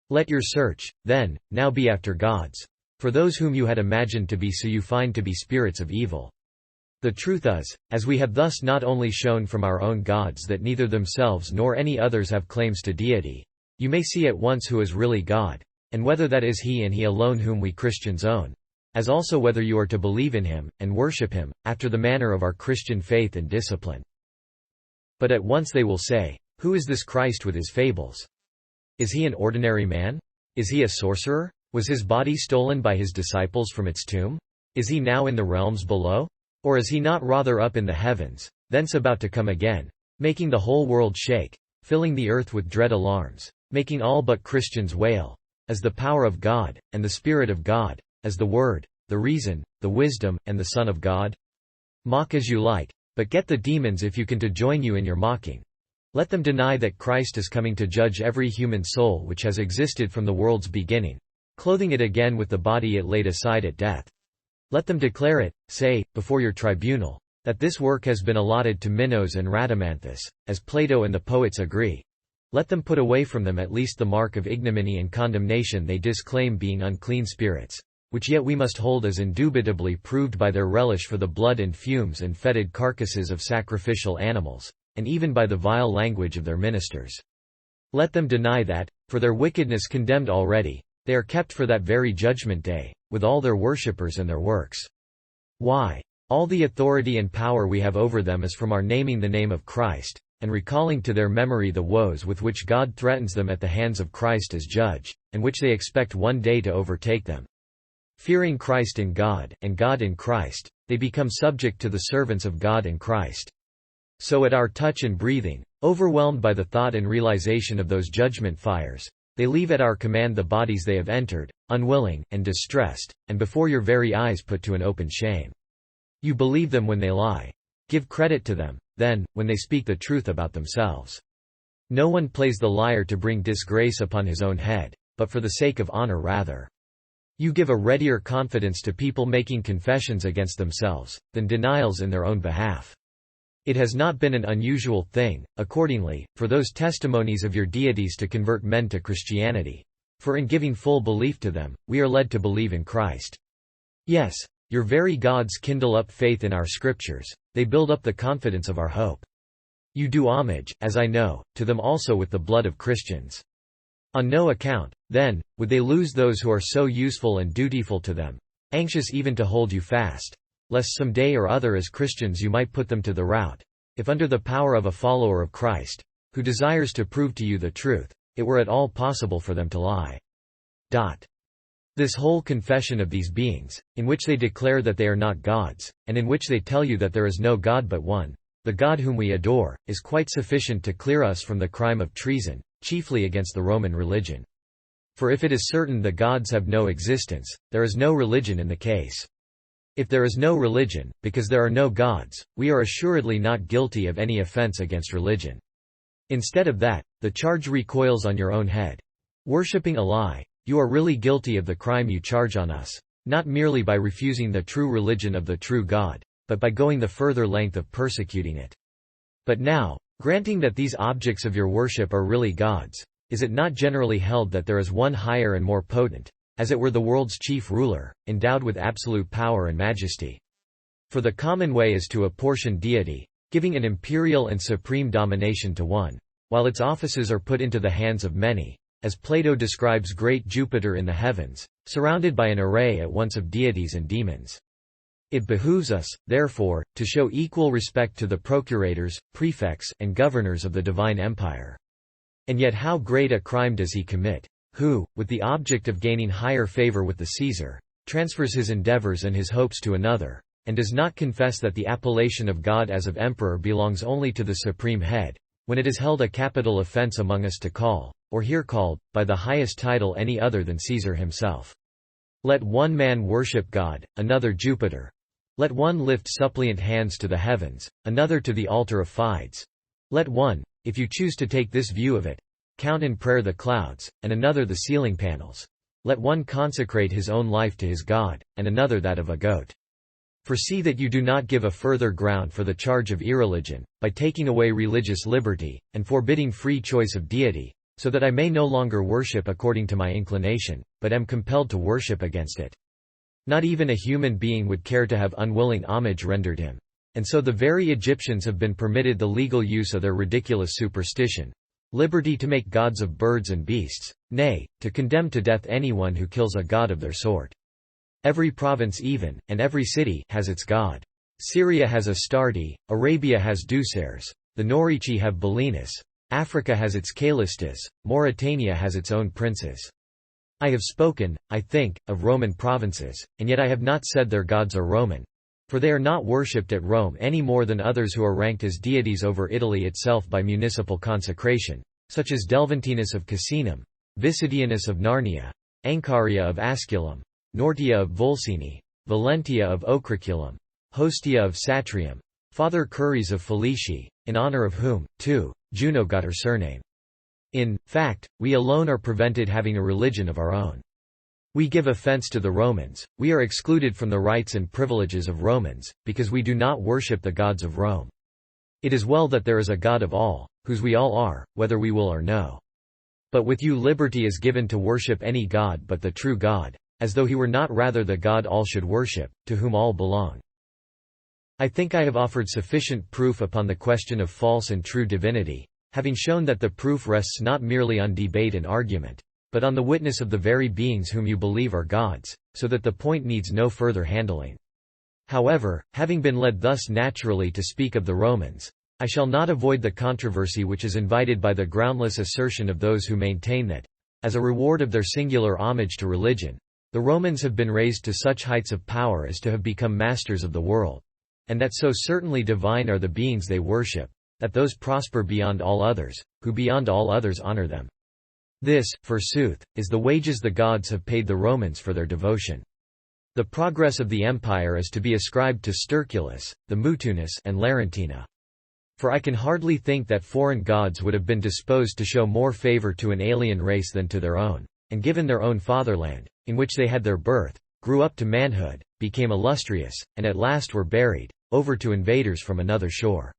Let your search, then, now be after gods, for those whom you had imagined to be so you find to be spirits of evil. The truth is, as we have thus not only shown from our own gods that neither themselves nor any others have claims to deity, you may see at once who is really God, and whether that is he and he alone whom we Christians own, as also whether you are to believe in him, and worship him, after the manner of our Christian faith and discipline. But at once they will say, who is this Christ with his fables? Is he an ordinary man? Is he a sorcerer? Was his body stolen by his disciples from its tomb? Is he now in the realms below? Or is he not rather up in the heavens, thence about to come again, making the whole world shake, filling the earth with dread alarms, making all but Christians wail, as the power of God, and the Spirit of God, as the Word, the reason, the wisdom, and the Son of God? Mock as you like, but get the demons if you can to join you in your mocking. Let them deny that Christ is coming to judge every human soul which has existed from the world's beginning, clothing it again with the body it laid aside at death. Let them declare it, say, before your tribunal, that this work has been allotted to Minos and Rhadamanthus, as Plato and the poets agree. Let them put away from them at least the mark of ignominy and condemnation they disclaim being unclean spirits, which yet we must hold as indubitably proved by their relish for the blood and fumes and fetid carcasses of sacrificial animals, and even by the vile language of their ministers. Let them deny that, for their wickedness condemned already, they are kept for that very judgment day, with all their worshippers and their works. Why? All the authority and power we have over them is from our naming the name of Christ, and recalling to their memory the woes with which God threatens them at the hands of Christ as judge, and which they expect one day to overtake them. Fearing Christ in God, and God in Christ, they become subject to the servants of God in Christ. So at our touch and breathing, overwhelmed by the thought and realization of those judgment fires, they leave at our command the bodies they have entered, unwilling, and distressed, and before your very eyes put to an open shame. You believe them when they lie. Give credit to them, then, when they speak the truth about themselves. No one plays the liar to bring disgrace upon his own head, but for the sake of honor rather. You give a readier confidence to people making confessions against themselves, than denials in their own behalf. It has not been an unusual thing, accordingly, for those testimonies of your deities to convert men to Christianity. For in giving full belief to them, we are led to believe in Christ. Yes, your very gods kindle up faith in our scriptures, they build up the confidence of our hope. You do homage, as I know, to them also with the blood of Christians. On no account, then, would they lose those who are so useful and dutiful to them, anxious even to hold you fast, lest some day or other as Christians you might put them to the rout, if under the power of a follower of Christ, who desires to prove to you the truth, it were at all possible for them to lie. This whole confession of these beings, in which they declare that they are not gods, and in which they tell you that there is no God but one, the God whom we adore, is quite sufficient to clear us from the crime of treason, chiefly against the Roman religion. For if it is certain the gods have no existence, there is no religion in the case. If there is no religion, because there are no gods, we are assuredly not guilty of any offense against religion. Instead of that, the charge recoils on your own head. Worshipping a lie, you are really guilty of the crime you charge on us, not merely by refusing the true religion of the true God, but by going the further length of persecuting it. But now, granting that these objects of your worship are really gods, is it not generally held that there is one higher and more potent, as it were the world's chief ruler, endowed with absolute power and majesty? For the common way is to apportion deity, giving an imperial and supreme domination to one, while its offices are put into the hands of many, as Plato describes great Jupiter in the heavens, surrounded by an array at once of deities and demons. It behooves us, therefore, to show equal respect to the procurators, prefects, and governors of the divine empire. And yet how great a crime does he commit, who, with the object of gaining higher favor with the Caesar, transfers his endeavors and his hopes to another, and does not confess that the appellation of God as of emperor belongs only to the supreme head, when it is held a capital offense among us to call, or hear called, by the highest title any other than Caesar himself. Let one man worship God, another Jupiter. Let one lift suppliant hands to the heavens, another to the altar of Fides. Let one, if you choose to take this view of it, count in prayer the clouds, and another the ceiling panels. Let one consecrate his own life to his God, and another that of a goat. For see that you do not give a further ground for the charge of irreligion, by taking away religious liberty, and forbidding free choice of deity, so that I may no longer worship according to my inclination, but am compelled to worship against it. Not even a human being would care to have unwilling homage rendered him. And so the very Egyptians have been permitted the legal use of their ridiculous superstition, liberty to make gods of birds and beasts, nay, to condemn to death anyone who kills a god of their sort. Every province even, and every city, has its god. Syria has Astarte, Arabia has Dusares, the Norici have Belinus, Africa has its Calistus, Mauritania has its own princes. I have spoken, I think, of Roman provinces, and yet I have not said their gods are Roman. For they are not worshipped at Rome any more than others who are ranked as deities over Italy itself by municipal consecration, such as Delventinus of Casinum, Visidianus of Narnia, Ancaria of Asculum, Nortia of Volsini, Valentia of Ocriculum, Hostia of Satrium, Father Curies of Felici, in honor of whom, too, Juno got her surname. In fact, we alone are prevented having a religion of our own. We give offense to the Romans, we are excluded from the rights and privileges of Romans, because we do not worship the gods of Rome. It is well that there is a God of all, whose we all are, whether we will or no. But with you liberty is given to worship any god but the true God, as though he were not rather the God all should worship, to whom all belong. I think I have offered sufficient proof upon the question of false and true divinity, having shown that the proof rests not merely on debate and argument, but on the witness of the very beings whom you believe are gods, so that the point needs no further handling. However, having been led thus naturally to speak of the Romans, I shall not avoid the controversy which is invited by the groundless assertion of those who maintain that, as a reward of their singular homage to religion, the Romans have been raised to such heights of power as to have become masters of the world, and that so certainly divine are the beings they worship, that those prosper beyond all others, who beyond all others honor them. This, forsooth, is the wages the gods have paid the Romans for their devotion. The progress of the empire is to be ascribed to Sterculus, the Mutunus, and Larentina. For I can hardly think that foreign gods would have been disposed to show more favor to an alien race than to their own, and given their own fatherland, in which they had their birth, grew up to manhood, became illustrious, and at last were buried, over to invaders from another shore.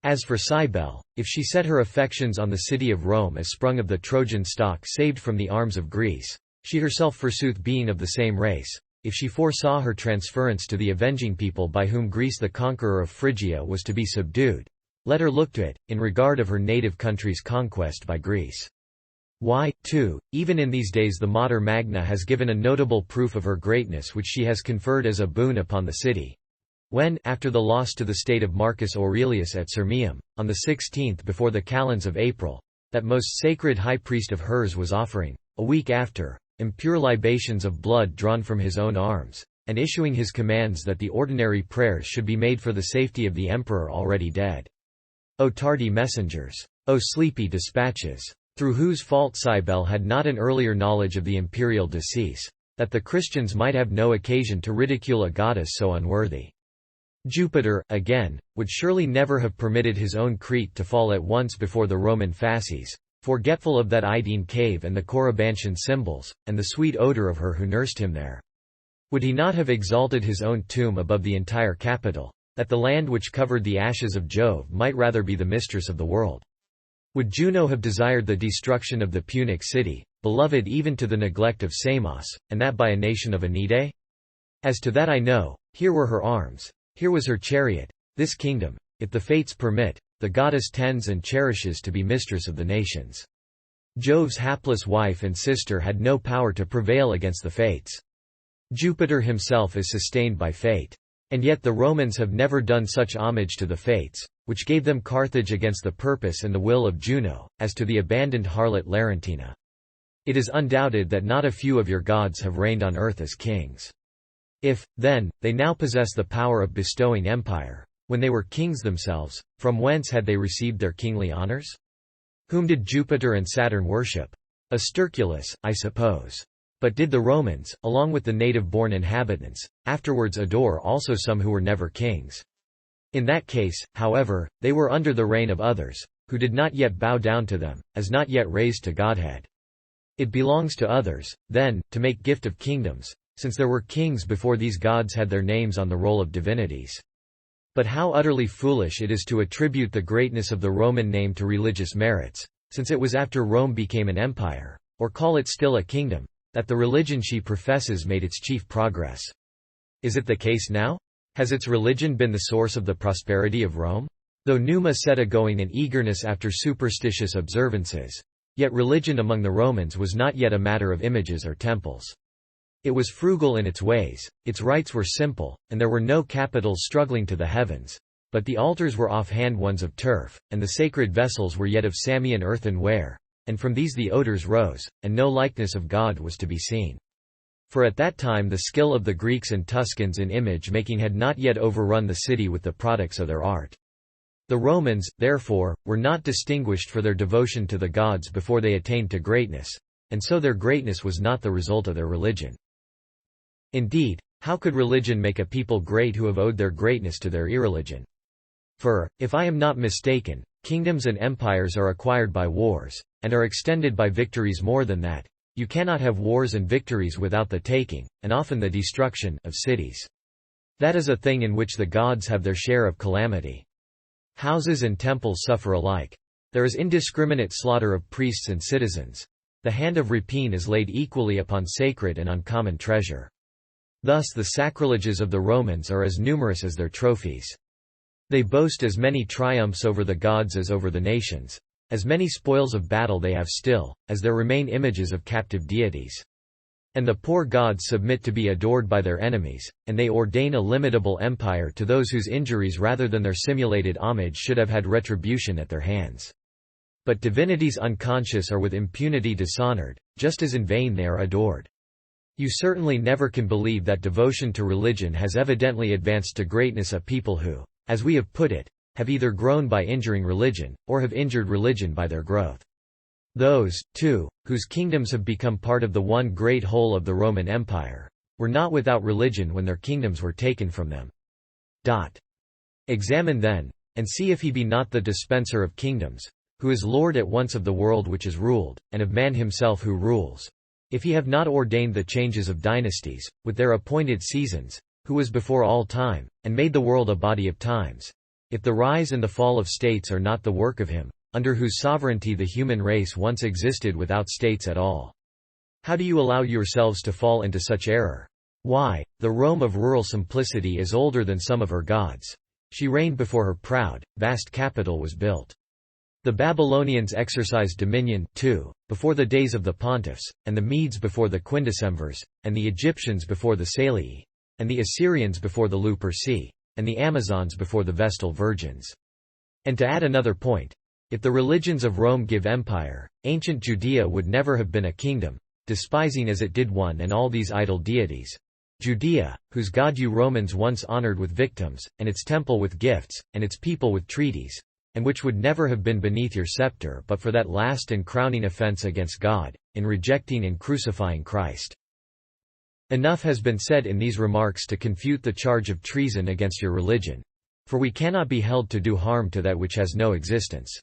As for Cybele, if she set her affections on the city of Rome as sprung of the Trojan stock saved from the arms of Greece, she herself forsooth being of the same race, if she foresaw her transference to the avenging people by whom Greece the conqueror of Phrygia was to be subdued, let her look to it, in regard of her native country's conquest by Greece. Why, too, even in these days the Mater Magna has given a notable proof of her greatness which she has conferred as a boon upon the city. When, after the loss to the state of Marcus Aurelius at Sirmium, on the 16th before the calends of April, that most sacred high priest of hers was offering, a week after, impure libations of blood drawn from his own arms, and issuing his commands that the ordinary prayers should be made for the safety of the emperor already dead. O tardy messengers! O sleepy dispatches! Through whose fault Cybele had not an earlier knowledge of the imperial decease, that the Christians might have no occasion to ridicule a goddess so unworthy. Jupiter, again, would surely never have permitted his own Crete to fall at once before the Roman fasces, forgetful of that Idene cave and the Corybantian symbols, and the sweet odor of her who nursed him there. Would he not have exalted his own tomb above the entire capital, that the land which covered the ashes of Jove might rather be the mistress of the world? Would Juno have desired the destruction of the Punic city, beloved even to the neglect of Samos, and that by a nation of Aenidae? As to that I know, here were her arms. Here was her chariot. This kingdom, if the fates permit, the goddess tends and cherishes to be mistress of the nations. Jove's hapless wife and sister had no power to prevail against the fates. Jupiter himself is sustained by fate. And yet the Romans have never done such homage to the fates, which gave them Carthage against the purpose and the will of Juno, as to the abandoned harlot Larentina. It is undoubted that not a few of your gods have reigned on earth as kings. If, then, they now possess the power of bestowing empire, when they were kings themselves, from whence had they received their kingly honors? Whom did Jupiter and Saturn worship? A Sterculus, I suppose. But did the Romans, along with the native-born inhabitants, afterwards adore also some who were never kings? In that case, however, they were under the reign of others, who did not yet bow down to them, as not yet raised to Godhead. It belongs to others, then, to make gift of kingdoms, since there were kings before these gods had their names on the roll of divinities. But how utterly foolish it is to attribute the greatness of the Roman name to religious merits, since it was after Rome became an empire, or call it still a kingdom, that the religion she professes made its chief progress. Is it the case now? Has its religion been the source of the prosperity of Rome? Though Numa set a-going an eagerness after superstitious observances, yet religion among the Romans was not yet a matter of images or temples. It was frugal in its ways, its rites were simple, and there were no capitals struggling to the heavens, but the altars were off-hand ones of turf, and the sacred vessels were yet of Samian earthenware, and from these the odors rose, and no likeness of God was to be seen. For at that time the skill of the Greeks and Tuscans in image-making had not yet overrun the city with the products of their art. The Romans, therefore, were not distinguished for their devotion to the gods before they attained to greatness, and so their greatness was not the result of their religion. Indeed, how could religion make a people great who have owed their greatness to their irreligion? For, if I am not mistaken, kingdoms and empires are acquired by wars, and are extended by victories. More than that, you cannot have wars and victories without the taking, and often the destruction, of cities. That is a thing in which the gods have their share of calamity. Houses and temples suffer alike. There is indiscriminate slaughter of priests and citizens. The hand of rapine is laid equally upon sacred and uncommon treasure. Thus the sacrileges of the Romans are as numerous as their trophies. They boast as many triumphs over the gods as over the nations. As many spoils of battle they have still, as there remain images of captive deities. And the poor gods submit to be adored by their enemies, and they ordain a limitable empire to those whose injuries rather than their simulated homage should have had retribution at their hands. But divinities unconscious are with impunity dishonored, just as in vain they are adored. You certainly never can believe that devotion to religion has evidently advanced to greatness a people who, as we have put it, have either grown by injuring religion, or have injured religion by their growth. Those, too, whose kingdoms have become part of the one great whole of the Roman Empire, were not without religion when their kingdoms were taken from them. Examine then, and see if he be not the dispenser of kingdoms, who is Lord at once of the world which is ruled, and of man himself who rules. If he have not ordained the changes of dynasties, with their appointed seasons, who was before all time, and made the world a body of times. If the rise and the fall of states are not the work of him, under whose sovereignty the human race once existed without states at all. How do you allow yourselves to fall into such error? Why, the Rome of rural simplicity is older than some of her gods. She reigned before her proud, vast capital was built. The Babylonians exercised dominion, too, before the days of the pontiffs, and the Medes before the Quindecemvirs, and the Egyptians before the Salii, and the Assyrians before the Luperci, and the Amazons before the Vestal Virgins. And to add another point, if the religions of Rome give empire, ancient Judea would never have been a kingdom, despising as it did one and all these idol deities. Judea, whose God you Romans once honored with victims, and its temple with gifts, and its people with treaties, and which would never have been beneath your scepter but for that last and crowning offense against God, in rejecting and crucifying Christ. Enough has been said in these remarks to confute the charge of treason against your religion. For we cannot be held to do harm to that which has no existence.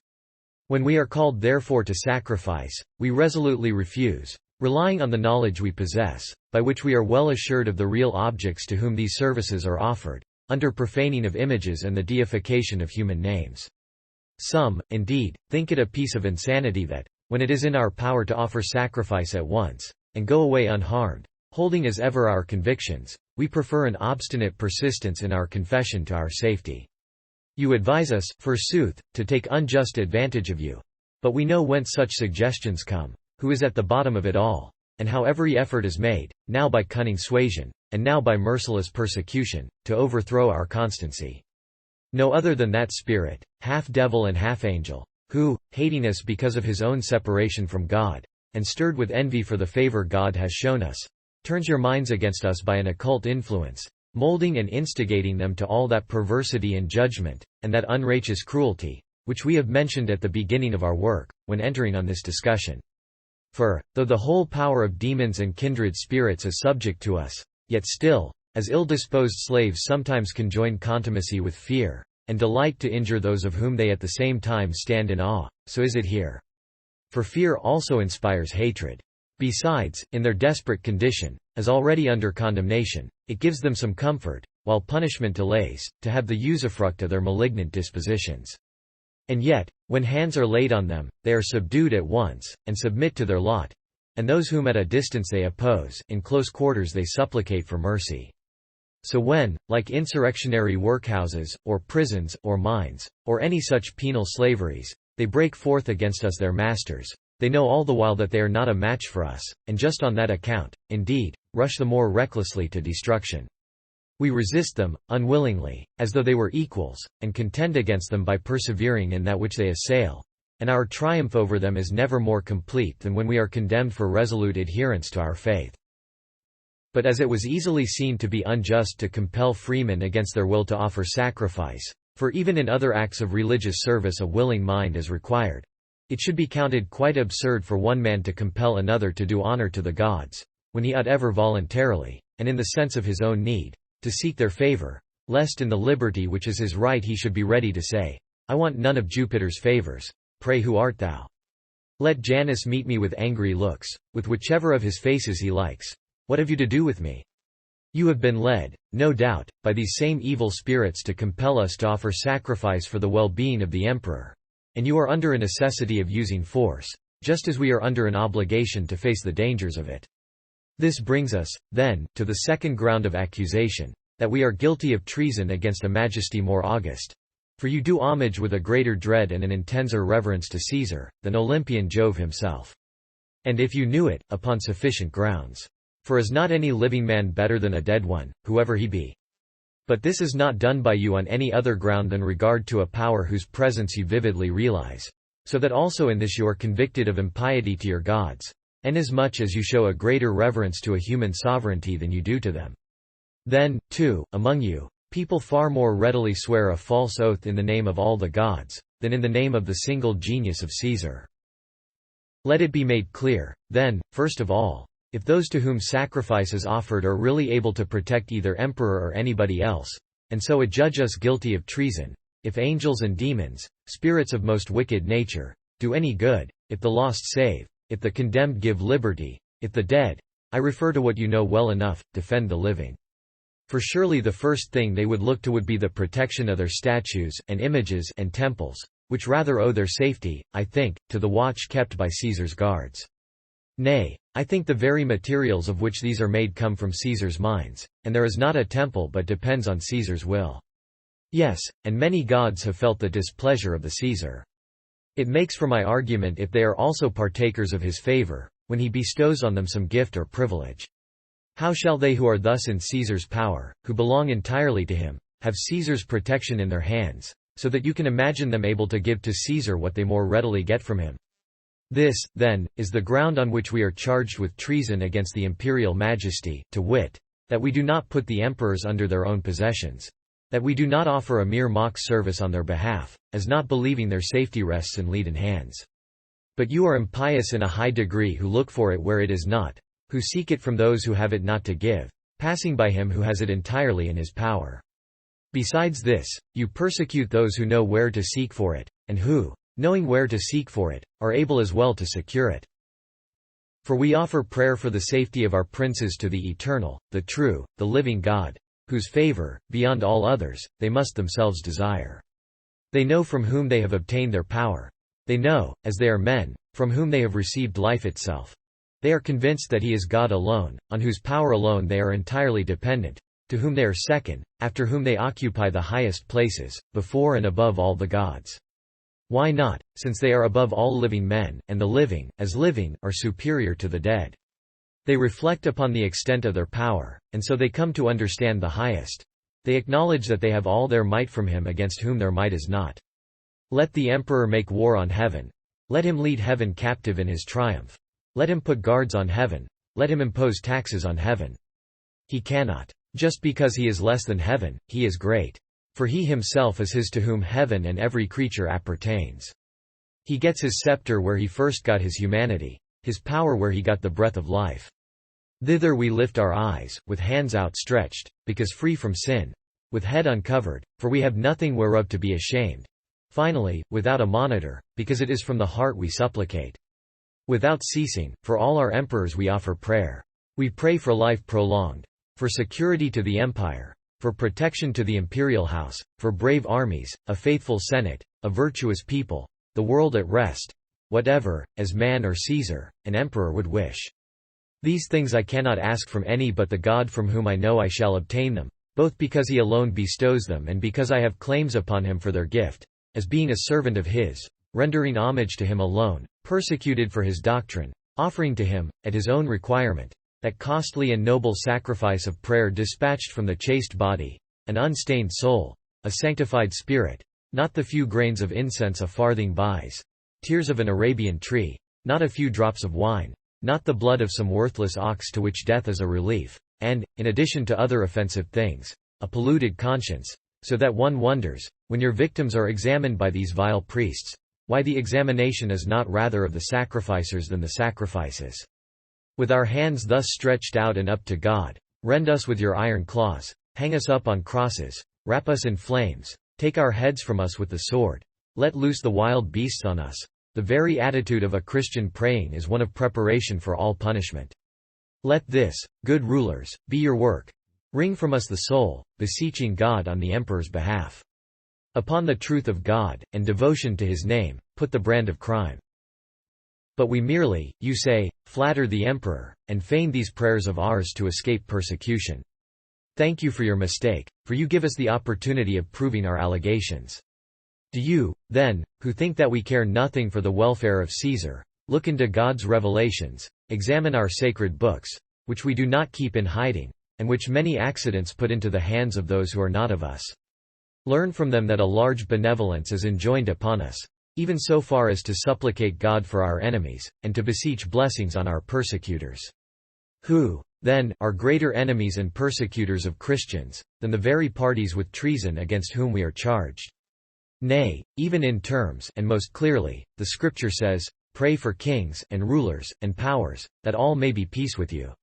When we are called therefore to sacrifice, we resolutely refuse, relying on the knowledge we possess, by which we are well assured of the real objects to whom these services are offered, under profaning of images and the deification of human names. Some, indeed, think it a piece of insanity that, when it is in our power to offer sacrifice at once, and go away unharmed, holding as ever our convictions, we prefer an obstinate persistence in our confession to our safety. You advise us, forsooth, to take unjust advantage of you. But we know whence such suggestions come, who is at the bottom of it all, and how every effort is made, now by cunning suasion, and now by merciless persecution, to overthrow our constancy. No other than that spirit, half devil and half angel, who, hating us because of his own separation from God, and stirred with envy for the favor God has shown us, turns your minds against us by an occult influence, molding and instigating them to all that perversity in judgment, and that unrighteous cruelty, which we have mentioned at the beginning of our work, when entering on this discussion. For, though the whole power of demons and kindred spirits is subject to us, yet still, as ill-disposed slaves sometimes conjoin contumacy with fear, and delight to injure those of whom they at the same time stand in awe, so is it here. For fear also inspires hatred. Besides, in their desperate condition, as already under condemnation, it gives them some comfort, while punishment delays, to have the usufruct of their malignant dispositions. And yet, when hands are laid on them, they are subdued at once, and submit to their lot. And those whom at a distance they oppose, in close quarters they supplicate for mercy. So when, like insurrectionary workhouses, or prisons, or mines, or any such penal slaveries, they break forth against us their masters, they know all the while that they are not a match for us, and just on that account, indeed, rush the more recklessly to destruction. We resist them, unwillingly, as though they were equals, and contend against them by persevering in that which they assail, and our triumph over them is never more complete than when we are condemned for resolute adherence to our faith. But as it was easily seen to be unjust to compel freemen against their will to offer sacrifice, for even in other acts of religious service a willing mind is required, it should be counted quite absurd for one man to compel another to do honor to the gods, when he ought ever voluntarily, and in the sense of his own need, to seek their favor, lest in the liberty which is his right he should be ready to say, I want none of Jupiter's favors. Pray, who art thou? Let Janus meet me with angry looks, with whichever of his faces he likes. What have you to do with me? You have been led, no doubt, by these same evil spirits to compel us to offer sacrifice for the well-being of the emperor. And you are under a necessity of using force, just as we are under an obligation to face the dangers of it. This brings us, then, to the second ground of accusation, that we are guilty of treason against a majesty more august. For you do homage with a greater dread and an intenser reverence to Caesar, than Olympian Jove himself. And if you knew it, upon sufficient grounds. For is not any living man better than a dead one, whoever he be? But this is not done by you on any other ground than regard to a power whose presence you vividly realize. So that also in this you are convicted of impiety to your gods, inasmuch as you show a greater reverence to a human sovereignty than you do to them. Then, too, among you, people far more readily swear a false oath in the name of all the gods, than in the name of the single genius of Caesar. Let it be made clear, then, first of all, if those to whom sacrifice is offered are really able to protect either emperor or anybody else, and so adjudge us guilty of treason, if angels and demons, spirits of most wicked nature, do any good, if the lost save, if the condemned give liberty, if the dead, I refer to what you know well enough, defend the living. For surely the first thing they would look to would be the protection of their statues, and images, and temples, which rather owe their safety, I think, to the watch kept by Caesar's guards. Nay, I think the very materials of which these are made come from Caesar's mines, and there is not a temple but depends on Caesar's will. Yes, and many gods have felt the displeasure of the Caesar. It makes for my argument if they are also partakers of his favor, when he bestows on them some gift or privilege. How shall they who are thus in Caesar's power, who belong entirely to him, have Caesar's protection in their hands, so that you can imagine them able to give to Caesar what they more readily get from him? This, then, is the ground on which we are charged with treason against the imperial majesty, to wit, that we do not put the emperors under their own possessions, that we do not offer a mere mock service on their behalf, as not believing their safety rests in leaden hands. But you are impious in a high degree who look for it where it is not, who seek it from those who have it not to give, passing by him who has it entirely in his power. Besides this, you persecute those who know where to seek for it, and who, knowing where to seek for it, are able as well to secure it. For we offer prayer for the safety of our princes to the eternal, the true, the living God, whose favor, beyond all others, they must themselves desire. They know from whom they have obtained their power. They know, as they are men, from whom they have received life itself. They are convinced that he is God alone, on whose power alone they are entirely dependent, to whom they are second, after whom they occupy the highest places, before and above all the gods. Why not, since they are above all living men, and the living, as living, are superior to the dead? They reflect upon the extent of their power, and so they come to understand the highest. They acknowledge that they have all their might from him against whom their might is not. Let the emperor make war on heaven. Let him lead heaven captive in his triumph. Let him put guards on heaven. Let him impose taxes on heaven. He cannot. Just because he is less than heaven, he is great. For he himself is his to whom heaven and every creature appertains. He gets his scepter where he first got his humanity, his power where he got the breath of life. Thither we lift our eyes, with hands outstretched, because free from sin, with head uncovered, for we have nothing whereof to be ashamed. Finally, without a monitor, because it is from the heart we supplicate. Without ceasing, for all our emperors we offer prayer. We pray for life prolonged, for security to the empire, for protection to the imperial house, for brave armies, a faithful senate, a virtuous people, the world at rest, whatever, as man or Caesar, an emperor would wish. These things I cannot ask from any but the God from whom I know I shall obtain them, both because he alone bestows them and because I have claims upon him for their gift, as being a servant of his, rendering homage to him alone, persecuted for his doctrine, offering to him, at his own requirement, that costly and noble sacrifice of prayer dispatched from the chaste body, an unstained soul, a sanctified spirit, not the few grains of incense a farthing buys, tears of an Arabian tree, not a few drops of wine, not the blood of some worthless ox to which death is a relief, and, in addition to other offensive things, a polluted conscience, so that one wonders, when your victims are examined by these vile priests, why the examination is not rather of the sacrificers than the sacrifices. With our hands thus stretched out and up to God, rend us with your iron claws, hang us up on crosses, wrap us in flames, take our heads from us with the sword, let loose the wild beasts on us. The very attitude of a Christian praying is one of preparation for all punishment. Let this, good rulers, be your work. Wring from us the soul, beseeching God on the emperor's behalf. Upon the truth of God, and devotion to his name, put the brand of crime. But we merely, you say, flatter the emperor, and feign these prayers of ours to escape persecution. Thank you for your mistake, for you give us the opportunity of proving our allegations. Do you, then, who think that we care nothing for the welfare of Caesar, look into God's revelations, examine our sacred books, which we do not keep in hiding, and which many accidents put into the hands of those who are not of us. Learn from them that a large benevolence is enjoined upon us, even so far as to supplicate God for our enemies, and to beseech blessings on our persecutors. Who, then, are greater enemies and persecutors of Christians, than the very parties with treason against whom we are charged? Nay, even in terms, and most clearly, the Scripture says, "Pray for kings, and rulers, and powers, that all may be peace with you."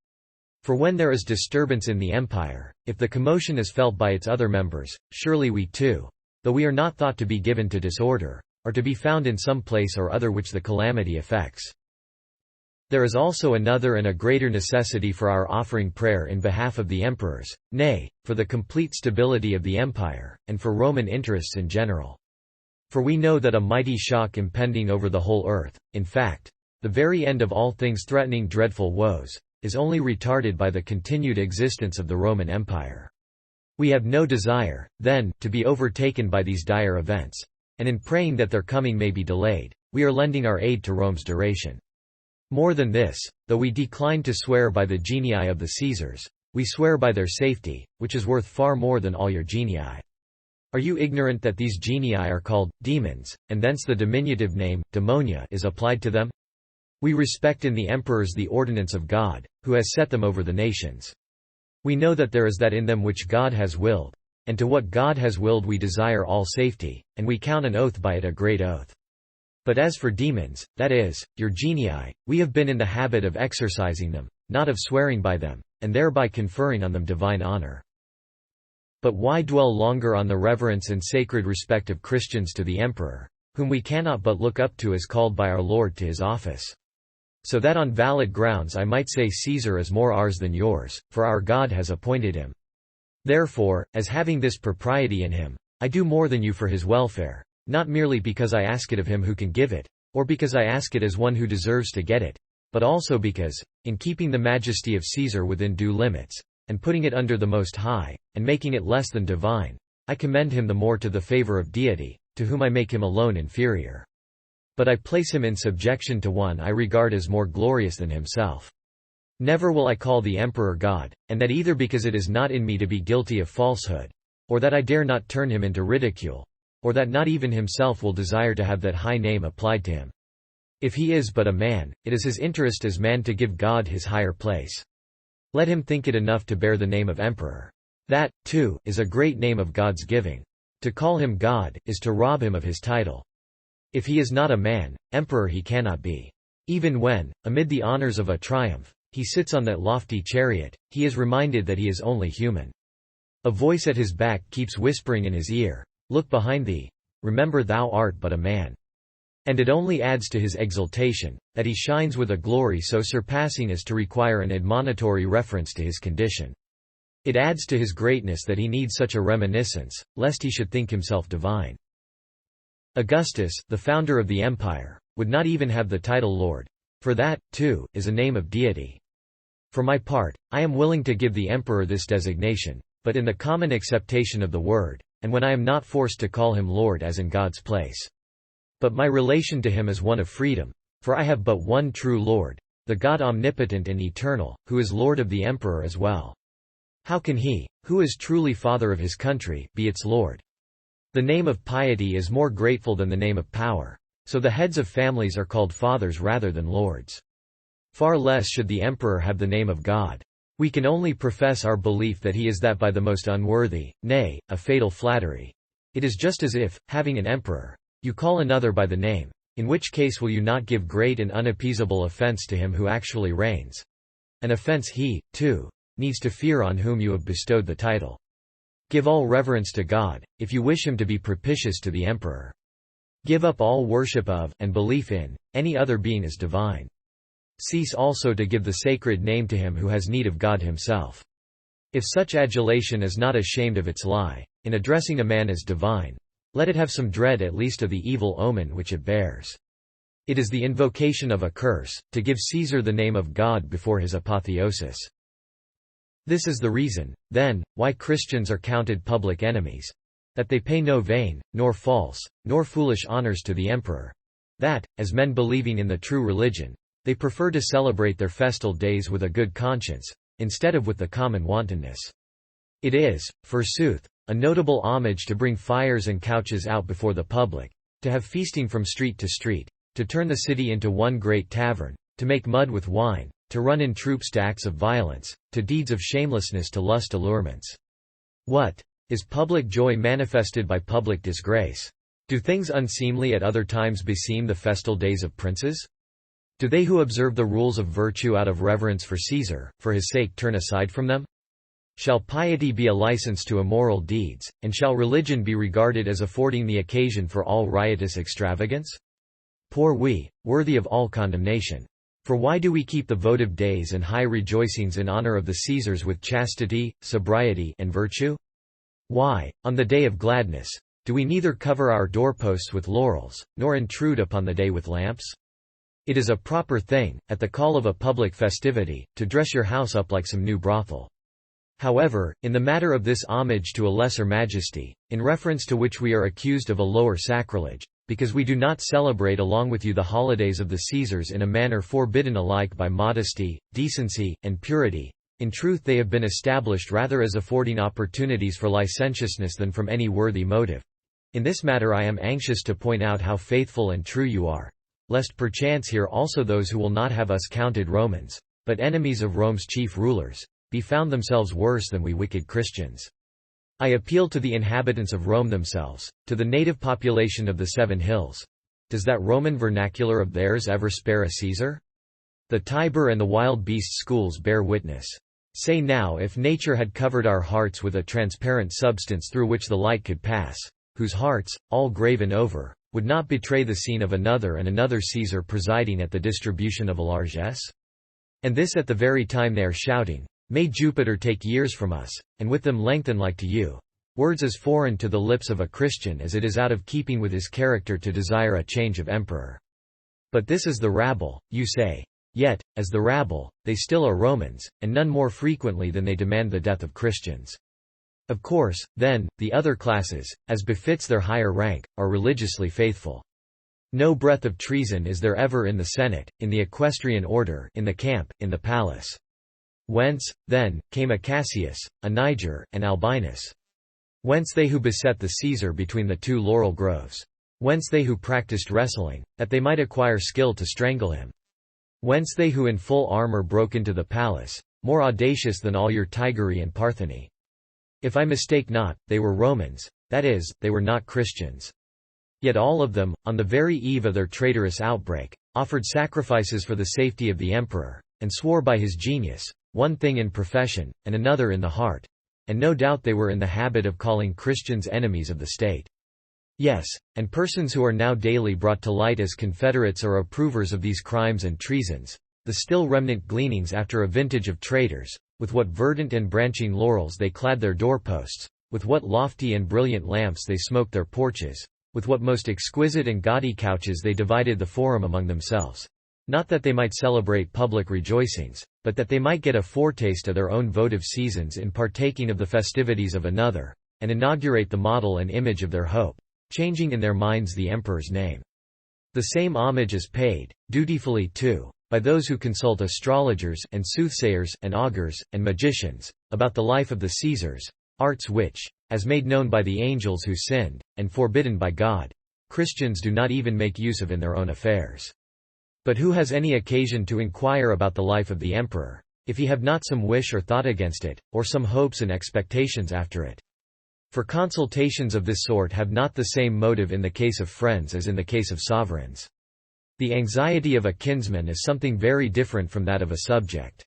For when there is disturbance in the empire, if the commotion is felt by its other members, surely we too, though we are not thought to be given to disorder, are to be found in some place or other which the calamity affects. There is also another and a greater necessity for our offering prayer in behalf of the emperors, nay, for the complete stability of the empire, and for Roman interests in general. For we know that a mighty shock impending over the whole earth, in fact, the very end of all things threatening dreadful woes, is only retarded by the continued existence of the Roman Empire. We have no desire, then, to be overtaken by these dire events, and in praying that their coming may be delayed, we are lending our aid to Rome's duration. More than this, though we decline to swear by the genii of the Caesars, we swear by their safety, which is worth far more than all your genii. Are you ignorant that these genii are called demons, and thence the diminutive name, daemonia, is applied to them? We respect in the emperors the ordinance of God, who has set them over the nations. We know that there is that in them which God has willed, and to what God has willed we desire all safety, and we count an oath by it a great oath. But as for demons, that is, your genii, we have been in the habit of exercising them, not of swearing by them, and thereby conferring on them divine honor. But why dwell longer on the reverence and sacred respect of Christians to the emperor, whom we cannot but look up to as called by our Lord to his office? So that on valid grounds I might say Caesar is more ours than yours, for our God has appointed him. Therefore, as having this propriety in him, I do more than you for his welfare, not merely because I ask it of him who can give it, or because I ask it as one who deserves to get it, but also because, in keeping the majesty of Caesar within due limits, and putting it under the Most High, and making it less than divine, I commend him the more to the favor of deity, to whom I make him alone inferior. But I place him in subjection to one I regard as more glorious than himself. Never will I call the emperor God, and that either because it is not in me to be guilty of falsehood, or that I dare not turn him into ridicule, or that not even himself will desire to have that high name applied to him. If he is but a man, it is his interest as man to give God his higher place. Let him think it enough to bear the name of emperor. That, too, is a great name of God's giving. To call him God, is to rob him of his title. If he is not a man, emperor he cannot be. Even when, amid the honors of a triumph, he sits on that lofty chariot, he is reminded that he is only human. A voice at his back keeps whispering in his ear, "Look behind thee, remember thou art but a man." And it only adds to his exultation, that he shines with a glory so surpassing as to require an admonitory reference to his condition. It adds to his greatness that he needs such a reminiscence, lest he should think himself divine. Augustus, the founder of the empire, would not even have the title Lord, for that, too, is a name of deity. For my part, I am willing to give the emperor this designation, but in the common acceptation of the word, and when I am not forced to call him Lord as in God's place. But my relation to him is one of freedom, for I have but one true Lord, the God omnipotent and eternal, who is Lord of the emperor as well. How can he, who is truly father of his country, be its Lord? The name of piety is more grateful than the name of power, so the heads of families are called fathers rather than lords. Far less should the emperor have the name of God. We can only profess our belief that he is that by the most unworthy, nay, a fatal flattery. It is just as if, having an emperor, you call another by the name, in which case will you not give great and unappeasable offense to him who actually reigns? An offense he, too, needs to fear on whom you have bestowed the title. Give all reverence to God, if you wish him to be propitious to the emperor. Give up all worship of, and belief in, any other being as divine. Cease also to give the sacred name to him who has need of God himself. If such adulation is not ashamed of its lie, in addressing a man as divine, let it have some dread at least of the evil omen which it bears. It is the invocation of a curse, to give Caesar the name of God before his apotheosis. This is the reason, then, why Christians are counted public enemies. That they pay no vain, nor false, nor foolish honors to the emperor. That, as men believing in the true religion, they prefer to celebrate their festal days with a good conscience, instead of with the common wantonness. It is, forsooth, a notable homage to bring fires and couches out before the public, to have feasting from street to street, to turn the city into one great tavern, to make mud with wine, to run in troops to acts of violence, to deeds of shamelessness, to lust allurements. What is public joy manifested by public disgrace? Do things unseemly at other times beseem the festal days of princes? Do they who observe the rules of virtue out of reverence for Caesar, for his sake turn aside from them? Shall piety be a license to immoral deeds, and shall religion be regarded as affording the occasion for all riotous extravagance? Poor we, worthy of all condemnation. For why do we keep the votive days and high rejoicings in honor of the Caesars with chastity, sobriety, and virtue? Why, on the day of gladness, do we neither cover our doorposts with laurels, nor intrude upon the day with lamps? It is a proper thing, at the call of a public festivity, to dress your house up like some new brothel. However, in the matter of this homage to a lesser majesty, in reference to which we are accused of a lower sacrilege, because we do not celebrate along with you the holidays of the Caesars in a manner forbidden alike by modesty, decency, and purity, in truth they have been established rather as affording opportunities for licentiousness than from any worthy motive. In this matter I am anxious to point out how faithful and true you are, lest perchance here also those who will not have us counted Romans, but enemies of Rome's chief rulers, be found themselves worse than we wicked Christians. I appeal to the inhabitants of Rome themselves, to the native population of the Seven Hills. Does that Roman vernacular of theirs ever spare a Caesar? The Tiber and the wild beast schools bear witness. Say now if nature had covered our hearts with a transparent substance through which the light could pass, whose hearts, all graven over, would not betray the scene of another and another Caesar presiding at the distribution of a largesse? And this at the very time they are shouting, "May Jupiter take years from us, and with them lengthen like to you," words as foreign to the lips of a Christian as it is out of keeping with his character to desire a change of emperor. But this is the rabble, you say. Yet, as the rabble, they still are Romans, and none more frequently than they demand the death of Christians. Of course, then, the other classes, as befits their higher rank, are religiously faithful. No breath of treason is there ever in the Senate, in the equestrian order, in the camp, in the palace. Whence, then, came a Cassius, a Niger, and Albinus? Whence they who beset the Caesar between the two laurel groves? Whence they who practiced wrestling, that they might acquire skill to strangle him? Whence they who in full armor broke into the palace, more audacious than all your Tigeri and Partheni? If I mistake not, they were Romans, that is, they were not Christians. Yet all of them, on the very eve of their traitorous outbreak, offered sacrifices for the safety of the emperor, and swore by his genius, one thing in profession, and another in the heart, and no doubt they were in the habit of calling Christians enemies of the state. Yes, and persons who are now daily brought to light as confederates or approvers of these crimes and treasons, the still remnant gleanings after a vintage of traitors, with what verdant and branching laurels they clad their doorposts, with what lofty and brilliant lamps they smoked their porches, with what most exquisite and gaudy couches they divided the forum among themselves. Not that they might celebrate public rejoicings, but that they might get a foretaste of their own votive seasons in partaking of the festivities of another, and inaugurate the model and image of their hope, changing in their minds the emperor's name. The same homage is paid, dutifully too, by those who consult astrologers and soothsayers and augurs and magicians about the life of the Caesars, arts which, as made known by the angels who sinned, and forbidden by God, Christians do not even make use of in their own affairs. But who has any occasion to inquire about the life of the emperor, if he have not some wish or thought against it, or some hopes and expectations after it? For consultations of this sort have not the same motive in the case of friends as in the case of sovereigns. The anxiety of a kinsman is something very different from that of a subject.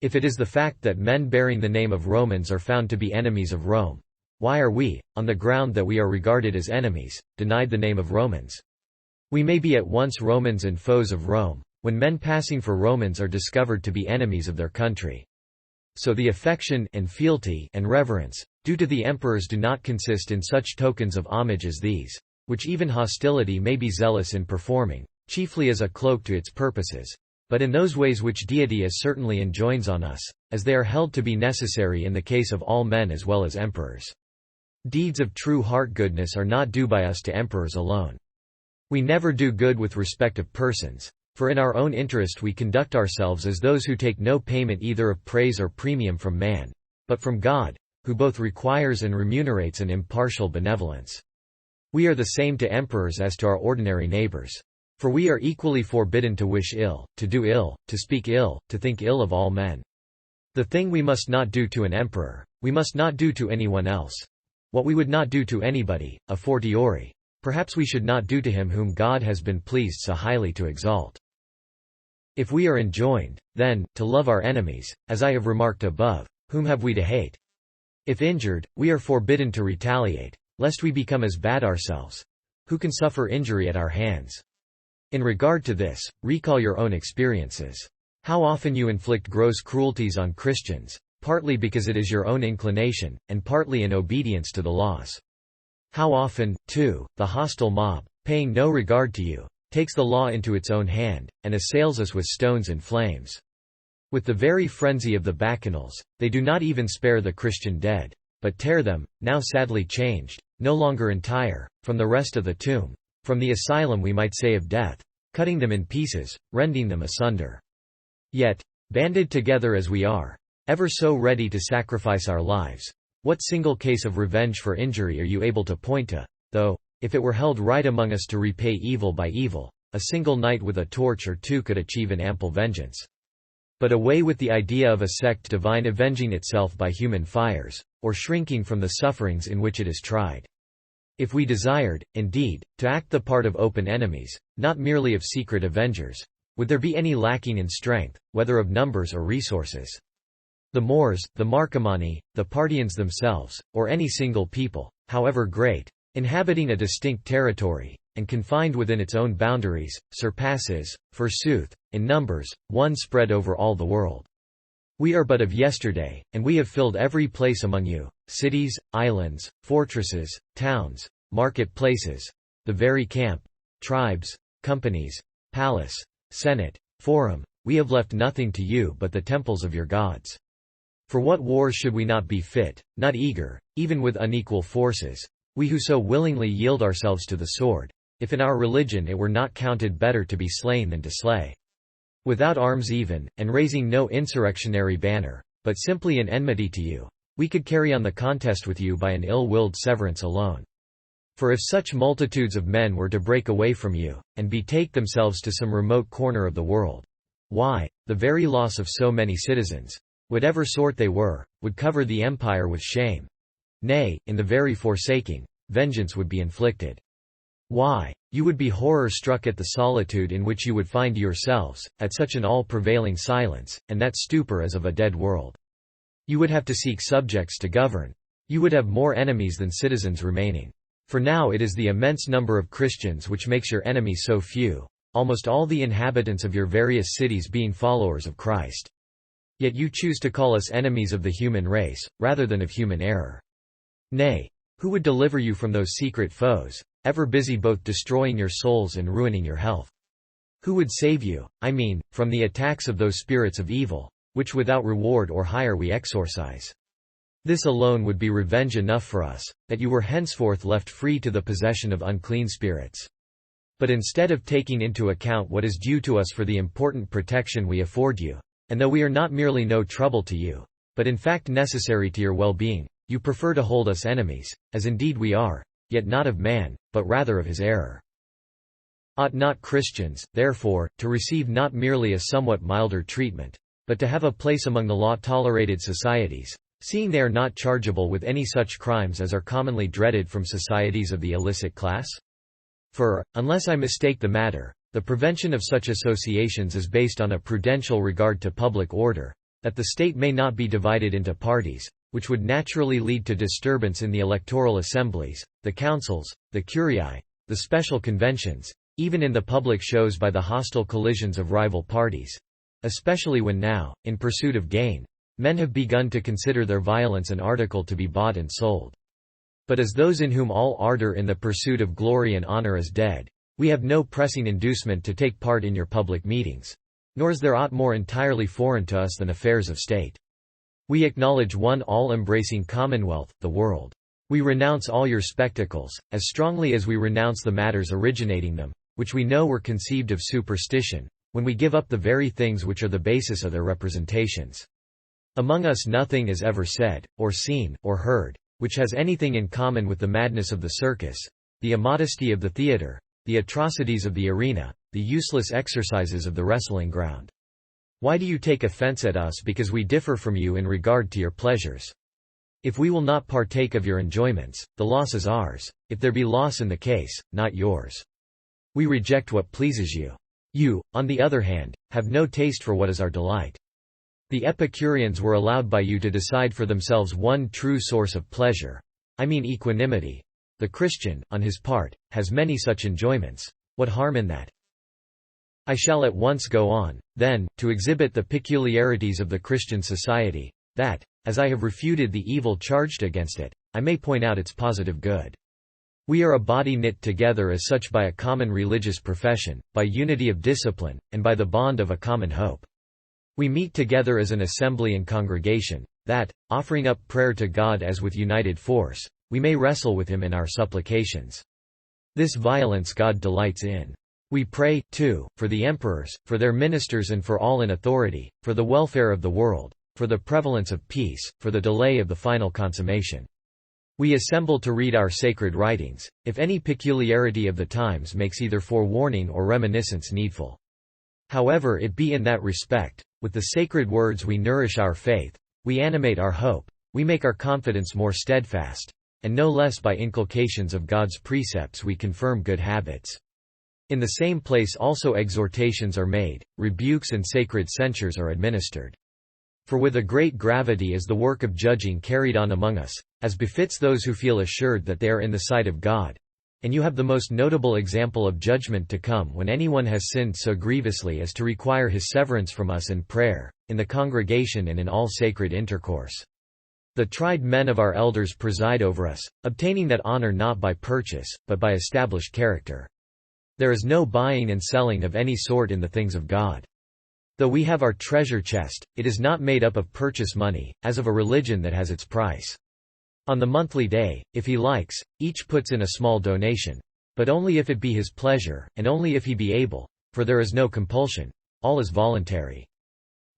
If it is the fact that men bearing the name of Romans are found to be enemies of Rome, why are we, on the ground that we are regarded as enemies, denied the name of Romans? We may be at once Romans and foes of Rome, when men passing for Romans are discovered to be enemies of their country. So the affection and fealty and reverence due to the emperors do not consist in such tokens of homage as these, which even hostility may be zealous in performing, chiefly as a cloak to its purposes, but in those ways which deity as certainly enjoins on us, as they are held to be necessary in the case of all men as well as emperors. Deeds of true heart-goodness are not due by us to emperors alone. We never do good with respect of persons, for in our own interest we conduct ourselves as those who take no payment either of praise or premium from man, but from God, who both requires and remunerates an impartial benevolence. We are the same to emperors as to our ordinary neighbors. For we are equally forbidden to wish ill, to do ill, to speak ill, to think ill of all men. The thing we must not do to an emperor, we must not do to anyone else. What we would not do to anybody, a fortiori, perhaps we should not do to him whom God has been pleased so highly to exalt. If we are enjoined, then, to love our enemies, as I have remarked above, whom have we to hate? If injured, we are forbidden to retaliate, lest we become as bad ourselves. Who can suffer injury at our hands? In regard to this, recall your own experiences. How often you inflict gross cruelties on Christians, partly because it is your own inclination, and partly in obedience to the laws. How often, too, the hostile mob, paying no regard to you, takes the law into its own hand, and assails us with stones and flames. With the very frenzy of the Bacchanals, they do not even spare the Christian dead, but tear them, now sadly changed, no longer entire, from the rest of the tomb, from the asylum we might say of death, cutting them in pieces, rending them asunder. Yet, banded together as we are, ever so ready to sacrifice our lives, what single case of revenge for injury are you able to point to, though, if it were held right among us to repay evil by evil, a single knight with a torch or two could achieve an ample vengeance. But away with the idea of a sect divine avenging itself by human fires, or shrinking from the sufferings in which it is tried. If we desired, indeed, to act the part of open enemies, not merely of secret avengers, would there be any lacking in strength, whether of numbers or resources? The Moors, the Marcomanni, the Parthians themselves, or any single people, however great, inhabiting a distinct territory, and confined within its own boundaries, surpasses, forsooth, in numbers, one spread over all the world. We are but of yesterday, and we have filled every place among you, cities, islands, fortresses, towns, market-places, the very camp, tribes, companies, palace, senate, forum, we have left nothing to you but the temples of your gods. For what wars should we not be fit, not eager, even with unequal forces, we who so willingly yield ourselves to the sword, if in our religion it were not counted better to be slain than to slay? Without arms even, and raising no insurrectionary banner, but simply in enmity to you, we could carry on the contest with you by an ill-willed severance alone. For if such multitudes of men were to break away from you, and betake themselves to some remote corner of the world, why, the very loss of so many citizens, whatever sort they were, would cover the empire with shame. Nay, in the very forsaking, vengeance would be inflicted. Why, you would be horror-struck at the solitude in which you would find yourselves, at such an all-prevailing silence, and that stupor as of a dead world. You would have to seek subjects to govern. You would have more enemies than citizens remaining. For now it is the immense number of Christians which makes your enemies so few, almost all the inhabitants of your various cities being followers of Christ. Yet you choose to call us enemies of the human race, rather than of human error. Nay, who would deliver you from those secret foes, ever busy both destroying your souls and ruining your health? Who would save you, I mean, from the attacks of those spirits of evil, which without reward or hire we exorcise? This alone would be revenge enough for us, that you were henceforth left free to the possession of unclean spirits. But instead of taking into account what is due to us for the important protection we afford you, and though we are not merely no trouble to you, but in fact necessary to your well-being, you prefer to hold us enemies, as indeed we are, yet not of man, but rather of his error. Ought not Christians, therefore, to receive not merely a somewhat milder treatment, but to have a place among the law-tolerated societies, seeing they are not chargeable with any such crimes as are commonly dreaded from societies of the illicit class? For, unless I mistake the matter, the prevention of such associations is based on a prudential regard to public order, that the state may not be divided into parties, which would naturally lead to disturbance in the electoral assemblies, the councils, the curiae, the special conventions, even in the public shows by the hostile collisions of rival parties. Especially when now, in pursuit of gain, men have begun to consider their violence an article to be bought and sold. But as those in whom all ardor in the pursuit of glory and honor is dead, we have no pressing inducement to take part in your public meetings. Nor is there aught more entirely foreign to us than affairs of state. We acknowledge one all-embracing commonwealth, the world. We renounce all your spectacles, as strongly as we renounce the matters originating them, which we know were conceived of superstition, when we give up the very things which are the basis of their representations. Among us nothing is ever said, or seen, or heard, which has anything in common with the madness of the circus, the immodesty of the theatre, the atrocities of the arena, the useless exercises of the wrestling ground. Why do you take offense at us because we differ from you in regard to your pleasures? If we will not partake of your enjoyments, the loss is ours, if there be loss in the case, not yours. We reject what pleases you. You, on the other hand, have no taste for what is our delight. The Epicureans were allowed by you to decide for themselves one true source of pleasure. I mean equanimity. The Christian, on his part, has many such enjoyments. What harm in that? I shall at once go on, then, to exhibit the peculiarities of the Christian society, that, as I have refuted the evil charged against it, I may point out its positive good. We are a body knit together as such by a common religious profession, by unity of discipline, and by the bond of a common hope. We meet together as an assembly and congregation, that, offering up prayer to God as with united force, we may wrestle with him in our supplications. This violence God delights in. We pray, too, for the emperors, for their ministers and for all in authority, for the welfare of the world, for the prevalence of peace, for the delay of the final consummation. We assemble to read our sacred writings, if any peculiarity of the times makes either forewarning or reminiscence needful. However it be in that respect, with the sacred words we nourish our faith, we animate our hope, we make our confidence more steadfast, and no less by inculcations of God's precepts we confirm good habits. In the same place also exhortations are made, rebukes and sacred censures are administered. For with a great gravity is the work of judging carried on among us, as befits those who feel assured that they are in the sight of God. And you have the most notable example of judgment to come when anyone has sinned so grievously as to require his severance from us in prayer, in the congregation and in all sacred intercourse. The tried men of our elders preside over us, obtaining that honor not by purchase, but by established character. There is no buying and selling of any sort in the things of God. Though we have our treasure chest, it is not made up of purchase money, as of a religion that has its price. On the monthly day, if he likes, each puts in a small donation. But only if it be his pleasure, and only if he be able, for there is no compulsion. All is voluntary.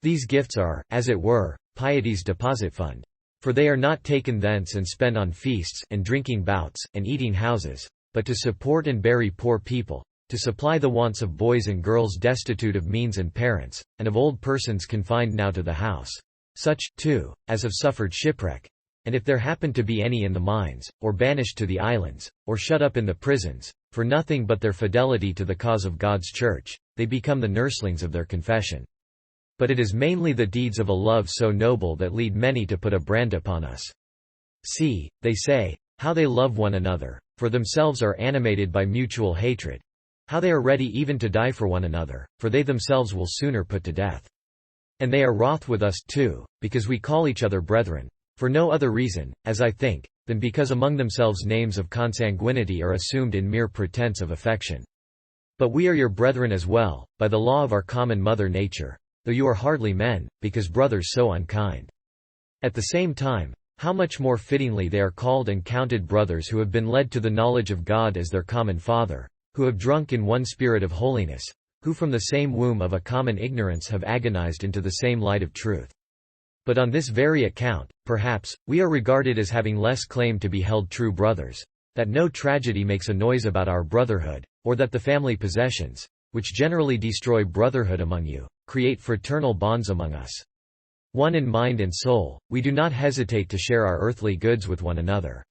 These gifts are, as it were, piety's deposit fund. For they are not taken thence and spent on feasts, and drinking bouts, and eating houses, but to support and bury poor people, to supply the wants of boys and girls destitute of means and parents, and of old persons confined now to the house. Such, too, as have suffered shipwreck. And if there happen to be any in the mines, or banished to the islands, or shut up in the prisons, for nothing but their fidelity to the cause of God's Church, they become the nurslings of their confession. But it is mainly the deeds of a love so noble that lead many to put a brand upon us. See, they say, how they love one another, for themselves are animated by mutual hatred. How they are ready even to die for one another, for they themselves will sooner put to death. And they are wroth with us, too, because we call each other brethren, for no other reason, as I think, than because among themselves names of consanguinity are assumed in mere pretense of affection. But we are your brethren as well, by the law of our common mother nature, though you are hardly men, because brothers so unkind. At the same time, how much more fittingly they are called and counted brothers who have been led to the knowledge of God as their common Father, who have drunk in one spirit of holiness, who from the same womb of a common ignorance have agonized into the same light of truth. But on this very account, perhaps, we are regarded as having less claim to be held true brothers, that no tragedy makes a noise about our brotherhood, or that the family possessions, which generally destroy brotherhood among you, create fraternal bonds among us. One in mind and soul, we do not hesitate to share our earthly goods with one another.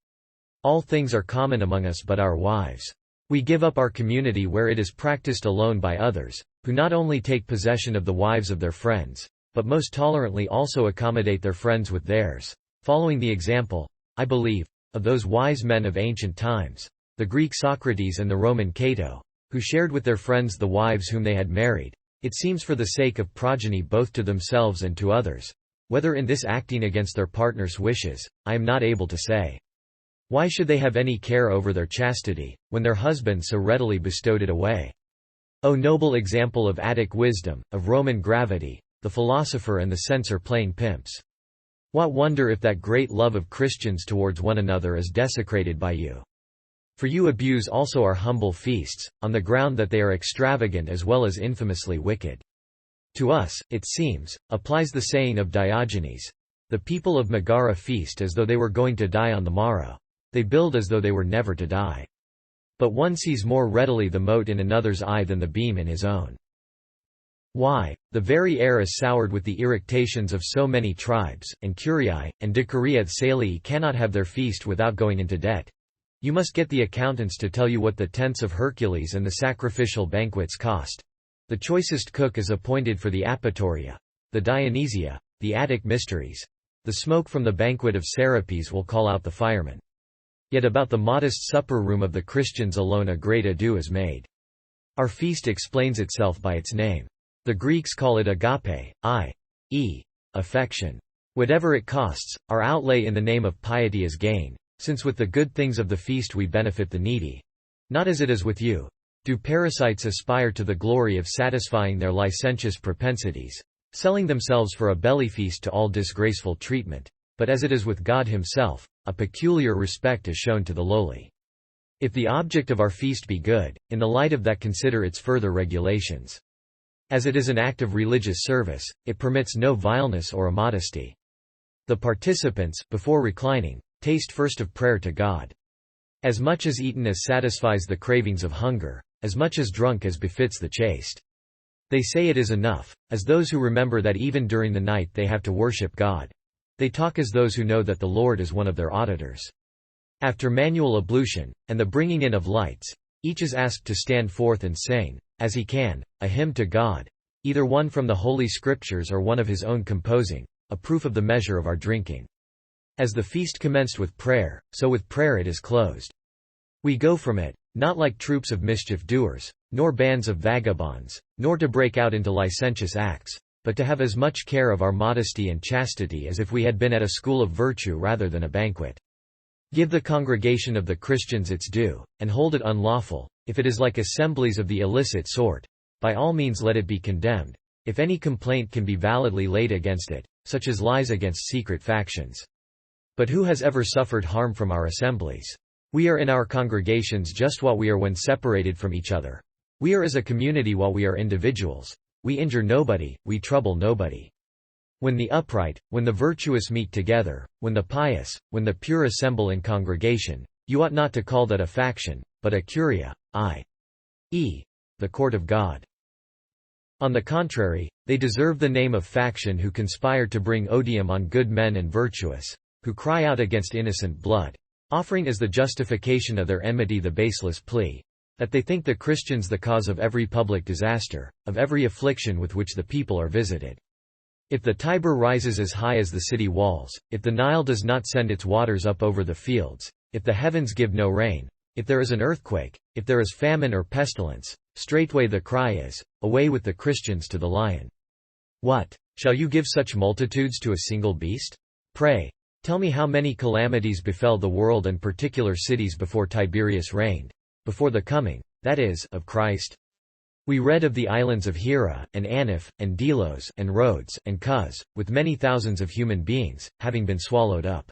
All things are common among us but our wives. We give up our community where it is practiced alone by others, who not only take possession of the wives of their friends, but most tolerantly also accommodate their friends with theirs, following the example, I believe, of those wise men of ancient times, the Greek Socrates and the Roman Cato, who shared with their friends the wives whom they had married, it seems for the sake of progeny both to themselves and to others. Whether in this acting against their partner's wishes, I am not able to say. Why should they have any care over their chastity, when their husbands so readily bestowed it away? O noble example of Attic wisdom, of Roman gravity, the philosopher and the censor plain pimps! What wonder if that great love of Christians towards one another is desecrated by you? For you abuse also our humble feasts, on the ground that they are extravagant as well as infamously wicked. To us, it seems, applies the saying of Diogenes, the people of Megara feast as though they were going to die on the morrow. They build as though they were never to die. But one sees more readily the mote in another's eye than the beam in his own. Why, the very air is soured with the irritations of so many tribes, and Curii, and Decurii Salii cannot have their feast without going into debt. You must get the accountants to tell you what the tents of Hercules and the sacrificial banquets cost. The choicest cook is appointed for the Apatoria, the Dionysia, the Attic mysteries. The smoke from the banquet of Serapis will call out the firemen. Yet about the modest supper room of the Christians alone a great ado is made. Our feast explains itself by its name. The Greeks call it agape, i.e., affection. Whatever it costs, our outlay in the name of piety is gain, since with the good things of the feast we benefit the needy. Not as it is with you. Do parasites aspire to the glory of satisfying their licentious propensities, selling themselves for a belly feast to all disgraceful treatment? But as it is with God himself, a peculiar respect is shown to the lowly. If the object of our feast be good, in the light of that consider its further regulations. As it is an act of religious service, it permits no vileness or immodesty. The participants, before reclining, taste first of prayer to God. As much as eaten as satisfies the cravings of hunger, as much as drunk as befits the chaste. They say it is enough, as those who remember that even during the night they have to worship God. They talk as those who know that the Lord is one of their auditors. After manual ablution, and the bringing in of lights, each is asked to stand forth and sing, as he can, a hymn to God, either one from the Holy Scriptures or one of his own composing, a proof of the measure of our drinking. As the feast commenced with prayer, so with prayer it is closed. We go from it, not like troops of mischief doers, nor bands of vagabonds, nor to break out into licentious acts, but to have as much care of our modesty and chastity as if we had been at a school of virtue rather than a banquet. Give the congregation of the Christians its due, and hold it unlawful, if it is like assemblies of the illicit sort, by all means let it be condemned, if any complaint can be validly laid against it, such as lies against secret factions. But who has ever suffered harm from our assemblies? We are in our congregations just what we are when separated from each other. We are as a community while we are individuals. We injure nobody, we trouble nobody. When the upright, when the virtuous meet together, when the pious, when the pure assemble in congregation, you ought not to call that a faction, but a curia, i.e., the court of God. On the contrary, they deserve the name of faction who conspire to bring odium on good men and virtuous, who cry out against innocent blood, offering as the justification of their enmity the baseless plea that they think the Christians the cause of every public disaster, of every affliction with which the people are visited. If the Tiber rises as high as the city walls, if the Nile does not send its waters up over the fields, if the heavens give no rain, if there is an earthquake, if there is famine or pestilence, straightway the cry is, away with the Christians to the lion. What? Shall you give such multitudes to a single beast? Pray, tell me how many calamities befell the world and particular cities before Tiberius reigned, before the coming, that is, of Christ? We read of the islands of Hera, and Anaph, and Delos, and Rhodes, and Cos, with many thousands of human beings, having been swallowed up.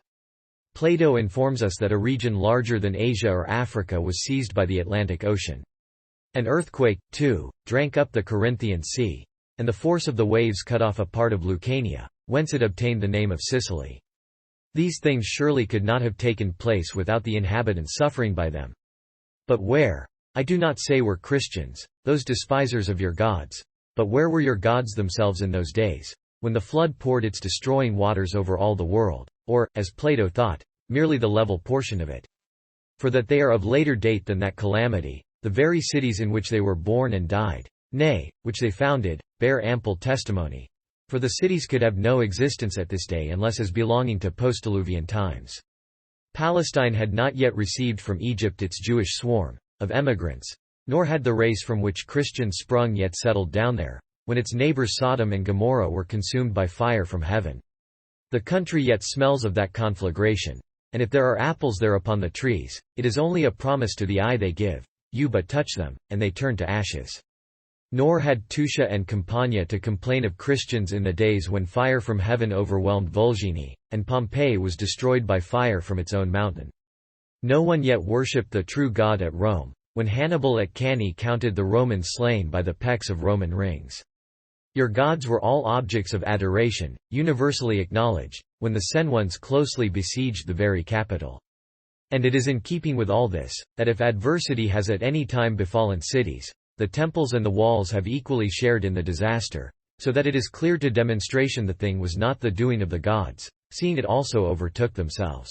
Plato informs us that a region larger than Asia or Africa was seized by the Atlantic Ocean. An earthquake, too, drank up the Corinthian Sea, and the force of the waves cut off a part of Lucania, whence it obtained the name of Sicily. These things surely could not have taken place without the inhabitants suffering by them. But where? I do not say were Christians, those despisers of your gods, but where were your gods themselves in those days, when the flood poured its destroying waters over all the world, or, as Plato thought, merely the level portion of it? For that they are of later date than that calamity, the very cities in which they were born and died, nay, which they founded, bear ample testimony. for the cities could have no existence at this day unless as belonging to postdiluvian times. Palestine had not yet received from Egypt its Jewish swarm of emigrants, nor had the race from which Christians sprung yet settled down there, when its neighbors Sodom and Gomorrah were consumed by fire from heaven. The country yet smells of that conflagration. And if there are apples there upon the trees, it is only a promise to the eye they give. You but touch them, and they turn to ashes. Nor had Tuscia and Campania to complain of Christians in the days when fire from heaven overwhelmed Volgine, and Pompeii was destroyed by fire from its own mountain. No one yet worshipped the true God at Rome, when Hannibal at Cannae counted the Romans slain by the pecks of Roman rings. Your gods were all objects of adoration, universally acknowledged, when the Senones closely besieged the very capital. And it is in keeping with all this, that if adversity has at any time befallen cities, the temples and the walls have equally shared in the disaster, so that it is clear to demonstration the thing was not the doing of the gods, seeing it also overtook themselves.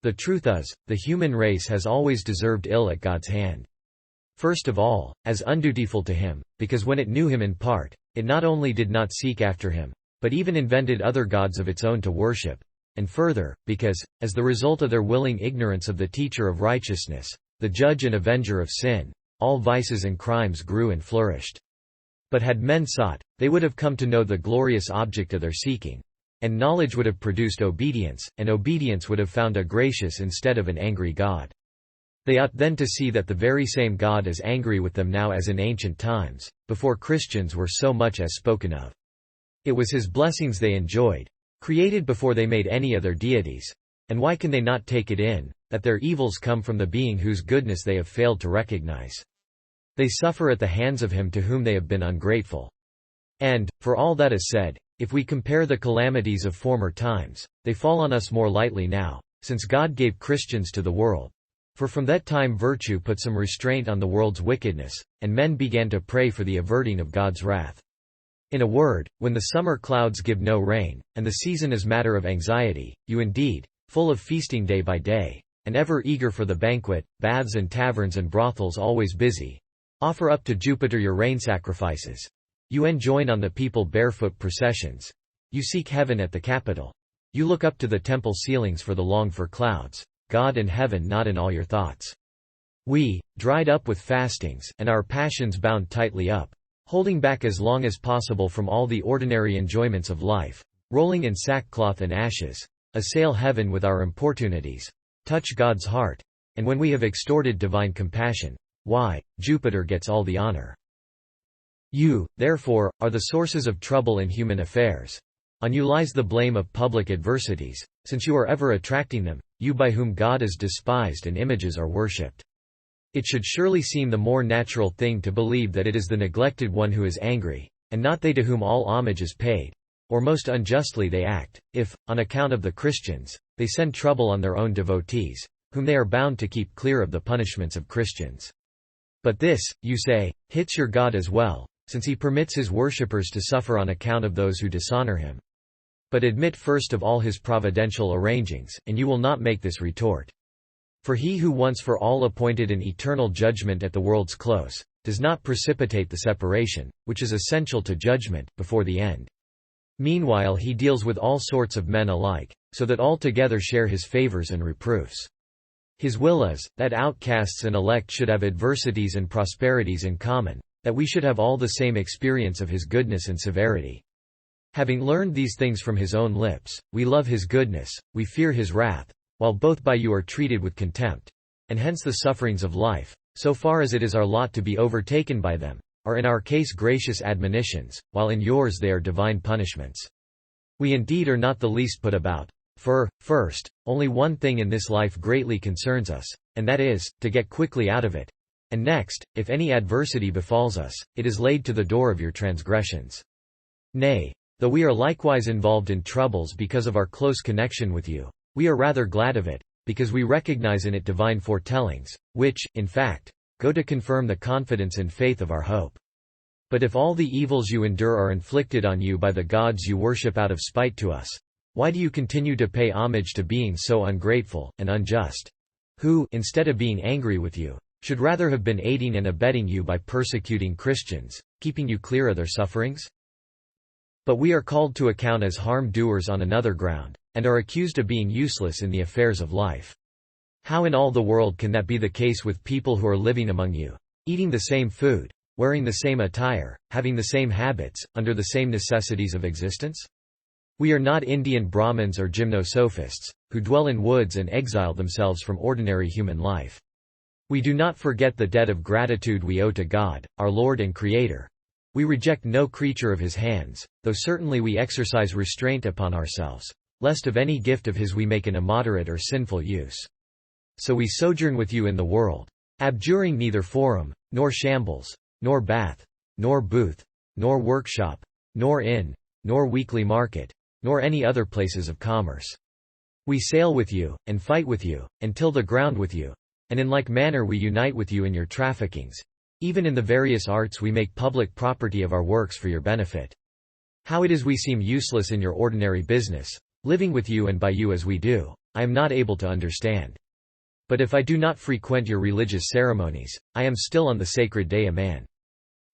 The truth is, the human race has always deserved ill at God's hand. First of all, as undutiful to him, because when it knew him in part, it not only did not seek after him, but even invented other gods of its own to worship, and further, because, as the result of their willing ignorance of the teacher of righteousness, the judge and avenger of sin, all vices and crimes grew and flourished. But had men sought, they would have come to know the glorious object of their seeking. And knowledge would have produced obedience, and obedience would have found a gracious instead of an angry God. They ought then to see that the very same God is angry with them now as in ancient times, before Christians were so much as spoken of. It was his blessings they enjoyed, created before they made any other deities. And why can they not take it in, that their evils come from the being whose goodness they have failed to recognize? They suffer at the hands of him to whom they have been ungrateful. And, for all that is said, if we compare the calamities of former times, they fall on us more lightly now, since God gave Christians to the world. For from that time virtue put some restraint on the world's wickedness, and men began to pray for the averting of God's wrath. In a word, when the summer clouds give no rain, and the season is matter of anxiety, you indeed, full of feasting day by day, and ever eager for the banquet, baths and taverns and brothels always busy, offer up to Jupiter your rain sacrifices. You enjoin on the people barefoot processions. You seek heaven at the capital. You look up to the temple ceilings for the longed-for clouds. God and heaven not in all your thoughts. We, dried up with fastings, and our passions bound tightly up, holding back as long as possible from all the ordinary enjoyments of life, rolling in sackcloth and ashes, assail heaven with our importunities, touch God's heart, and when we have extorted divine compassion, why, Jupiter gets all the honor. You, therefore, are the sources of trouble in human affairs. On you lies the blame of public adversities, since you are ever attracting them, you by whom God is despised and images are worshipped. It should surely seem the more natural thing to believe that it is the neglected one who is angry, and not they to whom all homage is paid. Or most unjustly they act, if, on account of the Christians, they send trouble on their own devotees, whom they are bound to keep clear of the punishments of Christians. But this, you say, hits your God as well, since he permits his worshippers to suffer on account of those who dishonor him. But admit first of all his providential arrangings, and you will not make this retort. For he who once for all appointed an eternal judgment at the world's close, does not precipitate the separation, which is essential to judgment, before the end. Meanwhile he deals with all sorts of men alike, so that all together share his favors and reproofs. His will is, that outcasts and elect should have adversities and prosperities in common, that we should have all the same experience of his goodness and severity. Having learned these things from his own lips, we love his goodness, we fear his wrath, while both by you are treated with contempt. And hence the sufferings of life, so far as it is our lot to be overtaken by them, are in our case gracious admonitions, while in yours they are divine punishments. We indeed are not the least put about. For, first, only one thing in this life greatly concerns us, and that is, to get quickly out of it. And next, if any adversity befalls us, it is laid to the door of your transgressions. Nay, though we are likewise involved in troubles because of our close connection with you, we are rather glad of it, because we recognize in it divine foretellings, which, in fact, go to confirm the confidence and faith of our hope. But if all the evils you endure are inflicted on you by the gods you worship out of spite to us, why do you continue to pay homage to beings so ungrateful and unjust? Who, instead of being angry with you, should rather have been aiding and abetting you by persecuting Christians, keeping you clear of their sufferings? But we are called to account as harm-doers on another ground, and are accused of being useless in the affairs of life. How in all the world can that be the case with people who are living among you, eating the same food, wearing the same attire, having the same habits, under the same necessities of existence? We are not Indian Brahmins or gymnosophists, who dwell in woods and exile themselves from ordinary human life. We do not forget the debt of gratitude we owe to God, our Lord and Creator. We reject no creature of His hands, though certainly we exercise restraint upon ourselves, lest of any gift of His we make an immoderate or sinful use. So we sojourn with you in the world, abjuring neither forum, nor shambles, nor bath, nor booth, nor workshop, nor inn, nor weekly market, nor any other places of commerce. We sail with you, and fight with you, and till the ground with you, and in like manner we unite with you in your traffickings. Even in the various arts we make public property of our works for your benefit. How it is we seem useless in your ordinary business, living with you and by you as we do, I am not able to understand. But if I do not frequent your religious ceremonies, I am still on the sacred day a man.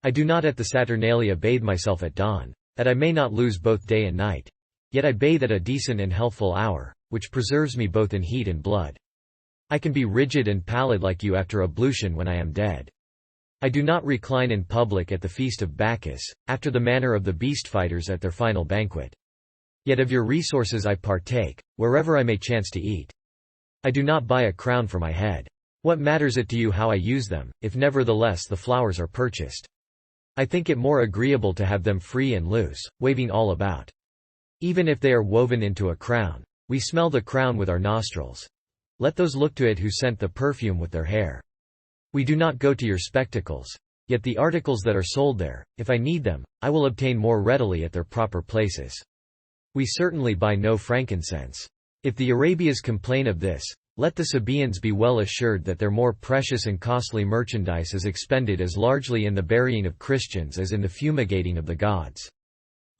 I do not at the Saturnalia bathe myself at dawn, that I may not lose both day and night. Yet I bathe at a decent and healthful hour, which preserves me both in heat and blood. I can be rigid and pallid like you after ablution when I am dead. I do not recline in public at the feast of Bacchus, after the manner of the beast-fighters at their final banquet. Yet of your resources I partake, wherever I may chance to eat. I do not buy a crown for my head. What matters it to you how I use them, if nevertheless the flowers are purchased? I think it more agreeable to have them free and loose, waving all about. Even if they are woven into a crown, we smell the crown with our nostrils. Let those look to it who scent the perfume with their hair. We do not go to your spectacles. Yet the articles that are sold there, if I need them, I will obtain more readily at their proper places. We certainly buy no frankincense. If the Arabians complain of this, let the Sabaeans be well assured that their more precious and costly merchandise is expended as largely in the burying of Christians as in the fumigating of the gods.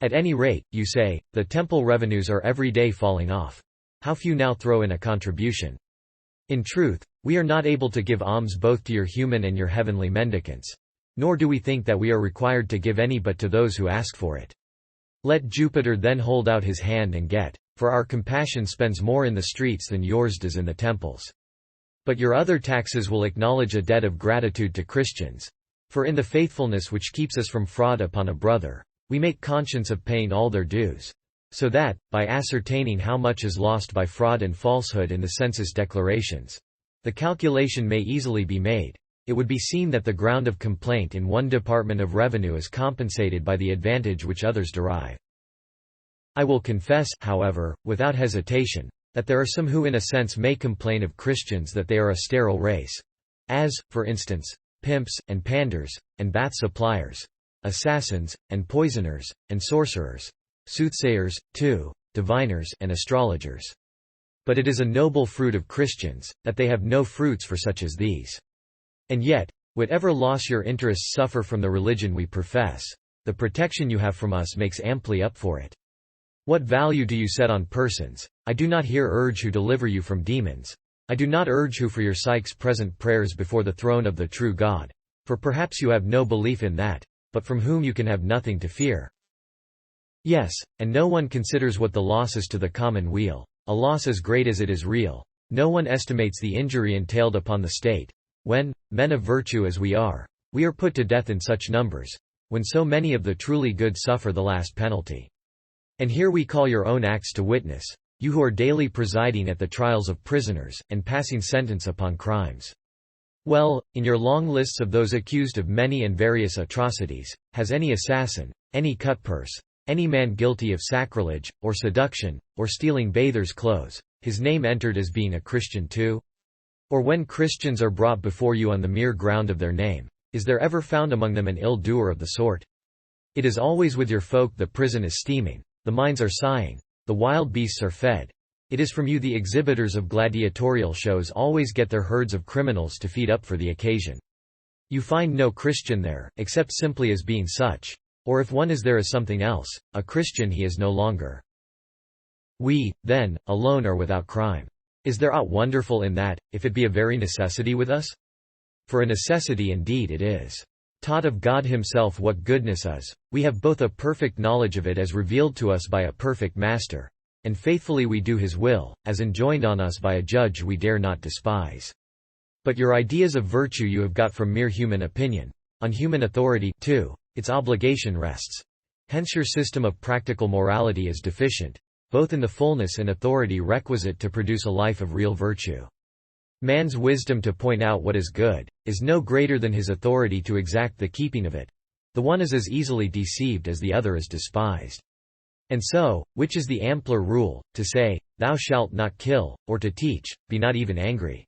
At any rate, you say, the temple revenues are every day falling off. How few now throw in a contribution. In truth, we are not able to give alms both to your human and your heavenly mendicants. Nor do we think that we are required to give any but to those who ask for it. Let Jupiter then hold out his hand and get, for our compassion spends more in the streets than yours does in the temples. But your other taxes will acknowledge a debt of gratitude to Christians. For in the faithfulness which keeps us from fraud upon a brother, we make conscience of paying all their dues. So that, by ascertaining how much is lost by fraud and falsehood in the census declarations, the calculation may easily be made. It would be seen that the ground of complaint in one department of revenue is compensated by the advantage which others derive. I will confess, however, without hesitation, that there are some who in a sense may complain of Christians that they are a sterile race. As, for instance, pimps, and panders, and bath suppliers, assassins, and poisoners, and sorcerers, soothsayers, too, diviners, and astrologers. But it is a noble fruit of Christians, that they have no fruits for such as these. And yet, whatever loss your interests suffer from the religion we profess, the protection you have from us makes amply up for it. What value do you set on persons? I do not here urge who deliver you from demons. I do not urge who for your sakes present prayers before the throne of the true God. For perhaps you have no belief in that, but from whom you can have nothing to fear. Yes, and no one considers what the loss is to the common weal, a loss as great as it is real. No one estimates the injury entailed upon the state. When, men of virtue as we are put to death in such numbers, when so many of the truly good suffer the last penalty. And here we call your own acts to witness, you who are daily presiding at the trials of prisoners, and passing sentence upon crimes. Well, in your long lists of those accused of many and various atrocities, has any assassin, any cutpurse, any man guilty of sacrilege, or seduction, or stealing bathers' clothes, his name entered as being a Christian too? Or when Christians are brought before you on the mere ground of their name, is there ever found among them an ill-doer of the sort? It is always with your folk the prison is steaming, the mines are sighing, the wild beasts are fed. It is from you the exhibitors of gladiatorial shows always get their herds of criminals to feed up for the occasion. You find no Christian there, except simply as being such. Or if one is there as something else, a Christian he is no longer. We, then, alone are without crime. Is there aught wonderful in that, if it be a very necessity with us? For a necessity indeed it is. taught of God himself what goodness is, we have both a perfect knowledge of it as revealed to us by a perfect Master, and faithfully we do his will, as enjoined on us by a judge we dare not despise. But your ideas of virtue you have got from mere human opinion. On human authority, too, its obligation rests. Hence your system of practical morality is deficient, both in the fullness and authority requisite to produce a life of real virtue. Man's wisdom to point out what is good, is no greater than his authority to exact the keeping of it. The one is as easily deceived as the other is despised. And so, which is the ampler rule, to say, Thou shalt not kill, or to teach, Be not even angry?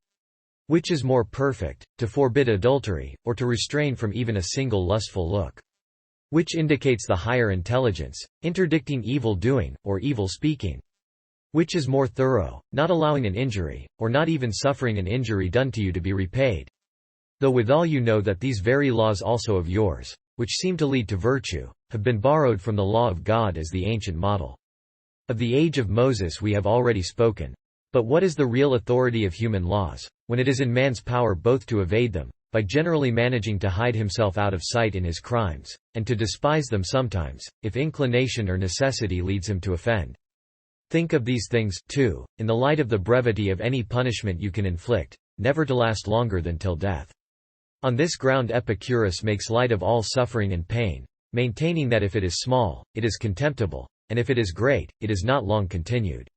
Which is more perfect, to forbid adultery, or to restrain from even a single lustful look? Which indicates the higher intelligence, interdicting evil doing, or evil speaking? Which is more thorough, not allowing an injury, or not even suffering an injury done to you to be repaid? Though withal you know that these very laws also of yours, which seem to lead to virtue, have been borrowed from the law of God as the ancient model. Of the age of Moses we have already spoken. But what is the real authority of human laws, when it is in man's power both to evade them, by generally managing to hide himself out of sight in his crimes, and to despise them sometimes, if inclination or necessity leads him to offend? Think of these things, too, in the light of the brevity of any punishment you can inflict, never to last longer than till death. On this ground Epicurus makes light of all suffering and pain, maintaining that if it is small, it is contemptible, and if it is great, it is not long continued.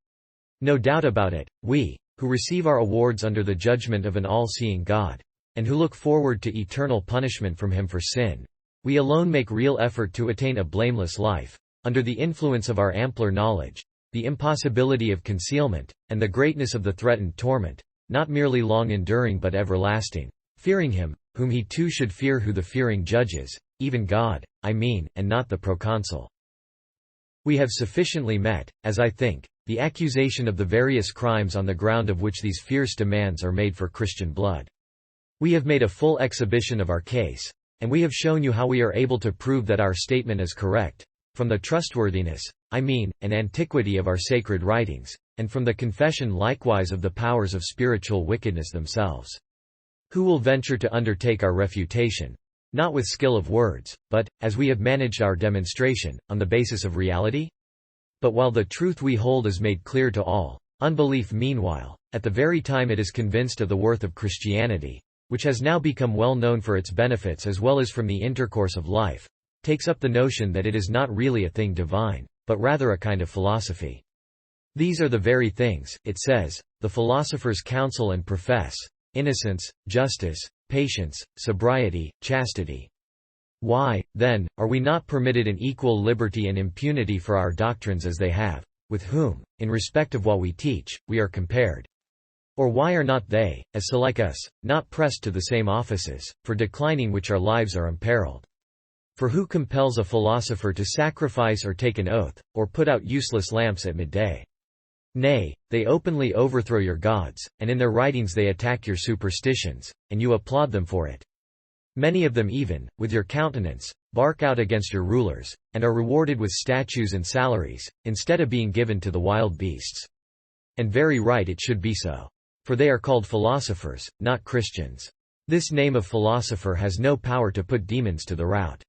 No doubt about it, we, who receive our awards under the judgment of an all-seeing God, and who look forward to eternal punishment from him for sin, we alone make real effort to attain a blameless life, under the influence of our ampler knowledge, the impossibility of concealment, and the greatness of the threatened torment, not merely long enduring but everlasting, fearing him, whom he too should fear who the fearing judges, even God, I mean, and not the proconsul. We have sufficiently met, as I think, the accusation of the various crimes on the ground of which these fierce demands are made for Christian blood. We have made a full exhibition of our case, and we have shown you how we are able to prove that our statement is correct, from the trustworthiness, I mean, and antiquity of our sacred writings, and from the confession likewise of the powers of spiritual wickedness themselves. Who will venture to undertake our refutation? Not with skill of words, but, as we have managed our demonstration, on the basis of reality? But while the truth we hold is made clear to all, unbelief meanwhile, at the very time it is convinced of the worth of Christianity, which has now become well known for its benefits as well as from the intercourse of life, takes up the notion that it is not really a thing divine, but rather a kind of philosophy. These are the very things, it says, the philosophers counsel and profess: innocence, justice, patience, sobriety, chastity. Why, then, are we not permitted an equal liberty and impunity for our doctrines as they have, with whom, in respect of what we teach, we are compared? Or why are not they, as so like us, not pressed to the same offices, for declining which our lives are imperiled? For who compels a philosopher to sacrifice or take an oath, or put out useless lamps at midday? Nay, they openly overthrow your gods, and in their writings they attack your superstitions, and you applaud them for it. Many of them even, with your countenance, bark out against your rulers, and are rewarded with statues and salaries, instead of being given to the wild beasts. And very right it should be so. For they are called philosophers, not Christians. This name of philosopher has no power to put demons to the rout.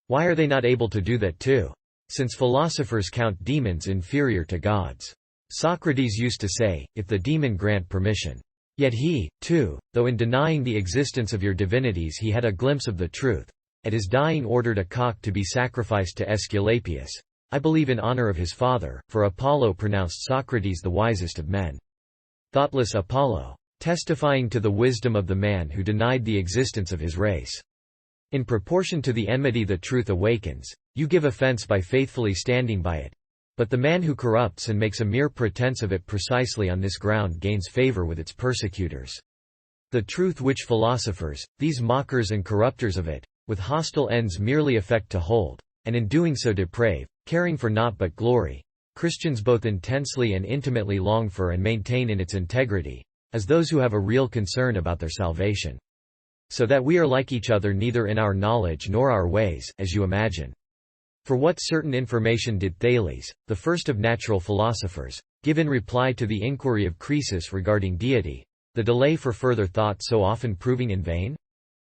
Why are they not able to do that too? Since philosophers count demons inferior to gods. Socrates used to say, if the demon grant permission. Yet he, too, though in denying the existence of your divinities he had a glimpse of the truth, at his dying ordered a cock to be sacrificed to Aesculapius, I believe in honor of his father, for Apollo pronounced Socrates the wisest of men. Thoughtless Apollo, testifying to the wisdom of the man who denied the existence of his race. In proportion to the enmity the truth awakens, you give offense by faithfully standing by it. But the man who corrupts and makes a mere pretense of it precisely on this ground gains favor with its persecutors. The truth which philosophers, these mockers and corrupters of it, with hostile ends merely affect to hold, and in doing so deprave, caring for naught but glory, Christians both intensely and intimately long for and maintain in its integrity, as those who have a real concern about their salvation. So that we are like each other neither in our knowledge nor our ways, as you imagine. For what certain information did Thales, the first of natural philosophers, give in reply to the inquiry of Croesus regarding deity, the delay for further thought so often proving in vain?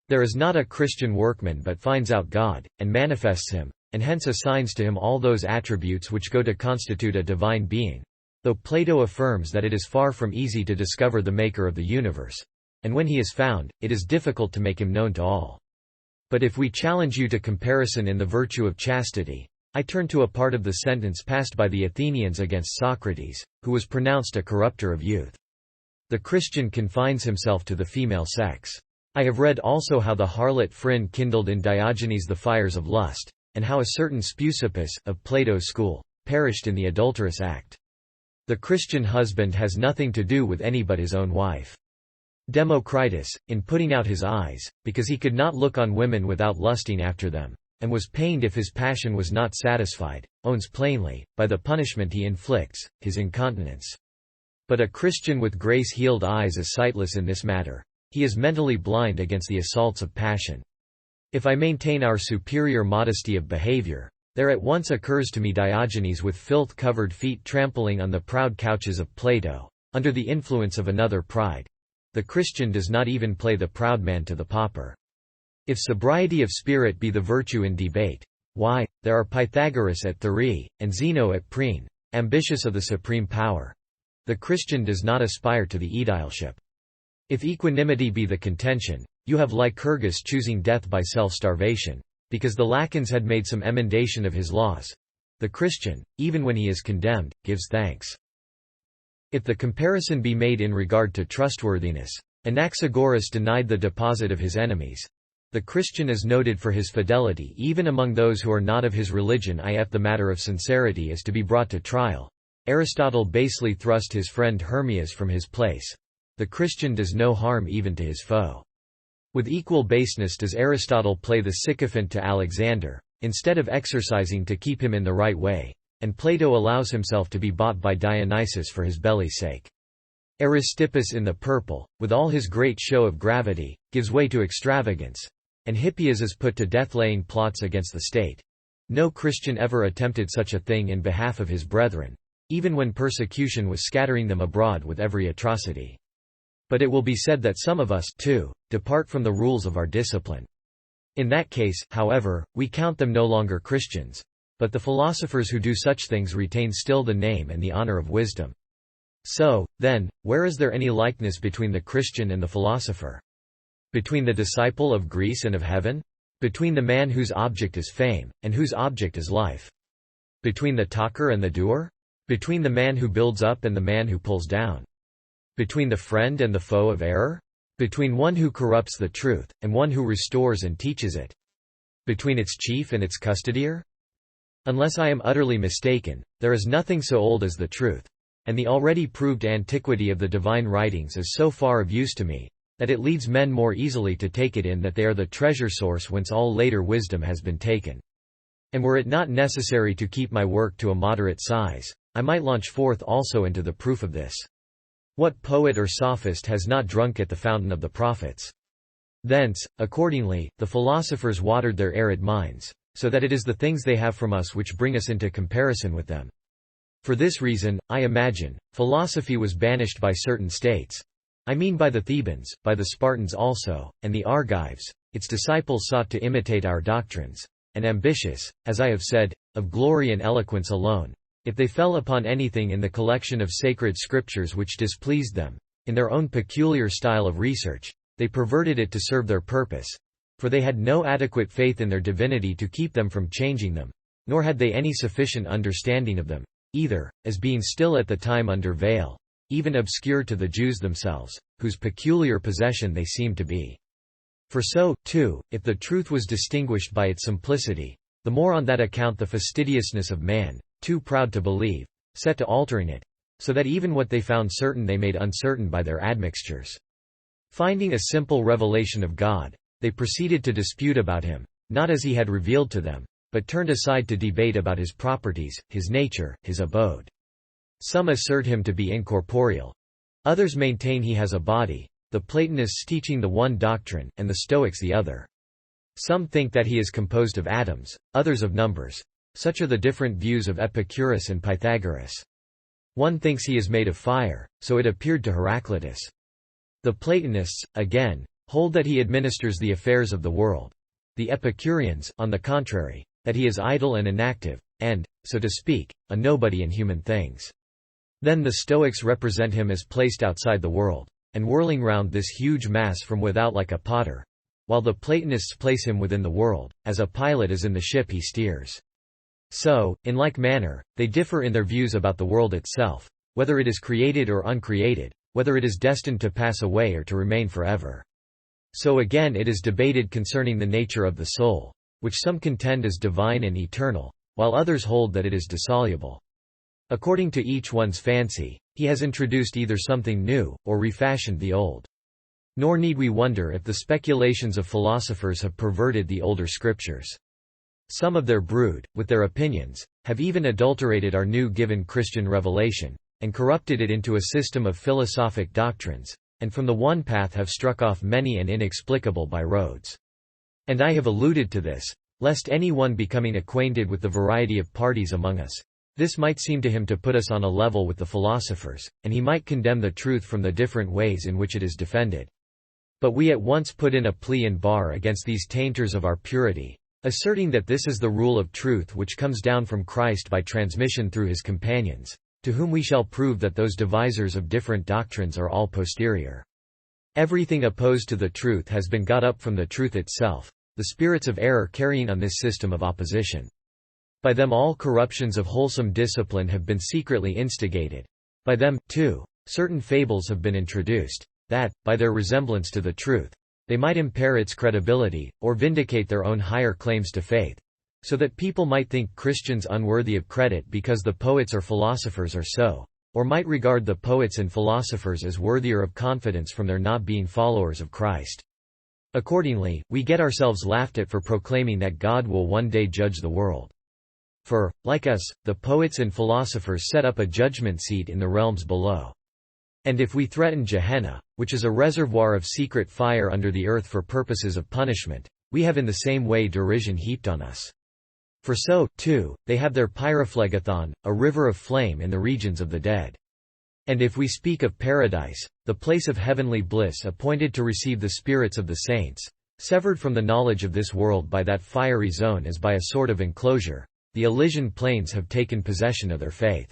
There is not a Christian workman but finds out God, and manifests him, and hence assigns to him all those attributes which go to constitute a divine being. Though Plato affirms that it is far from easy to discover the maker of the universe. And when he is found, it is difficult to make him known to all. But if we challenge you to comparison in the virtue of chastity, I turn to a part of the sentence passed by the Athenians against Socrates, who was pronounced a corrupter of youth. The Christian confines himself to the female sex. I have read also how the harlot Phryne kindled in Diogenes the fires of lust, and how a certain Speusippus, of Plato's school, perished in the adulterous act. The Christian husband has nothing to do with any but his own wife. Democritus, in putting out his eyes, because he could not look on women without lusting after them, and was pained if his passion was not satisfied, owns plainly, by the punishment he inflicts, his incontinence. But a Christian with grace-healed eyes is sightless in this matter. He is mentally blind against the assaults of passion. If I maintain our superior modesty of behavior, there at once occurs to me Diogenes with filth-covered feet trampling on the proud couches of Plato, under the influence of another pride. The Christian does not even play the proud man to the pauper. If sobriety of spirit be the virtue in debate, why, there are Pythagoras at Thurii, and Zeno at Priene, ambitious of the supreme power. The Christian does not aspire to the aedileship. If equanimity be the contention, you have Lycurgus choosing death by self-starvation, because the Lacans had made some emendation of his laws. The Christian, even when he is condemned, gives thanks. If the comparison be made in regard to trustworthiness, Anaxagoras denied the deposit of his enemies. The Christian is noted for his fidelity even among those who are not of his religion. If the matter of sincerity is to be brought to trial, Aristotle basely thrust his friend Hermias from his place. The Christian does no harm even to his foe. With equal baseness does Aristotle play the sycophant to Alexander, instead of exercising to keep him in the right way. And Plato allows himself to be bought by Dionysus for his belly's sake. Aristippus in the purple, with all his great show of gravity, gives way to extravagance, and Hippias is put to death laying plots against the state. No Christian ever attempted such a thing in behalf of his brethren, even when persecution was scattering them abroad with every atrocity. But it will be said that some of us, too, depart from the rules of our discipline. In that case, however, we count them no longer Christians. But the philosophers who do such things retain still the name and the honor of wisdom. So, then, where is there any likeness between the Christian and the philosopher? Between the disciple of Greece and of heaven? Between the man whose object is fame, and whose object is life? Between the talker and the doer? Between the man who builds up and the man who pulls down? Between the friend and the foe of error? Between one who corrupts the truth, and one who restores and teaches it? Between its chief and its custodier? Unless I am utterly mistaken, there is nothing so old as the truth, and the already proved antiquity of the divine writings is so far of use to me, that it leads men more easily to take it in that they are the treasure source whence all later wisdom has been taken. And were it not necessary to keep my work to a moderate size, I might launch forth also into the proof of this. What poet or sophist has not drunk at the fountain of the prophets? Thence, accordingly, the philosophers watered their arid minds, so that it is the things they have from us which bring us into comparison with them. For this reason, I imagine, philosophy was banished by certain states. I mean by the Thebans, by the Spartans also, and the Argives. Its disciples sought to imitate our doctrines, and ambitious, as I have said, of glory and eloquence alone, if they fell upon anything in the collection of sacred scriptures which displeased them, in their own peculiar style of research, they perverted it to serve their purpose. For they had no adequate faith in their divinity to keep them from changing them, nor had they any sufficient understanding of them, either, as being still at the time under veil, even obscure to the Jews themselves, whose peculiar possession they seemed to be. For so, too, if the truth was distinguished by its simplicity, the more on that account the fastidiousness of man, too proud to believe, set to altering it, so that even what they found certain they made uncertain by their admixtures. Finding a simple revelation of God, they proceeded to dispute about him, not as he had revealed to them, but turned aside to debate about his properties, his nature, his abode. Some assert him to be incorporeal. Others maintain he has a body, the Platonists teaching the one doctrine, and the Stoics the other. Some think that he is composed of atoms, others of numbers. Such are the different views of Epicurus and Pythagoras. One thinks he is made of fire, so it appeared to Heraclitus. The Platonists, again, hold that he administers the affairs of the world. The Epicureans, on the contrary, that he is idle and inactive, and, so to speak, a nobody in human things. Then the Stoics represent him as placed outside the world, and whirling round this huge mass from without like a potter, while the Platonists place him within the world, as a pilot is in the ship he steers. So, in like manner, they differ in their views about the world itself, whether it is created or uncreated, whether it is destined to pass away or to remain forever. So again it is debated concerning the nature of the soul, which some contend is divine and eternal, while others hold that it is dissoluble. According to each one's fancy, he has introduced either something new, or refashioned the old. Nor need we wonder if the speculations of philosophers have perverted the older scriptures. Some of their brood, with their opinions, have even adulterated our new given Christian revelation, and corrupted it into a system of philosophic doctrines, and from the one path have struck off many and inexplicable byroads. And I have alluded to this, lest any one becoming acquainted with the variety of parties among us, this might seem to him to put us on a level with the philosophers, and he might condemn the truth from the different ways in which it is defended. But we at once put in a plea and bar against these tainters of our purity, asserting that this is the rule of truth which comes down from Christ by transmission through his companions, to whom we shall prove that those devisers of different doctrines are all posterior. Everything opposed to the truth has been got up from the truth itself, the spirits of error carrying on this system of opposition. By them all corruptions of wholesome discipline have been secretly instigated. By them, too, certain fables have been introduced, that, by their resemblance to the truth, they might impair its credibility, or vindicate their own higher claims to faith, so that people might think Christians unworthy of credit because the poets or philosophers are so, or might regard the poets and philosophers as worthier of confidence from their not being followers of Christ. Accordingly, we get ourselves laughed at for proclaiming that God will one day judge the world. For, like us, the poets and philosophers set up a judgment seat in the realms below. And if we threaten Gehenna, which is a reservoir of secret fire under the earth for purposes of punishment, we have in the same way derision heaped on us. For so, too, they have their pyrophlegathon, a river of flame in the regions of the dead. And if we speak of paradise, the place of heavenly bliss appointed to receive the spirits of the saints, severed from the knowledge of this world by that fiery zone as by a sort of enclosure, the Elysian plains have taken possession of their faith.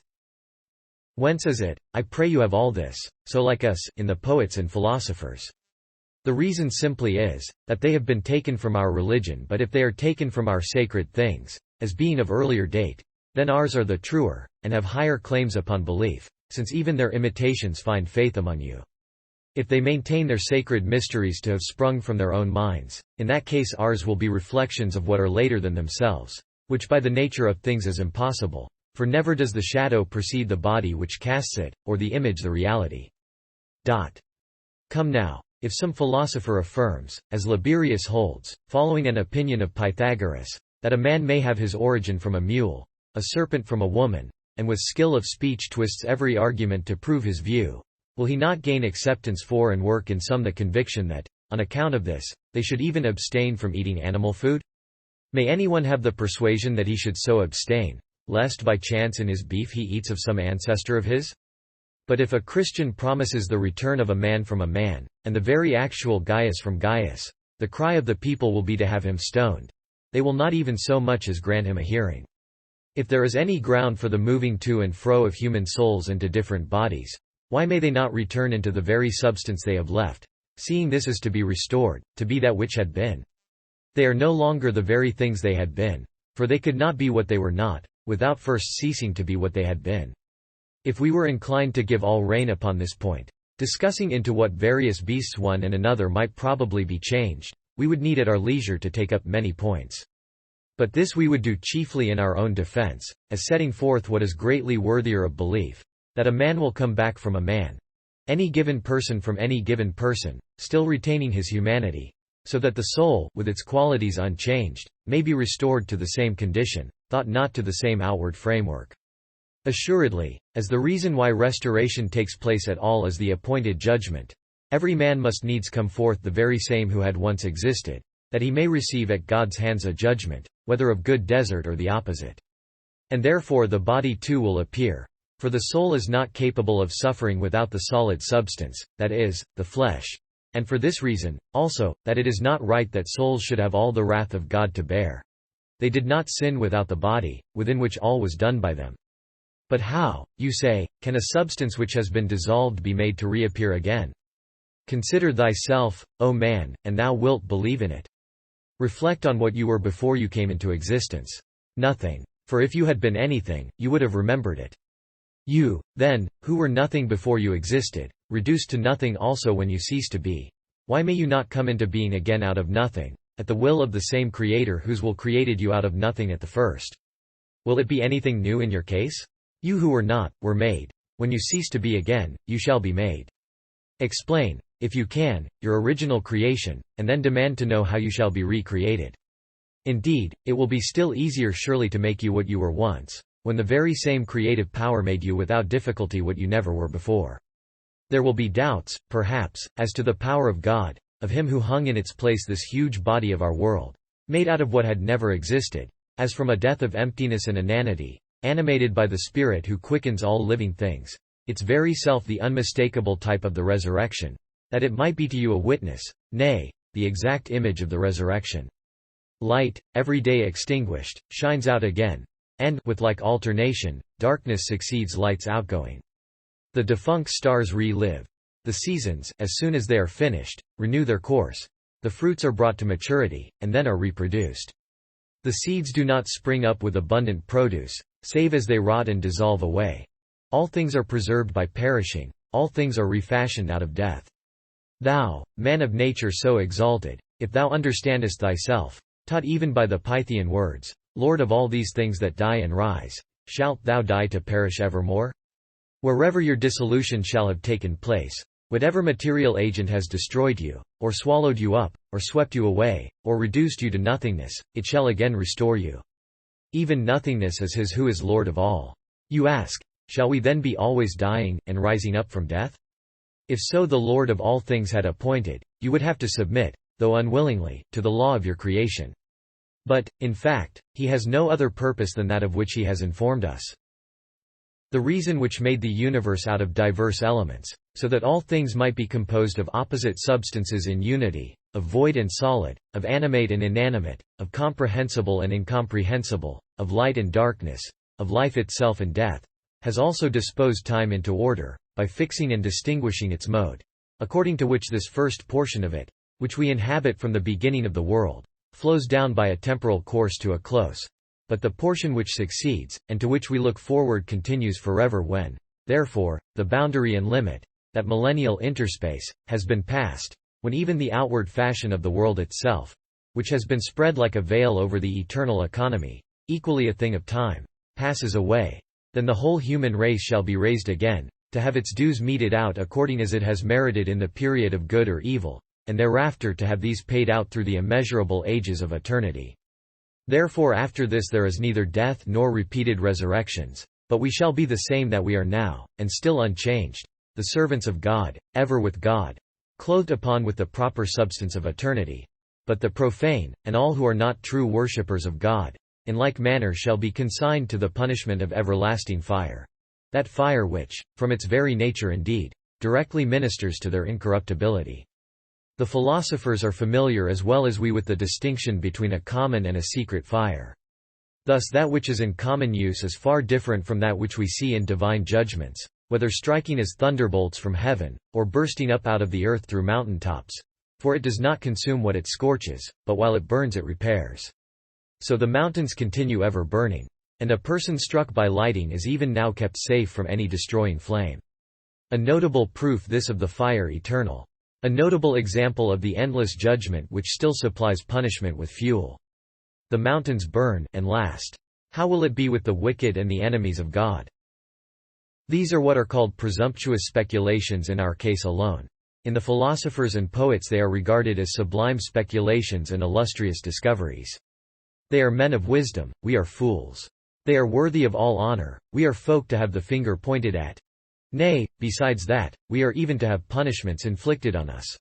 Whence is it, I pray you, have all this, so like us, in the poets and philosophers? The reason simply is, that they have been taken from our religion, but if they are taken from our sacred things, as being of earlier date, then ours are the truer, and have higher claims upon belief, since even their imitations find faith among you. If they maintain their sacred mysteries to have sprung from their own minds, in that case ours will be reflections of what are later than themselves, which by the nature of things is impossible. For never does the shadow precede the body which casts it, or the image the reality. Come now, if some philosopher affirms, as Liberius holds, following an opinion of Pythagoras, that a man may have his origin from a mule, a serpent from a woman, and with skill of speech twists every argument to prove his view, will he not gain acceptance for and work in some the conviction that, on account of this, they should even abstain from eating animal food? May anyone have the persuasion that he should so abstain, lest by chance in his beef he eats of some ancestor of his? But if a Christian promises the return of a man from a man, and the very actual Gaius from Gaius, the cry of the people will be to have him stoned. They will not even so much as grant him a hearing. If there is any ground for the moving to and fro of human souls into different bodies, why may they not return into the very substance they have left, seeing this is to be restored, to be that which had been? They are no longer the very things they had been, for they could not be what they were not, without first ceasing to be what they had been. If we were inclined to give all rein upon this point, discussing into what various beasts one and another might probably be changed, we would need at our leisure to take up many points. But this we would do chiefly in our own defense, as setting forth what is greatly worthier of belief, that a man will come back from a man, any given person from any given person, still retaining his humanity, so that the soul, with its qualities unchanged, may be restored to the same condition, thought not to the same outward framework. Assuredly, as the reason why restoration takes place at all is the appointed judgment, every man must needs come forth the very same who had once existed, that he may receive at God's hands a judgment, whether of good desert or the opposite. And therefore the body too will appear, for the soul is not capable of suffering without the solid substance, that is, the flesh. and for this reason, also, that it is not right that souls should have all the wrath of God to bear. They did not sin without the body, within which all was done by them. But how, you say, can a substance which has been dissolved be made to reappear again? Consider thyself, O man, and thou wilt believe in it. Reflect on what you were before you came into existence. Nothing. For if you had been anything, you would have remembered it. You, then, who were nothing before you existed, reduced to nothing also when you cease to be. Why may you not come into being again out of nothing, at the will of the same Creator whose will created you out of nothing at the first? Will it be anything new in your case? You who were not, were made. When you cease to be again, you shall be made. Explain, if you can, your original creation, and then demand to know how you shall be recreated. Indeed, it will be still easier surely to make you what you were once, when the very same creative power made you without difficulty what you never were before. There will be doubts, perhaps, as to the power of God, of Him who hung in its place this huge body of our world, made out of what had never existed, as from a death of emptiness and inanity, animated by the Spirit who quickens all living things, its very self the unmistakable type of the resurrection, that it might be to you a witness, nay, the exact image of the resurrection. Light, every day extinguished, shines out again, and, with like alternation, darkness succeeds light's outgoing. The defunct stars re-live. The seasons, as soon as they are finished, renew their course. The fruits are brought to maturity, and then are reproduced. The seeds do not spring up with abundant produce, save as they rot and dissolve away. All things are preserved by perishing, all things are refashioned out of death. Thou, man of nature so exalted, if thou understandest thyself, taught even by the Pythian words, Lord of all these things that die and rise, shalt thou die to perish evermore? Wherever your dissolution shall have taken place, whatever material agent has destroyed you, or swallowed you up, or swept you away, or reduced you to nothingness, it shall again restore you. Even nothingness is His who is Lord of all. You ask, shall we then be always dying, and rising up from death? If so the Lord of all things had appointed, you would have to submit, though unwillingly, to the law of your creation. But, in fact, He has no other purpose than that of which He has informed us. The reason which made the universe out of diverse elements, so that all things might be composed of opposite substances in unity, of void and solid, of animate and inanimate, of comprehensible and incomprehensible, of light and darkness, of life itself and death, has also disposed time into order, by fixing and distinguishing its mode, according to which this first portion of it, which we inhabit from the beginning of the world, flows down by a temporal course to a close. But the portion which succeeds, and to which we look forward continues forever when, therefore, the boundary and limit, that millennial interspace, has been passed, when even the outward fashion of the world itself, which has been spread like a veil over the eternal economy, equally a thing of time, passes away. Then the whole human race shall be raised again, to have its dues meted out according as it has merited in the period of good or evil, and thereafter to have these paid out through the immeasurable ages of eternity. Therefore after this there is neither death nor repeated resurrections, but we shall be the same that we are now, and still unchanged, the servants of God, ever with God, clothed upon with the proper substance of eternity. But the profane, and all who are not true worshippers of God, in like manner shall be consigned to the punishment of everlasting fire. That fire which, from its very nature indeed, directly ministers to their incorruptibility. The philosophers are familiar as well as we with the distinction between a common and a secret fire. Thus that which is in common use is far different from that which we see in divine judgments, whether striking as thunderbolts from heaven, or bursting up out of the earth through mountain tops. For it does not consume what it scorches, but while it burns it repairs. So the mountains continue ever burning. And a person struck by lightning is even now kept safe from any destroying flame. A notable proof this of the fire eternal. A notable example of the endless judgment which still supplies punishment with fuel. The mountains burn, and last. How will it be with the wicked and the enemies of God? These are what are called presumptuous speculations in our case alone. In the philosophers and poets they are regarded as sublime speculations and illustrious discoveries. They are men of wisdom, we are fools. They are worthy of all honor, we are folk to have the finger pointed at. Nay, besides that, we are even to have punishments inflicted on us.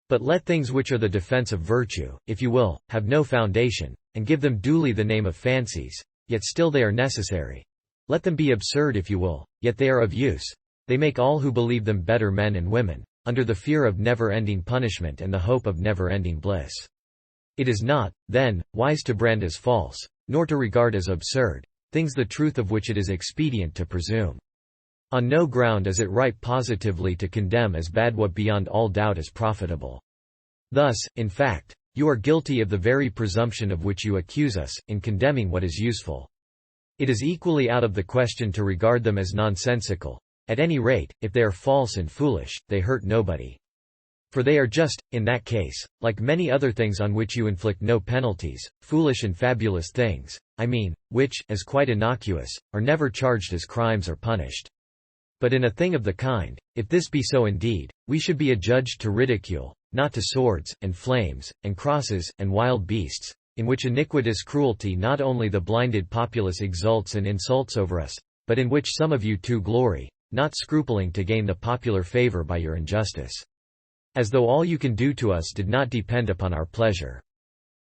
But let things which are the defense of virtue, if you will, have no foundation, and give them duly the name of fancies, yet still they are necessary. Let them be absurd if you will, yet they are of use. They make all who believe them better men and women. under the fear of never-ending punishment and the hope of never-ending bliss. It is not, then, wise to brand as false, nor to regard as absurd, things the truth of which it is expedient to presume. On no ground is it right positively to condemn as bad what beyond all doubt is profitable. Thus, in fact, you are guilty of the very presumption of which you accuse us, in condemning what is useful. It is equally out of the question to regard them as nonsensical. At any rate, if they are false and foolish, they hurt nobody. For they are just, in that case, like many other things on which you inflict no penalties, foolish and fabulous things, I mean, which, as quite innocuous, are never charged as crimes or punished. But in a thing of the kind, if this be so indeed, we should be adjudged to ridicule, not to swords, and flames, and crosses, and wild beasts, in which iniquitous cruelty not only the blinded populace exults and insults over us, but in which some of you too glory, not scrupling to gain the popular favor by your injustice. As though all you can do to us did not depend upon our pleasure.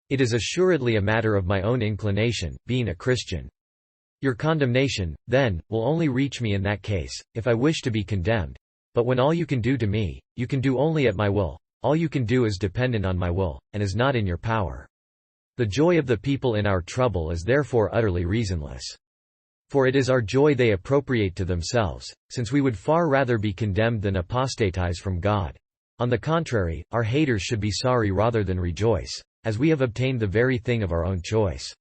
It is assuredly a matter of my own inclination, being a Christian. Your condemnation, then, will only reach me in that case, if I wish to be condemned. But when all you can do to me, you can do only at my will, all you can do is dependent on my will, and is not in your power. The joy of the people in our trouble is therefore utterly reasonless. For it is our joy they appropriate to themselves, since we would far rather be condemned than apostatize from God. On the contrary, our haters should be sorry rather than rejoice, as we have obtained the very thing of our own choice.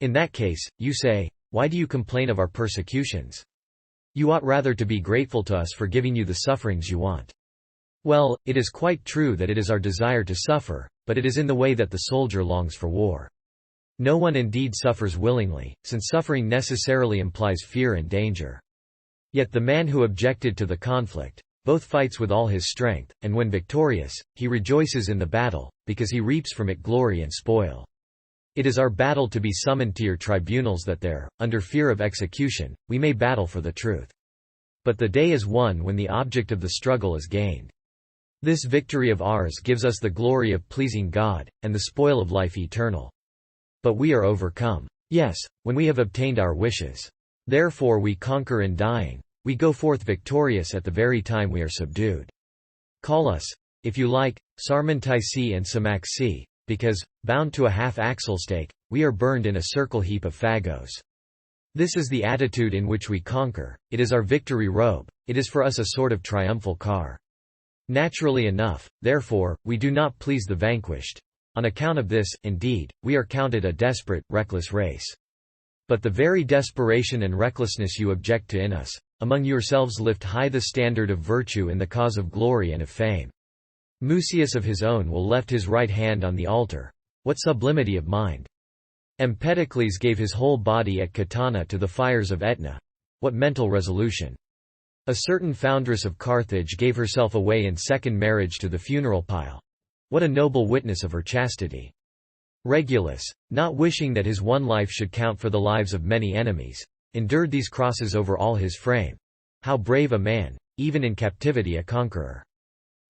In that case, you say, why do you complain of our persecutions? You ought rather to be grateful to us for giving you the sufferings you want. Well, it is quite true that it is our desire to suffer, but it is in the way that the soldier longs for war. No one indeed suffers willingly, since suffering necessarily implies fear and danger. Yet the man who objected to the conflict, both fights with all his strength, and when victorious, he rejoices in the battle, because he reaps from it glory and spoil. It is our battle to be summoned to your tribunals that there, under fear of execution, we may battle for the truth. But the day is won when the object of the struggle is gained. This victory of ours gives us the glory of pleasing God, and the spoil of life eternal. But we are overcome. Yes, when we have obtained our wishes. Therefore we conquer in dying. We go forth victorious at the very time we are subdued. Call us, if you like, Sarmentici and Samaxi, because, bound to a half-axle stake, we are burned in a circle heap of fagos. This is the attitude in which we conquer, it is our victory robe, it is for us a sort of triumphal car. Naturally enough, therefore, we do not please the vanquished. On account of this, indeed, we are counted a desperate, reckless race. But the very desperation and recklessness you object to in us, among yourselves lift high the standard of virtue in the cause of glory and of fame. Mucius of his own will left his right hand on the altar. What sublimity of mind! Empedocles gave his whole body at Catana to the fires of Etna. What mental resolution! A certain foundress of Carthage gave herself away in second marriage to the funeral pile. What a noble witness of her chastity! Regulus, not wishing that his one life should count for the lives of many enemies, endured these crosses over all his frame. How brave a man, even in captivity a conqueror!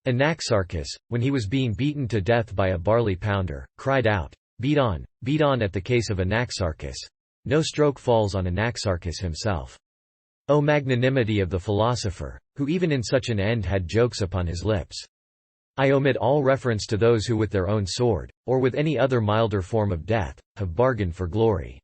Anaxarchus, when he was being beaten to death by a barley pounder, cried out, beat on at the case of Anaxarchus. No stroke falls on Anaxarchus himself. O magnanimity of the philosopher, who even in such an end had jokes upon his lips! I omit all reference to those who with their own sword, or with any other milder form of death, have bargained for glory.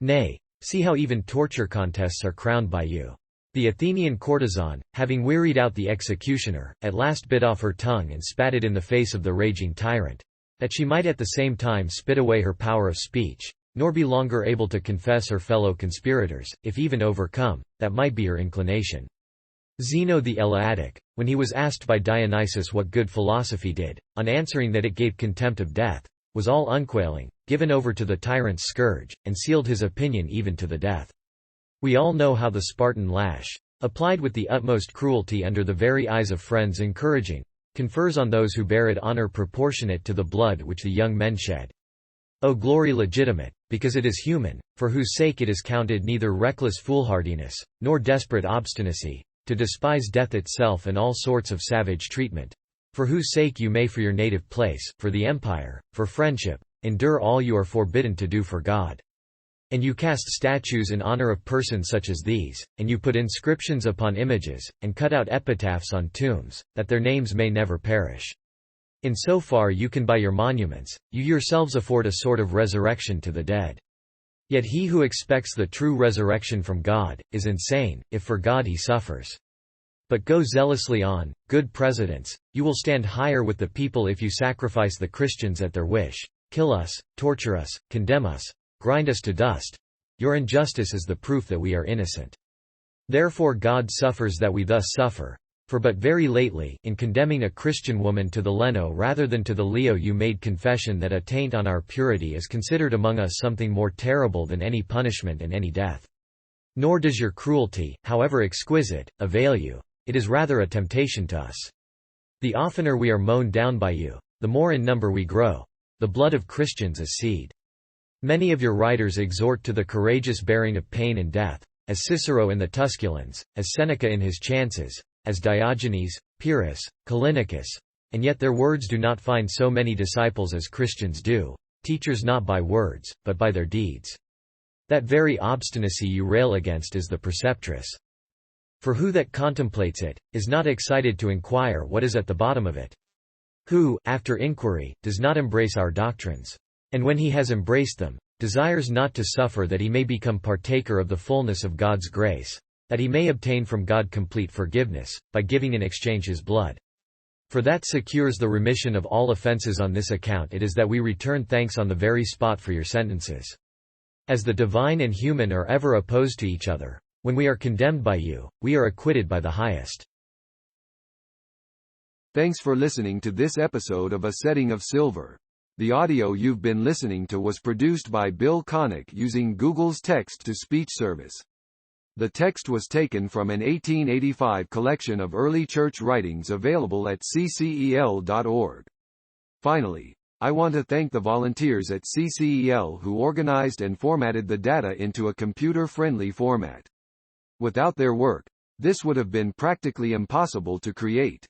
Nay, see how even torture contests are crowned by you. The Athenian courtesan, having wearied out the executioner, at last bit off her tongue and spat it in the face of the raging tyrant, that she might at the same time spit away her power of speech, nor be longer able to confess her fellow conspirators, if even overcome, that might be her inclination. Zeno the Eleatic, when he was asked by Dionysius what good philosophy did, on answering that it gave contempt of death, was all unquailing, given over to the tyrant's scourge, and sealed his opinion even to the death. We all know how the Spartan lash, applied with the utmost cruelty under the very eyes of friends encouraging, confers on those who bear it honor proportionate to the blood which the young men shed. O glory legitimate, because it is human, for whose sake it is counted neither reckless foolhardiness, nor desperate obstinacy, to despise death itself and all sorts of savage treatment. For whose sake you may for your native place, for the empire, for friendship, endure all you are forbidden to do for God. And you cast statues in honor of persons such as these, and you put inscriptions upon images, and cut out epitaphs on tombs, that their names may never perish. In so far you can by your monuments, you yourselves afford a sort of resurrection to the dead. Yet he who expects the true resurrection from God, is insane, if for God he suffers. But go zealously on, good presidents, you will stand higher with the people if you sacrifice the Christians at their wish, kill us, torture us, condemn us, grind us to dust. Your injustice is the proof that we are innocent. Therefore God suffers that we thus suffer. For but very lately, in condemning a Christian woman to the Leno rather than to the Leo, you made confession that a taint on our purity is considered among us something more terrible than any punishment and any death. Nor does your cruelty, however exquisite, avail you. It is rather a temptation to us. The oftener we are mown down by you, the more in number we grow. The blood of Christians is seed. Many of your writers exhort to the courageous bearing of pain and death, as Cicero in the Tusculans, as Seneca in his Chances, as Diogenes, Pyrrhus, Callinicus, and yet their words do not find so many disciples as Christians do, teachers not by words, but by their deeds. That very obstinacy you rail against is the preceptress. For who that contemplates it, is not excited to inquire what is at the bottom of it? Who, after inquiry, does not embrace our doctrines? And when he has embraced them, desires not to suffer that he may become partaker of the fullness of God's grace, that he may obtain from God complete forgiveness, by giving in exchange his blood. For that secures the remission of all offenses. On this account it is that we return thanks on the very spot for your sentences. As the divine and human are ever opposed to each other, when we are condemned by you, we are acquitted by the highest. Thanks for listening to this episode of A Setting of Silver. The audio you've been listening to was produced by Bill Connick using Google's text-to-speech service. The text was taken from an 1885 collection of early church writings available at ccel.org. Finally, I want to thank the volunteers at CCEL who organized and formatted the data into a computer-friendly format. Without their work, this would have been practically impossible to create.